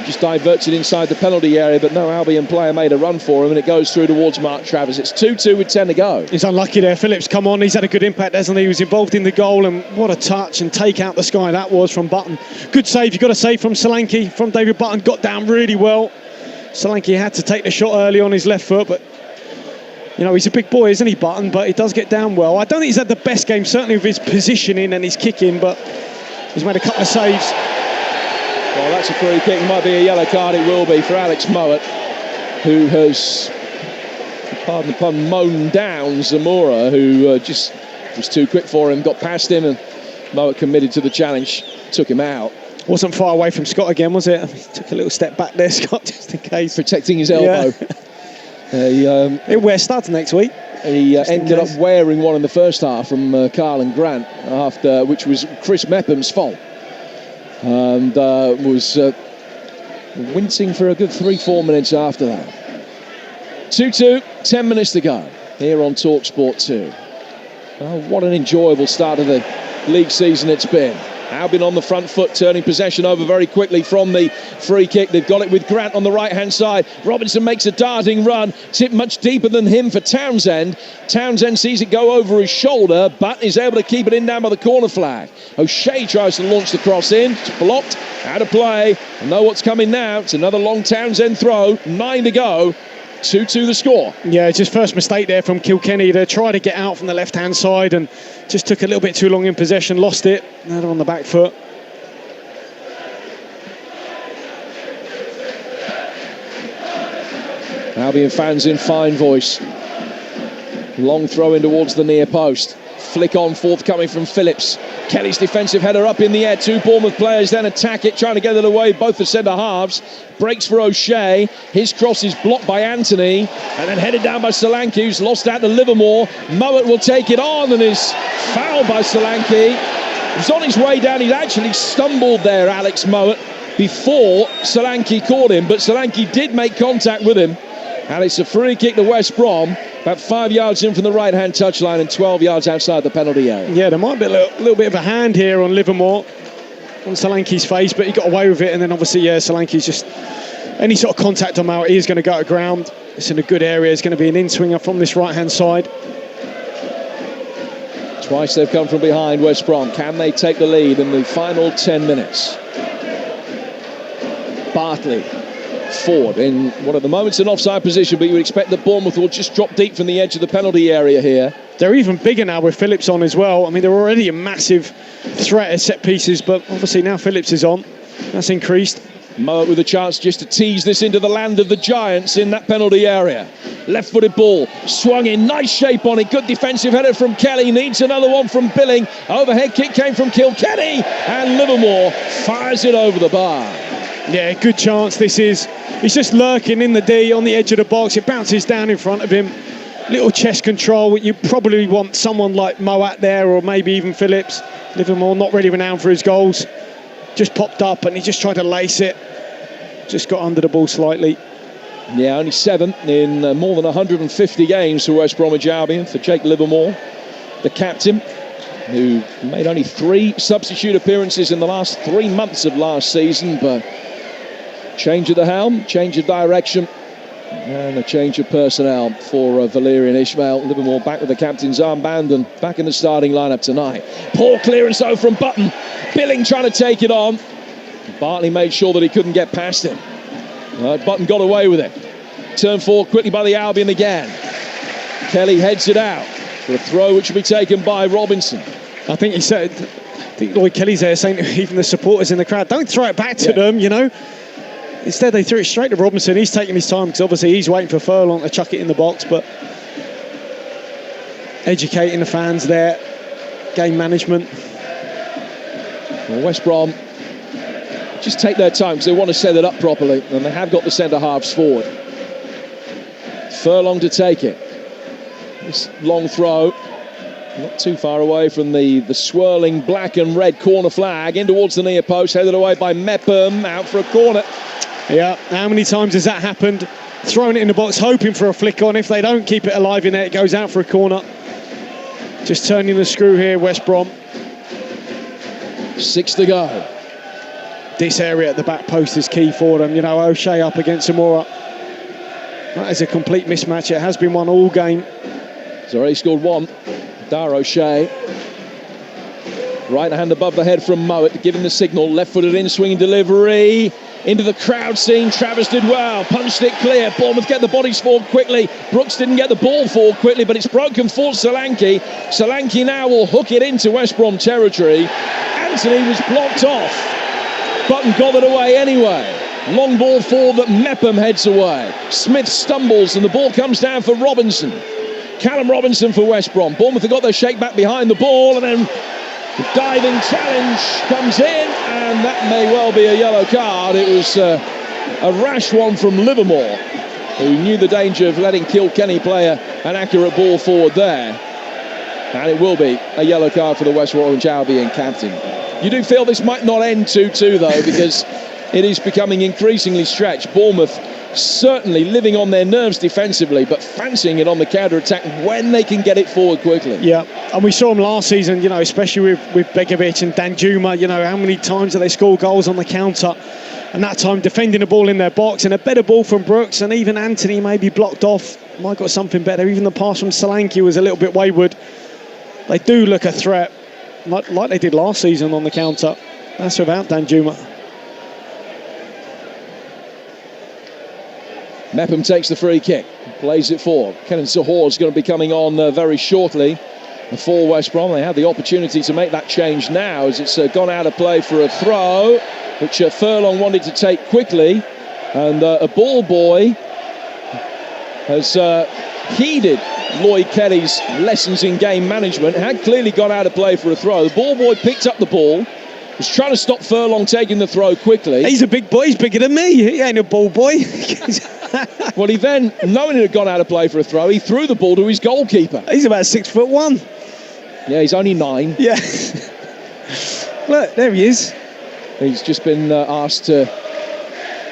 Just diverts it inside the penalty area, but no Albion player made a run for him, and it goes through towards Mark Travers. It's 2-2 with 10 to go. He's unlucky there. Phillips come on. He's had a good impact, hasn't he? He was involved in the goal, and what a touch and take out the sky that was from Button. Good save. You've got to say from Solanke, from David Button. Got down really well. Solanke had to take the shot early on his left foot, but you know, he's a big boy, isn't he, Button? But he does get down well. I don't think he's had the best game, certainly with his positioning and his kicking, but he's made a couple of saves. Well, that's a free kick. It might be a yellow card. It will be for Alex Mowat, who has, pardon the pun, mown down Zemura, who just was too quick for him, got past him, and Mowat committed to the challenge, took him out. Wasn't far away from Scott again, was it? He took a little step back there, Scott, just in case. Protecting his elbow. Yeah. It wears starts next week. He ended up wearing one in the first half from Carl and Grant, after which was Chris Mepham's fault. And was wincing for a good 3-4 minutes after that. 2-2, 10 minutes to go here on TalkSport 2. Oh, what an enjoyable start of the league season it's been. Albion on the front foot, turning possession over very quickly from the free kick. They've got it with Grant on the right-hand side. Robinson makes a darting run, tipped much deeper than him for Townsend. Townsend sees it go over his shoulder, but is able to keep it in down by the corner flag. O'Shea tries to launch the cross in. It's blocked, out of play. I know what's coming now. It's another long Townsend throw, 9 to go. 2-2 the score. Yeah, it's his first mistake there from Kilkenny. They tried to get out from the left-hand side and just took a little bit too long in possession, lost it. Now they're on the back foot. Albion fans in fine voice. Long throw in towards the near post. Flick on forthcoming from Phillips. Kelly's defensive header up in the air. Two Bournemouth players then attack it, trying to get it away. Both the centre halves. Breaks for O'Shea. His cross is blocked by Anthony, and then headed down by Solanke, who's lost out to Livermore. Mowat will take it on and is fouled by Solanke. He's on his way down. He'd actually stumbled there, Alex Mowat, before Solanke caught him, but Solanke did make contact with him. And it's a free kick to West Brom, about 5 yards in from the right-hand touchline and 12 yards outside the penalty area. Yeah, there might be a little bit of a hand here on Livermore, on Solanke's face, but he got away with it. And then obviously, yeah, Solanke's just, any sort of contact on Mowat, he is going to go to ground. It's in a good area. It's going to be an in-swinger from this right-hand side. Twice they've come from behind, West Brom. Can they take the lead in the final 10 minutes? Bartley forward in what at the moment's an offside position, but you would expect that Bournemouth will just drop deep from the edge of the penalty area here. They're even bigger now with Phillips on as well. I mean, they're already a massive threat at set pieces, but obviously now Phillips is on. That's increased. Mowat with a chance just to tease this into the land of the Giants in that penalty area. Left-footed ball, swung in, nice shape on it. Good defensive header from Kelly, needs another one from Billing. Overhead kick came from Kilkenny, and Livermore fires it over the bar. Yeah, good chance this is. He's just lurking in the D on the edge of the box. It bounces down in front of him. Little chest control. You probably want someone like Mowat there, or maybe even Phillips. Livermore not really renowned for his goals. Just popped up and he just tried to lace it. Just got under the ball slightly. Yeah, only 7 in more than 150 games for West Bromwich Albion, for Jake Livermore, the captain. who made only 3 substitute appearances in the last 3 months of last season, but change of the helm, change of direction, and a change of personnel for Valerian Ismail. Livermore back with the captain's armband and back in the starting lineup tonight. Poor clearance though from Button. Billing trying to take it on. Bartley made sure that he couldn't get past him. Button got away with it. Turned forward quickly by the Albion again. Kelly heads it out for a throw which will be taken by Robinson. I think he said, I think Lloyd Kelly's there saying to even the supporters in the crowd, don't throw it back to them, you know. Instead, they threw it straight to Robinson. He's taking his time because obviously he's waiting for Furlong to chuck it in the box, but educating the fans there, game management. Well, West Brom just take their time because they want to set it up properly, and they have got the centre halves forward. Furlong to take it. This long throw, not too far away from the swirling black and red corner flag, in towards the near post, headed away by Mepham, out for a corner. Yeah, how many times has that happened? Throwing it in the box, hoping for a flick on. If they don't keep it alive in there, it goes out for a corner. Just turning the screw here, West Brom. 6 to go. This area at the back post is key for them. You know, O'Shea up against Zemura. That is a complete mismatch. It has been won all game. He's already scored 1. Dar O'Shea. Right hand above the head from Mowat, giving the signal. Left-footed in, swinging delivery. Into the crowd scene. Travers did well. Punched it clear. Bournemouth get the bodies forward quickly. Brooks didn't get the ball forward quickly, but it's broken for Solanke. Solanke now will hook it into West Brom territory. Anthony was blocked off. Button got it away anyway. Long ball forward that Mepham heads away. Smith stumbles and the ball comes down for Robinson. Callum Robinson for West Brom. Bournemouth have got their shake back behind the ball, and then the diving challenge comes in, and that may well be a yellow card. It was a rash one from Livermore, who knew the danger of letting Kilkenny play an accurate ball forward there. And it will be a yellow card for the West Orange Albion captain. You do feel this might not end 2-2 though, because it is becoming increasingly stretched. Bournemouth certainly living on their nerves defensively, but fancying it on the counter-attack when they can get it forward quickly. Yeah, and we saw them last season, you know, especially with Begovic and Danjuma, you know, how many times do they score goals on the counter? And that time defending the ball in their box, and a better ball from Brooks, and even Anthony maybe blocked off. Might got something better. Even the pass from Solanke was a little bit wayward. They do look a threat, like they did last season on the counter. That's without Danjuma. Mepham takes the free kick, plays it forward. Kenan Sahor is going to be coming on very shortly for West Brom. They have the opportunity to make that change now as it's gone out of play for a throw, which Furlong wanted to take quickly. And a ball boy has heeded Lloyd Kelly's lessons in game management. Had clearly gone out of play for a throw. The ball boy picked up the ball, was trying to stop Furlong taking the throw quickly. He's a big boy, he's bigger than me. He ain't a ball boy. Well, he then, knowing it had gone out of play for a throw, he threw the ball to his goalkeeper. He's about 6'1". Yeah, he's only 9. Yeah. Look, there he is. He's just been asked to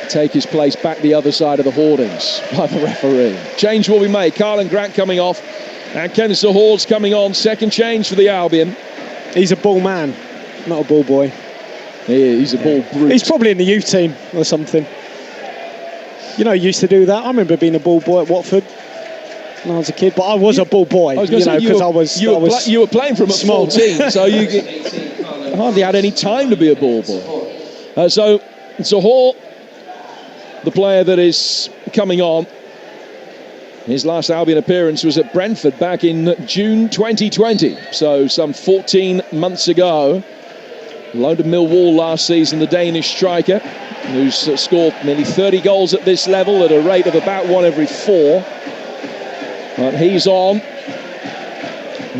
take his place back the other side of the hoardings by the referee. Change will be made. Carlin Grant coming off, and Kenan Sahor's coming on. Second change for the Albion. He's a ball man, not a ball boy. He's a ball brute. He's probably in the youth team or something. You know, he used to do that. I remember being a ball boy at Watford when I was a kid, but I was a ball boy. I was going to say, you were playing from at small. 14, so you hardly had any time to be a ball boy. So Sahor, the player that is coming on, his last Albion appearance was at Brentford back in June 2020, so some 14 months ago. Loaned to Millwall last season, the Danish striker, who's scored nearly 30 goals at this level at a rate of about 1 every 4. But he's on.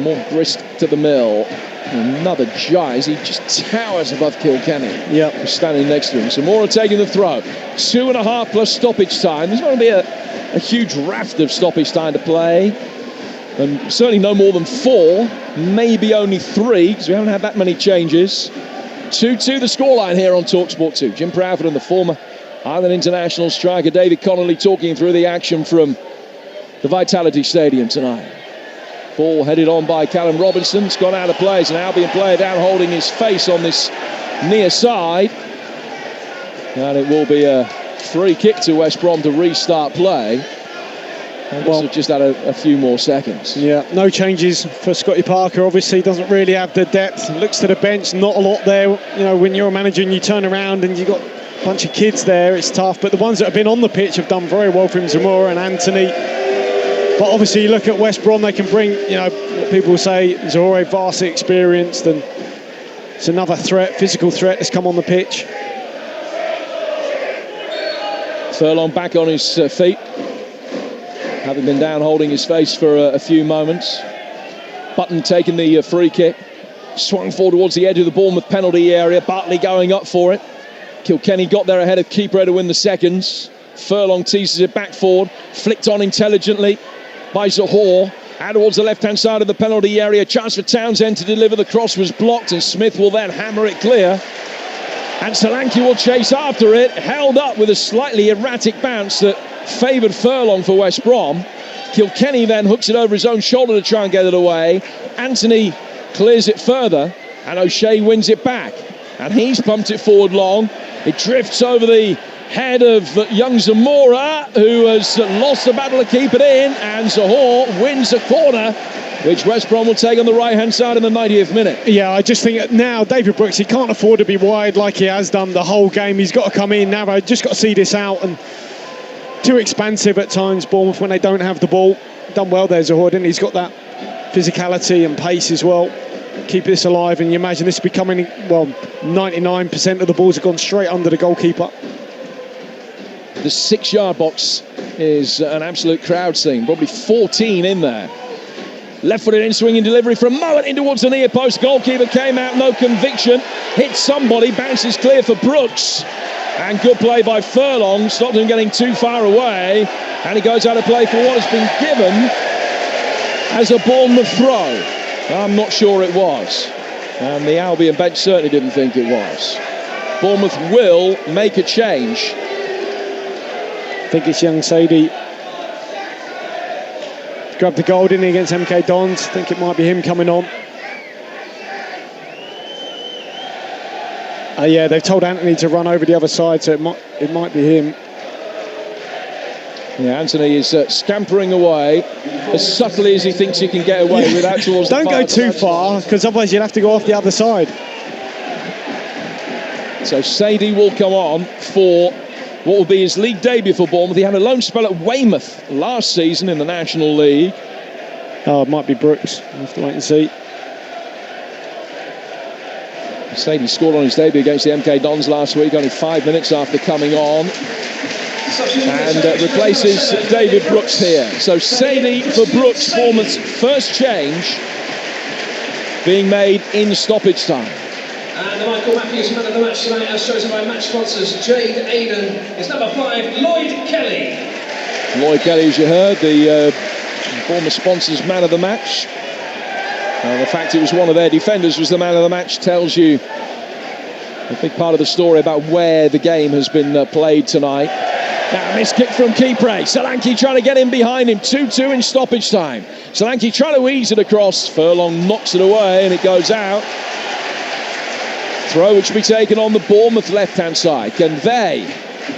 More grist to the mill. Another giant. He just towers above Kilkenny. Yeah, standing next to him. Zamora taking the throw. 2.5 plus stoppage time. There's going to be a huge raft of stoppage time to play. And certainly no more than 4, maybe only 3, because we haven't had that many changes. 2-2 the scoreline here on TalkSport 2. Jim Proudfoot and the former Ireland international striker David Connolly talking through the action from the Vitality Stadium tonight. Ball headed on by Callum Robinson. It's gone out of play. It's an Albion player down holding his face on this near side. And it will be a free kick to West Brom to restart play. And well, just had a few more seconds. Yeah, no changes for Scotty Parker. Obviously, doesn't really have the depth. Looks to the bench, not a lot there. You know, when you're a manager and you turn around and you've got a bunch of kids there, it's tough. But the ones that have been on the pitch have done very well for him, Zemura and Anthony. But obviously, you look at West Brom, they can bring, you know, what people say Zemura vastly experienced, and it's another threat, physical threat that's come on the pitch. Furlong back on his feet, having been down holding his face for a few moments. Button taking the free kick, swung forward towards the edge of the Bournemouth penalty area. Bartley going up for it. Kilkenny got there ahead of keeper to win the seconds. Furlong teases it back forward, flicked on intelligently by Zahor. Out towards the left-hand side of the penalty area. Chance for Townsend to deliver. The cross was blocked, and Smith will then hammer it clear. And Solanke will chase after it, held up with a slightly erratic bounce that favoured Furlong for West Brom. Kilkenny then hooks it over his own shoulder to try and get it away. Anthony clears it further, and O'Shea wins it back. And he's pumped it forward long. It drifts over the head of young Zemura, who has lost the battle to keep it in, and Zahor wins a corner, which West Brom will take on the right-hand side in the 90th minute. Yeah, I just think now David Brooks, he can't afford to be wide like he has done the whole game. He's got to come in narrow, just got to see this out. And too expansive at times, Bournemouth, when they don't have the ball. Done well there, Zahor, didn't he? He's got that physicality and pace as well. Keep this alive, and you imagine this becoming, well, 99% of the balls have gone straight under the goalkeeper. The 6-yard box is an absolute crowd scene, probably 14 in there. Left-footed in-swinging delivery from Mowat in towards the near post. Goalkeeper came out, no conviction. Hit somebody, bounces clear for Brooks. And good play by Furlong, stopped him getting too far away. And he goes out of play for what has been given as a Bournemouth throw. I'm not sure it was. And the Albion bench certainly didn't think it was. Bournemouth will make a change. I think it's young Sadie. Grabbed the goal, didn't he, against MK Dons? I think it might be him coming on. Yeah, they've told Anthony to run over the other side, so it might be him. Yeah, Anthony is scampering away as subtly as he thinks he can get away without towards Don't go too far, because otherwise you'll have to go off the other side. So Sadie will come on for what will be his league debut for Bournemouth. He had a loan spell at Weymouth last season in the National League. Oh, it might be Brooks. We'll have to wait and see. Sadie scored on his debut against the MK Dons last week, only 5 minutes after coming on. And replaces David Brooks here. So Sadie for Brooks, Bournemouth's first change being made in stoppage time. And the Michael Matthews man of the match tonight, as chosen by match sponsors Jade Aiden, is number 5, Lloyd Kelly. Lloyd Kelly, as you heard, the Bournemouth sponsors man of the match. The fact it was one of their defenders was the man of the match tells you a big part of the story about where the game has been played tonight. Now, a missed kick from Kipre. Solanke trying to get in behind him. 2-2 in stoppage time. Solanke trying to ease it across. Furlong knocks it away and it goes out. Throw which will be taken on the Bournemouth left-hand side. Can they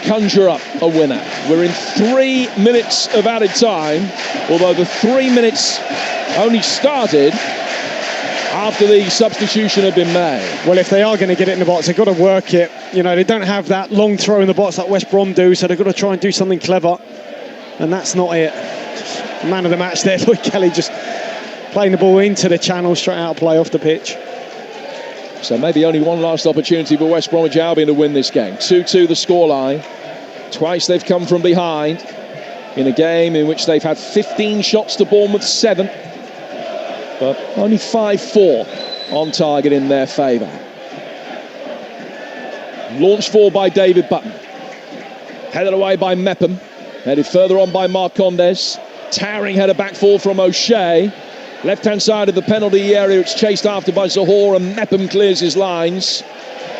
conjure up a winner? We're in 3 minutes of added time, although the 3 minutes only started after the substitution had been made. Well, if they are going to get it in the box, they've got to work it. You know, they don't have that long throw in the box like West Brom do, so they've got to try and do something clever. And that's not it. Man of the match there, Lloyd Kelly, just playing the ball into the channel, straight out of play off the pitch. So maybe only one last opportunity for West Bromwich Albion to win this game. 2-2 the scoreline. Twice they've come from behind in a game in which they've had 15 shots to Bournemouth 7. But only 5-4 on target in their favour. Launched forward by David Button. Headed away by Mepham. Headed further on by Marcondes. Towering header back forward from O'Shea. Left-hand side of the penalty area, it's chased after by Zahor, and Mepham clears his lines,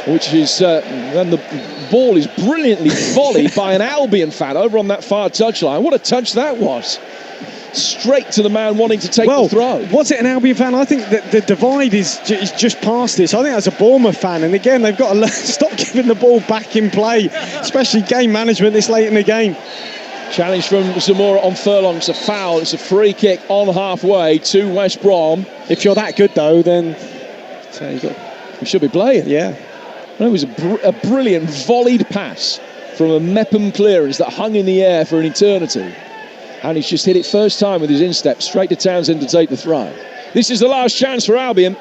which is then the ball is brilliantly volleyed by an Albion fan over on that far touchline. What a touch that was! straight to the man wanting to take the throw. Was it an Albion fan? I think that the divide is just past this. I think that's a Bournemouth fan, and again, they've got to stop giving the ball back in play, especially game management this late in the game. Challenge from Zemura on Furlong. It's a foul. It's a free kick on halfway to West Brom. If you're that good, though, then you should be playing. Yeah. It was a brilliant volleyed pass from a Mepham clearance that hung in the air for an eternity. And he's just hit it first time with his instep straight to Townsend to take the throw. This is the last chance for Albion.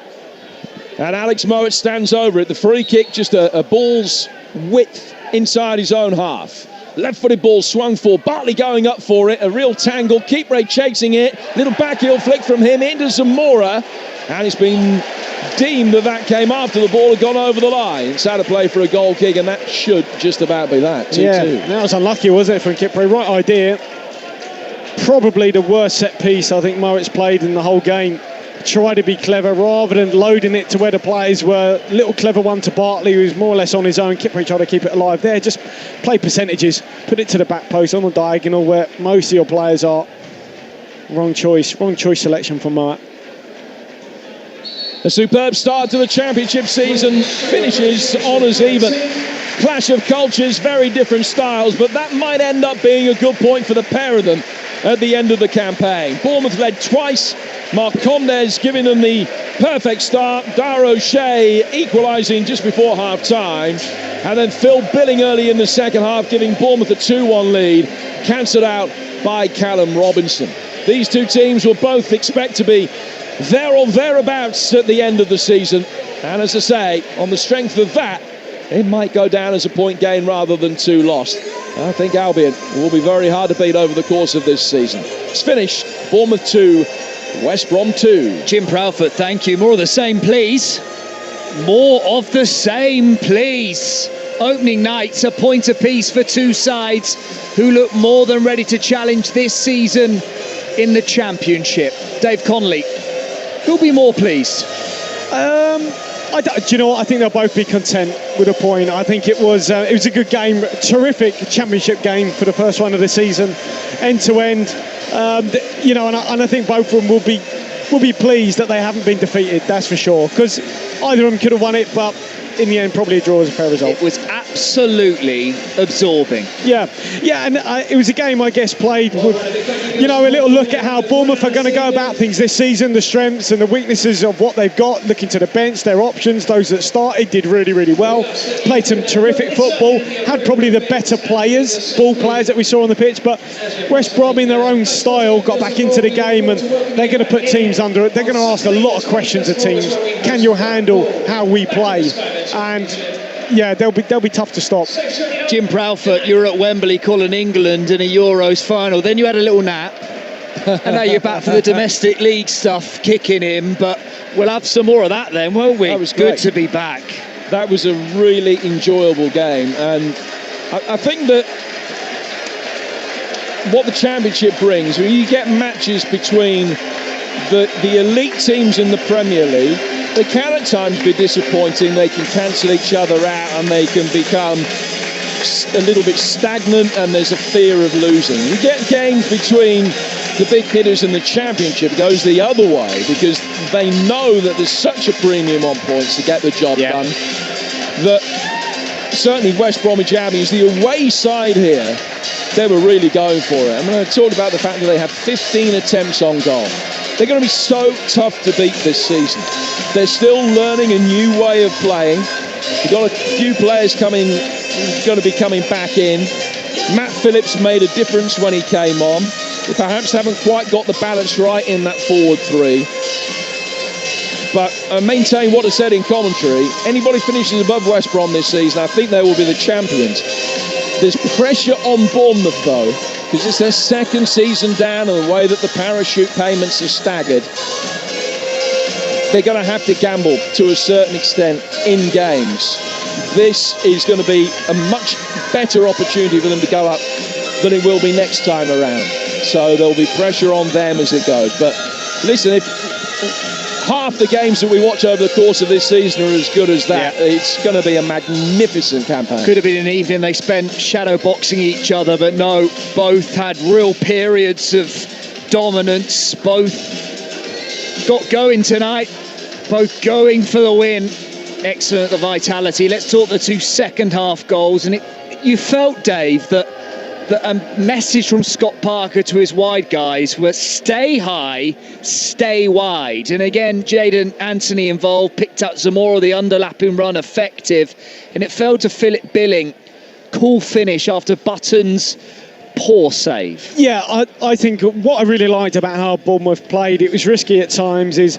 And Alex Mowat stands over it. The free kick, just a ball's width inside his own half. Left-footed ball swung for. Bartley going up for it. A real tangle. Keeper chasing it. Little backheel flick from him into Zemura. And it's been deemed that came after the ball had gone over the line. It's out of play for a goal kick, and that should just about be that. 2-2. Yeah, that was unlucky, wasn't it, from Kipre? Right idea. Probably the worst set piece I think Mowat's played in the whole game. Try to be clever rather than loading it to where the players were. Little clever one to Bartley, who's more or less on his own. Kipre tried to keep it alive there. Just play percentages. Put it to the back post on the diagonal where most of your players are. Wrong choice selection from Mowat. A superb start to the championship season, finishes honours even. Clash of cultures, very different styles, but that might end up being a good point for the pair of them at the end of the campaign. Bournemouth led twice, Mark Condes giving them the perfect start, Dar O'Shea equalising just before half-time, and then Phil Billing early in the second half giving Bournemouth a 2-1 lead, cancelled out by Callum Robinson. These two teams will both expect to be there or thereabouts at the end of the season, and as I say, on the strength of that, it might go down as a point gain rather than 2 lost. I think Albion will be very hard to beat over the course of this season. It's finished. Bournemouth 2, West Brom 2. Jim Proudfoot, thank you. More of the same, please. More of the same, please. Opening nights, a point apiece for two sides who look more than ready to challenge this season in the Championship. Dave Connolly, who'll be more pleased? Do you know what? I think they'll both be content with a point. I think it was a good game, terrific Championship game for the first one of the season, end to end. And I think both of them will be pleased that they haven't been defeated. That's for sure, because either of them could have won it, but in the end, probably a draw is a fair result. It was absolutely absorbing. Yeah, and it was a game, I guess, played with, a little look at how Bournemouth are going to go about things this season, the strengths and the weaknesses of what they've got, looking to the bench, their options. Those that started did really, really well, played some terrific football, had probably the better players, ball players that we saw on the pitch, but West Brom in their own style got back into the game, and they're going to put teams under it. They're going to ask a lot of questions of teams. Can you handle how we play? And yeah, they'll be tough to stop. Jim Proudfoot, you were at Wembley calling England in a Euros final. Then you had a little nap, and now you're back for the domestic league stuff kicking in. But we'll have some more of that then, won't we? That was good great. To be back. That was a really enjoyable game, and I think that what the Championship brings, when you get matches between the elite teams in the Premier League, they can at times be disappointing. They can cancel each other out, and they can become a little bit stagnant, and there's a fear of losing. You get games between the big hitters in the Championship, it goes the other way, because they know that there's such a premium on points to get the job done, that certainly West Bromwich Albion is the away side here. They were really going for it. I mean, I talked about the fact that they have 15 attempts on goal. They're going to be so tough to beat this season. They're still learning a new way of playing. We've got a few players going to be coming back in. Matt Phillips made a difference when he came on. They perhaps haven't quite got the balance right in that forward three. But I maintain what I said in commentary. Anybody finishes above West Brom this season, I think they will be the champions. There's pressure on Bournemouth, though, because it's their second season down, and the way that the parachute payments are staggered, they're going to have to gamble to a certain extent in games. This is going to be a much better opportunity for them to go up than it will be next time around. So there'll be pressure on them as it goes. But listen, if half the games that we watch over the course of this season are as good as that, it's going to be a magnificent campaign. Could have been an evening they spent shadow boxing each other, but no, both had real periods of dominance. Both got going tonight. Both going for the win. Excellent, the vitality. Let's talk the 2 second half goals. And you felt, Dave, that a message from Scott Parker to his wide guys was stay high, stay wide. And again, Jadon Anthony involved, picked up Zemura, the underlapping run, effective. And it fell to Philip Billing. Cool finish after Button's poor save. Yeah, I think what I really liked about how Bournemouth played, it was risky at times, is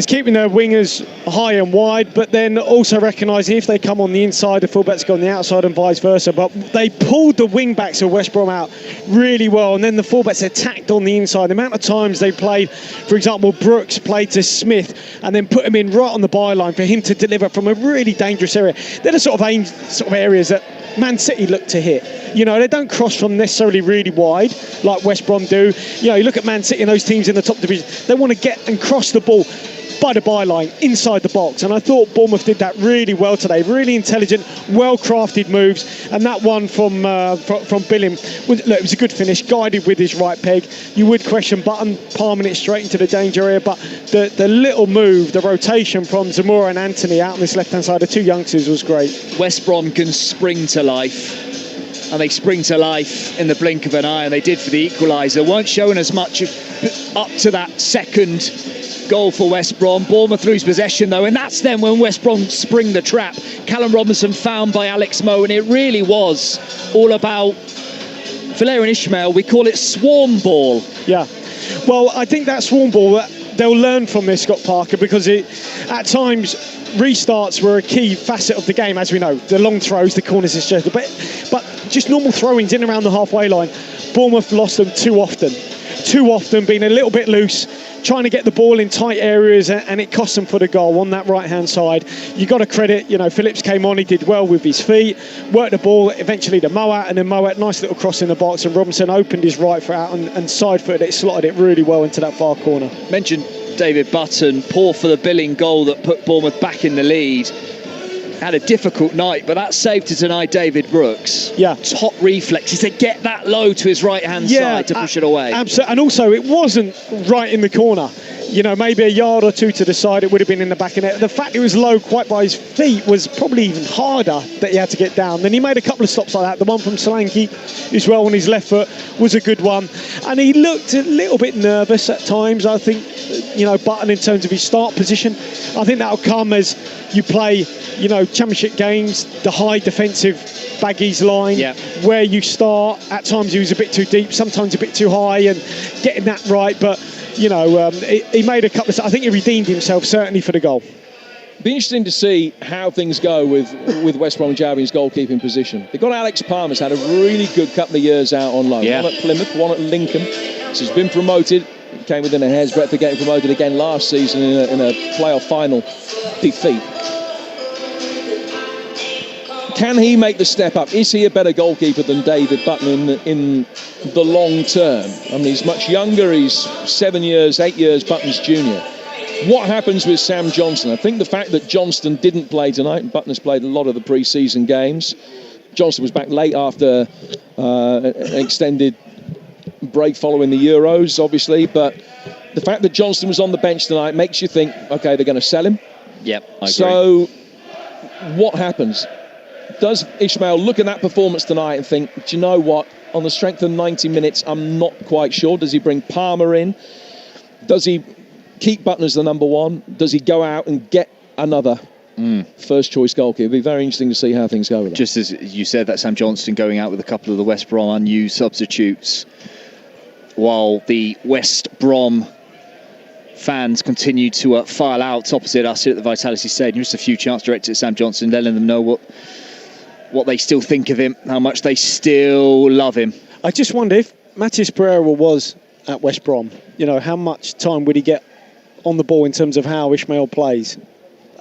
keeping their wingers high and wide, but then also recognising if they come on the inside, the fullbacks go on the outside and vice versa. But they pulled the wing backs of West Brom out really well, and then the fullbacks attacked on the inside. The amount of times they played, for example, Brooks played to Smith and then put him in right on the byline for him to deliver from a really dangerous area. They're the sort of areas that Man City look to hit. You know, they don't cross from necessarily really wide like West Brom do. You know, you look at Man City and those teams in the top division, they want to get and cross the ball by the byline, inside the box. And I thought Bournemouth did that really well today. Really intelligent, well-crafted moves. And that one from Billing, it was a good finish, guided with his right peg. You would question Button palming it straight into the danger area, but the little move, the rotation from Zemura and Anthony out on this left-hand side, the two youngsters, was great. West Brom can spring to life. And they spring to life in the blink of an eye, and they did for the equaliser. Weren't showing as much up to that second goal for West Brom. Bournemouth lose possession though, and that's then when West Brom spring the trap. Callum Robinson found by Alex Moe, and it really was all about Valérien Ismaël. We call it swarm ball. Yeah, well, I think that swarm ball, they'll learn from this, Scott Parker, because at times restarts were a key facet of the game, as we know. The long throws, the corners, etc. But just normal throw-ins in around the halfway line, Bournemouth lost them too often, being a little bit loose, trying to get the ball in tight areas, and it cost them for the goal on that right-hand side. You got to credit, Phillips came on, he did well with his feet, worked the ball eventually to Moat, and then Moat, nice little cross in the box, and Robinson opened his right foot out and side-footed it, slotted it really well into that far corner. Mentioned David Button, poor for the Billing goal that put Bournemouth back in the lead. Had a difficult night, but that save to deny David Brooks. Yeah. Top reflexes to get that low to his right-hand side to push it away. Absolutely. And also, it wasn't right in the corner. Maybe a yard or two to the side, it would have been in the back of it. The fact it was low quite by his feet was probably even harder that he had to get down. Then he made a couple of stops like that. The one from Solanke as well on his left foot was a good one. And he looked a little bit nervous at times, I think, Button, in terms of his start position. I think that'll come as you play, championship games, the high defensive Baggies line, where you start. At times he was a bit too deep, sometimes a bit too high, and getting that right. But he made a couple of... I think he redeemed himself, certainly, for the goal. Be interesting to see how things go with West Bromwich Albion's goalkeeping position. They've got Alex Palmer's had a really good couple of years out on loan. One at Plymouth, one at Lincoln. So he's been promoted. He came within a hair's breadth of getting promoted again last season in a playoff final defeat. Can he make the step up? Is he a better goalkeeper than David Button in the long term? I mean, he's much younger. He's 8 years Button's junior. What happens with Sam Johnson? I think the fact that Johnston didn't play tonight, and Button has played a lot of the pre-season games. Johnston was back late after an extended break following the Euros, obviously. But the fact that Johnston was on the bench tonight makes you think, OK, they're going to sell him. Yep, I agree. So what happens? Does Ismaël look at that performance tonight and think, do you know what? On the strength of 90 minutes, I'm not quite sure. Does he bring Palmer in? Does he keep Button as the number one? Does he go out and get another first choice goalkeeper? It'd be very interesting to see how things go with that. Just as you said, that Sam Johnson going out with a couple of the West Brom unused substitutes, while the West Brom fans continue to file out opposite us here at the Vitality Stadium. Just a few chants directed at Sam Johnson, letting them know what they still think of him, how much they still love him. I just wonder if Matis Pereira was at West Brom, how much time would he get on the ball in terms of how Ismaël plays?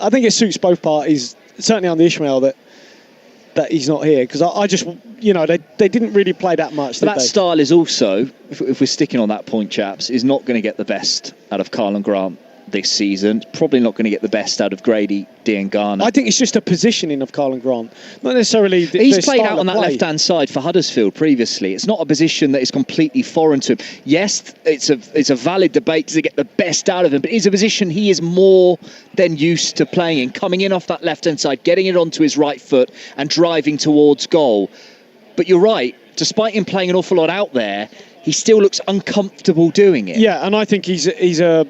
I think it suits both parties, certainly on the Ismaël, that he's not here, because I just, they didn't really play that much. But that style is also, if we're sticking on that point, chaps, is not going to get the best out of Karlan Grant this season. Probably not going to get the best out of Grady Diangana. I think it's just a positioning of Karlan Grant, not necessarily. He's played out on that left-hand side for Huddersfield previously. It's not a position that is completely foreign to him. Yes, it's a valid debate to get the best out of him, but it's a position he is more than used to playing in, coming in off that left-hand side, getting it onto his right foot and driving towards goal. But you're right, despite him playing an awful lot out there, he still looks uncomfortable doing it. Yeah, and I think he's a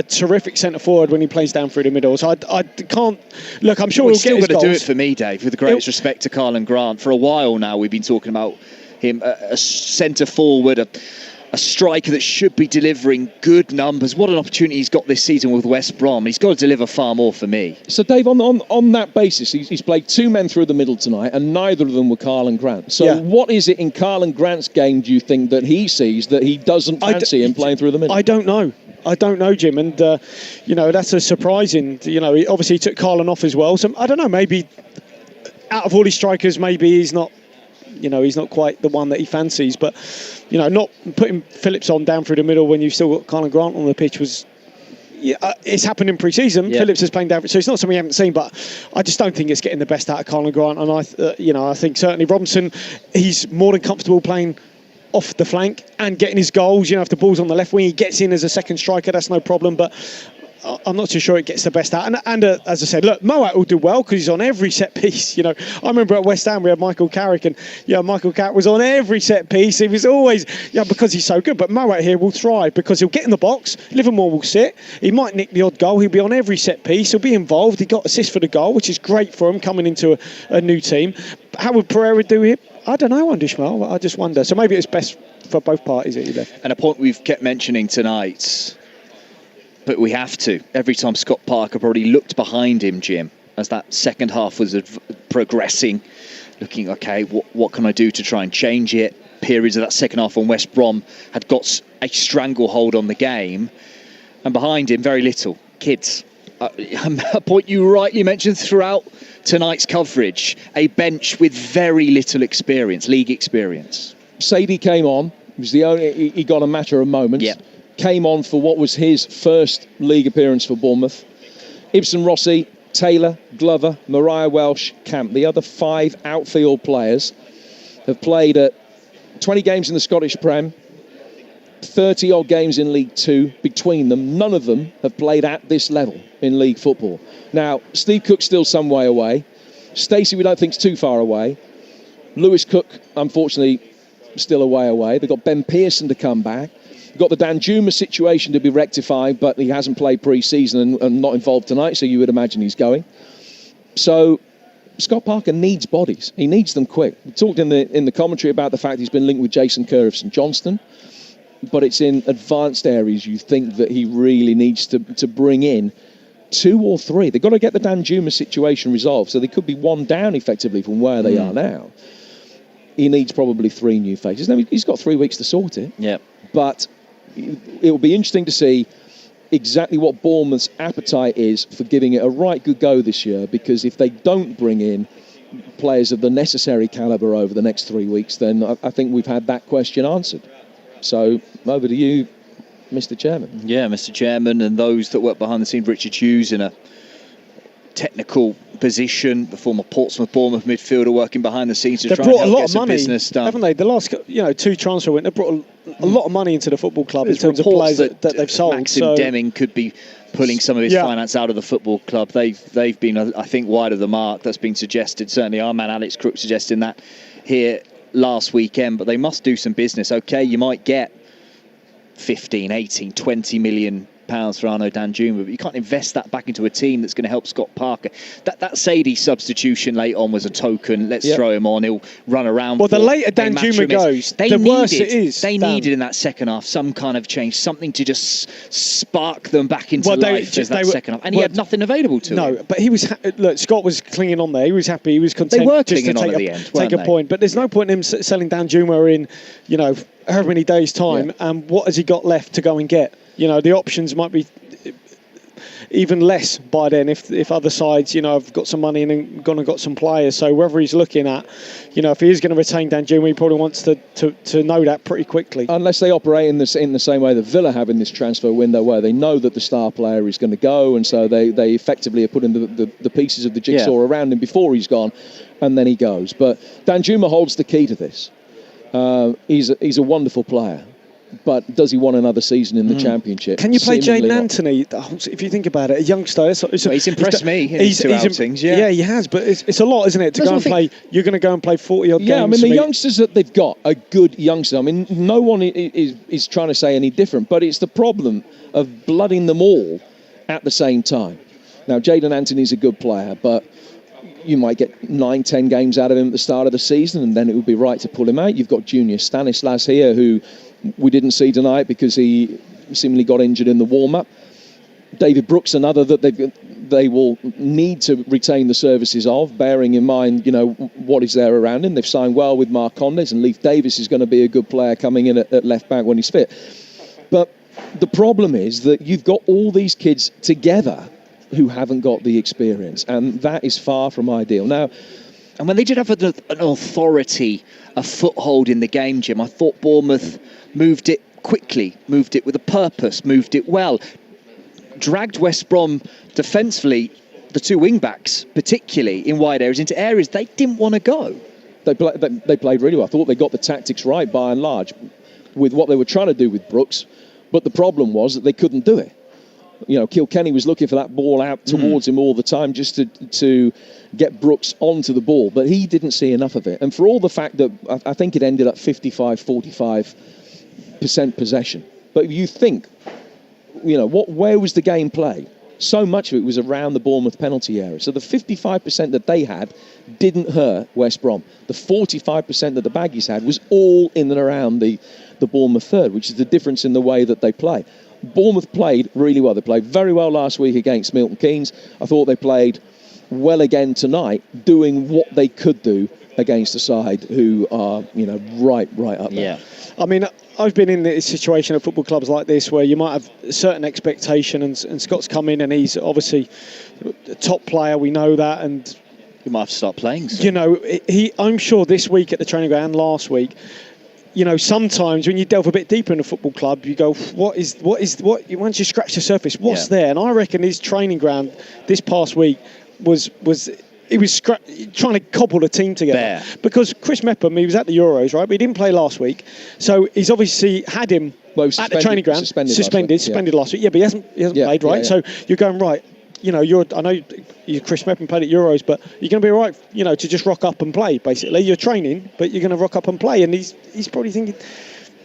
terrific centre forward when he plays down through the middle. So I can't look. I'm sure he's still going to do it for me, Dave. With the greatest respect to Karlan Grant, for a while now we've been talking about him, a centre forward, a striker that should be delivering good numbers. What an opportunity he's got this season with West Brom. He's got to deliver far more for me. So, Dave, on that basis, he's played two men through the middle tonight, and neither of them were Karlan Grant. So, what is it in Karlan Grant's game, do you think, that he sees that he doesn't fancy him playing through the middle? I don't know, Jim, and that's a surprising. He obviously took Karlan off as well. So I don't know. Maybe out of all his strikers, maybe he's not. He's not quite the one that he fancies. But not putting Phillips on down through the middle when you've still got Karlan Grant on the pitch was. It's happened in pre-season. Yeah. Phillips is playing down, so it's not something we haven't seen. But I just don't think it's getting the best out of Karlan Grant. And I think certainly Robinson, he's more than comfortable playing off the flank and getting his goals. If the ball's on the left wing, he gets in as a second striker, that's no problem. But I'm not too sure it gets the best out. And as I said, look, Moat will do well because he's on every set piece. I remember at West Ham we had Michael Carrick, and Michael Carrick was on every set piece. He was always because he's so good. But Moat here will thrive because he'll get in the box. Livermore will sit. He might nick the odd goal. He'll be on every set piece. He'll be involved. He got assist for the goal, which is great for him coming into a new team. How would Pereira do here? I don't know, Andy Schmel. I just wonder. So maybe it's best for both parties that he left. And a point we've kept mentioning tonight, but we have to. Every time Scott Parker probably looked behind him, Jim, as that second half was progressing, looking, okay, what can I do to try and change it? Periods of that second half when West Brom had got a stranglehold on the game. And behind him, very little. Kids. A point you rightly mentioned throughout tonight's coverage, a bench with very little experience, league experience. Sadie came on. He got a matter of moments. Yep. Came on for what was his first league appearance for Bournemouth. Ibsen Rossi, Taylor, Glover, Mariah Welsh, Camp. The other 5 outfield players have played at 20 games in the Scottish Prem, 30 odd games in League 2 between them. None of them have played at this level in league football. Now, Steve Cook's still some way away. Stacey, we don't think is too far away. Lewis Cook, unfortunately, still a way away. They've got Ben Pearson to come back. We've got the Danjuma situation to be rectified, but he hasn't played pre-season and not involved tonight, so you would imagine he's going. So Scott Parker needs bodies. He needs them quick. We talked in the commentary about the fact he's been linked with Jason Kerr of St Johnstone, but it's in advanced areas you think that he really needs to bring in 2 or 3. They've got to get the Danjuma situation resolved, so they could be 1 down effectively from where they are now. He needs probably 3 new faces. Now, he's got 3 weeks to sort it. Yeah. But it will be interesting to see exactly what Bournemouth's appetite is for giving it a right good go this year, because if they don't bring in players of the necessary calibre over the next 3 weeks, then I think we've had that question answered. So over to you, Mr. Chairman. Yeah, Mr. Chairman, and those that work behind the scenes. Richard Hughes in a technical position, the former Portsmouth-Bournemouth midfielder working behind the scenes to try and help get some business done. Haven't they? The last 2 transfer windows, they brought a lot of money into the football club in terms of players that they've sold. Maxim Deming could be pulling some of his finance out of the football club. They've been, I think, wide of the mark. That's been suggested. Certainly our man Alex Crook suggesting that here last weekend. But they must do some business. OK, you might get 15, 18, 20 million pounds for Arnaud Danjuma, but you can't invest that back into a team that's going to help Scott Parker. That Sadie substitution late on was a token. Let's throw him on. He'll run around. Well, the later Danjuma goes, the worse it is. They needed in that second half some kind of change, something to just spark them back into life as that second half. And he had nothing available to him. No, but he was. Look, Scott was clinging on there. He was happy. He was content. They were just clinging to on at the end. Take a point, but there's no point in him selling Danjuma in, however many days' time. And what has he got left to go and get? The options might be. even less by then if other sides, have got some money and gone and got some players. So whether he's looking at, if he is going to retain Danjuma, he probably wants to know that pretty quickly. Unless they operate in the same way that Villa have in this transfer window, where they know that the star player is going to go, and so they effectively are putting the pieces of the jigsaw around him before he's gone, and then he goes. But Danjuma holds the key to this. He's a wonderful player. But does he want another season in the Championship? Can you play Jaden Anthony? If you think about it, a youngster. He's impressed me in his two outings. Yeah, he has. But it's a lot, isn't it? To go and play. You're going to go and play 40-odd games. Yeah, I mean, the youngsters that they've got are good youngsters. I mean, no one is trying to say any different. But it's the problem of blooding them all at the same time. Now, Jaden Anthony's a good player, but you might get 9-10 games out of him at the start of the season, and then it would be right to pull him out. You've got Junior Stanislas here, who we didn't see tonight because he seemingly got injured in the warm-up. David Brooks, another that they will need to retain the services of, bearing in mind, what is there around him. They've signed well with Mark Condes, and Leif Davis is going to be a good player coming in at left back when he's fit. But the problem is that you've got all these kids together who haven't got the experience, and that is far from ideal. Now, and when they did have an authority, a foothold in the game, Jim, I thought Bournemouth moved it quickly, moved it with a purpose, moved it well, dragged West Brom defensively, the two wing-backs particularly, in wide areas, into areas they didn't want to go. They played really well. I thought they got the tactics right by and large with what they were trying to do with Brooks, but the problem was that they couldn't do it. Kilkenny was looking for that ball out towards him all the time just to get Brooks onto the ball, but he didn't see enough of it. And for all the fact that I think it ended up 55-45% possession. But if you think, where was the game play? So much of it was around the Bournemouth penalty area. So the 55% that they had didn't hurt West Brom. The 45% that the Baggies had was all in and around the Bournemouth third, which is the difference in the way that they play. Bournemouth played really well. They played very well last week against Milton Keynes. I thought they played well again tonight, doing what they could do against a side who are, right up there. Yeah. I mean, I've been in this situation at football clubs like this where you might have a certain expectation, and Scott's come in and he's obviously a top player, we know that, and you might have to start playing. So. I'm sure this week at the training ground, last week, sometimes when you delve a bit deeper in a football club, you go, what? Once you scratch the surface, what's there? And I reckon his training ground this past week was trying to cobble a team together. Because Chris Mepham, he was at the Euros, right? But he didn't play last week. So he's obviously had him at the training ground. Suspended last week. Yeah, but he hasn't played, right? Yeah. So you're going, right, I know Chris Mepham played at Euros, but you're going to be all right, to just rock up and play, basically. You're training, but you're going to rock up and play. And he's probably thinking,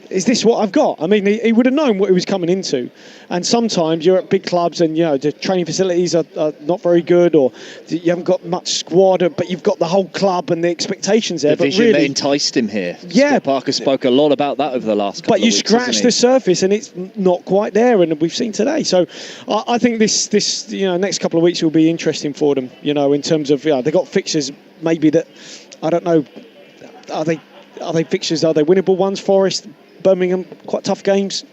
is this what I've got? I mean, he would have known what he was coming into. And sometimes you're at big clubs and, the training facilities are not very good, or you haven't got much squad, but you've got the whole club and the expectations there. The vision that enticed him here. Yeah. Scott Parker spoke a lot about that over the last couple of weeks. But you scratch the surface and it's not quite there, and we've seen today. So I think this next couple of weeks will be interesting for them, in terms of, they've got fixtures maybe that, I don't know, are they fixtures, are they winnable ones? Forest, Birmingham, quite tough games,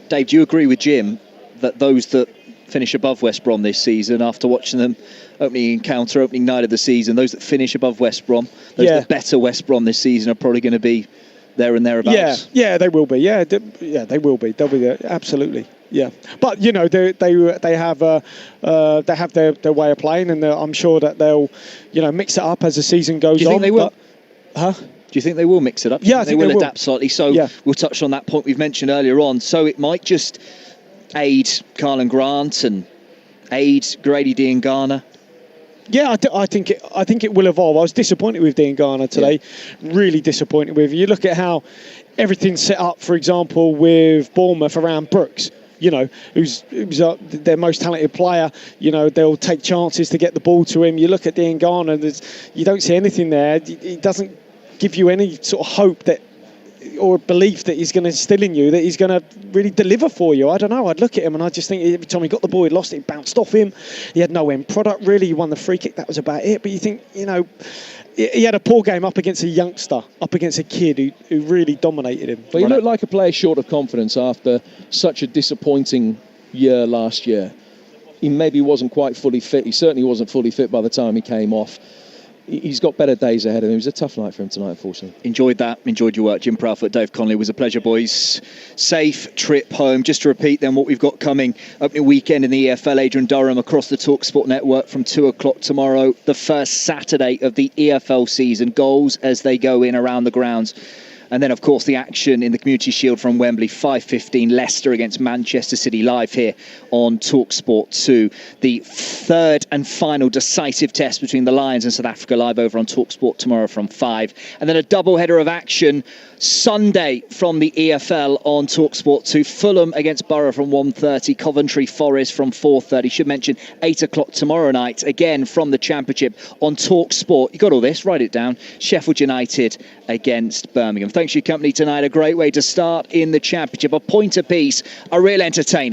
Dave, do you agree with Jim that those that finish above West Brom this season, after watching them opening night of the season, those that finish above West Brom, those that better West Brom this season are probably going to be there and thereabouts? Yeah, they will be. Yeah, they will be. They'll be there, absolutely. Yeah, but they have their way of playing, and I'm sure that they'll mix it up as the season goes on. Do you think they will? Do you think they will mix it up? Yeah, I think they will adapt slightly. So we'll touch on that point we've mentioned earlier on. So it might just aid Carlan Grant and aid Grady Diangana. Yeah, I think it will evolve. I was disappointed with Diangana today. Yeah. Really disappointed with. You look at how everything's set up, for example, with Bournemouth around Brooks. Who's their most talented player. They'll take chances to get the ball to him. You look at Diangana, you don't see anything there. He doesn't give you any sort of hope that, or belief that he's going to instill in you, that he's going to really deliver for you. I don't know. I'd look at him and I just think every time he got the ball, he lost it, bounced off him. He had no end product, really. He won the free kick. That was about it. But you think, he had a poor game up against a youngster, up against a kid who really dominated him. But he looked like a player short of confidence after such a disappointing year last year. he maybe wasn't quite fully fit. He certainly wasn't fully fit by the time he came off. He's got better days ahead of him. It was a tough night for him tonight, unfortunately. Enjoyed that. Enjoyed your work, Jim Proudfoot, Dave Connolly. It was a pleasure, boys. Safe trip home. Just to repeat then what we've got coming opening weekend in the EFL. Adrian Durham across the TalkSport network from 2 o'clock tomorrow. The first Saturday of the EFL season. Goals as they go in around the grounds. And then, of course, the action in the Community Shield from Wembley, 5:15, Leicester against Manchester City, live here on TalkSport 2. The third and final decisive test between the Lions and South Africa, live over on TalkSport tomorrow from 5. And then a double header of action Sunday from the EFL on TalkSport 2. Fulham against Borough from 1:30, Coventry Forest from 4:30. Should mention 8 o'clock tomorrow night, again from the Championship on TalkSport. You got all this, write it down. Sheffield United against Birmingham. Thanks for your company tonight. A great way to start in the Championship. A point apiece, a real entertainer.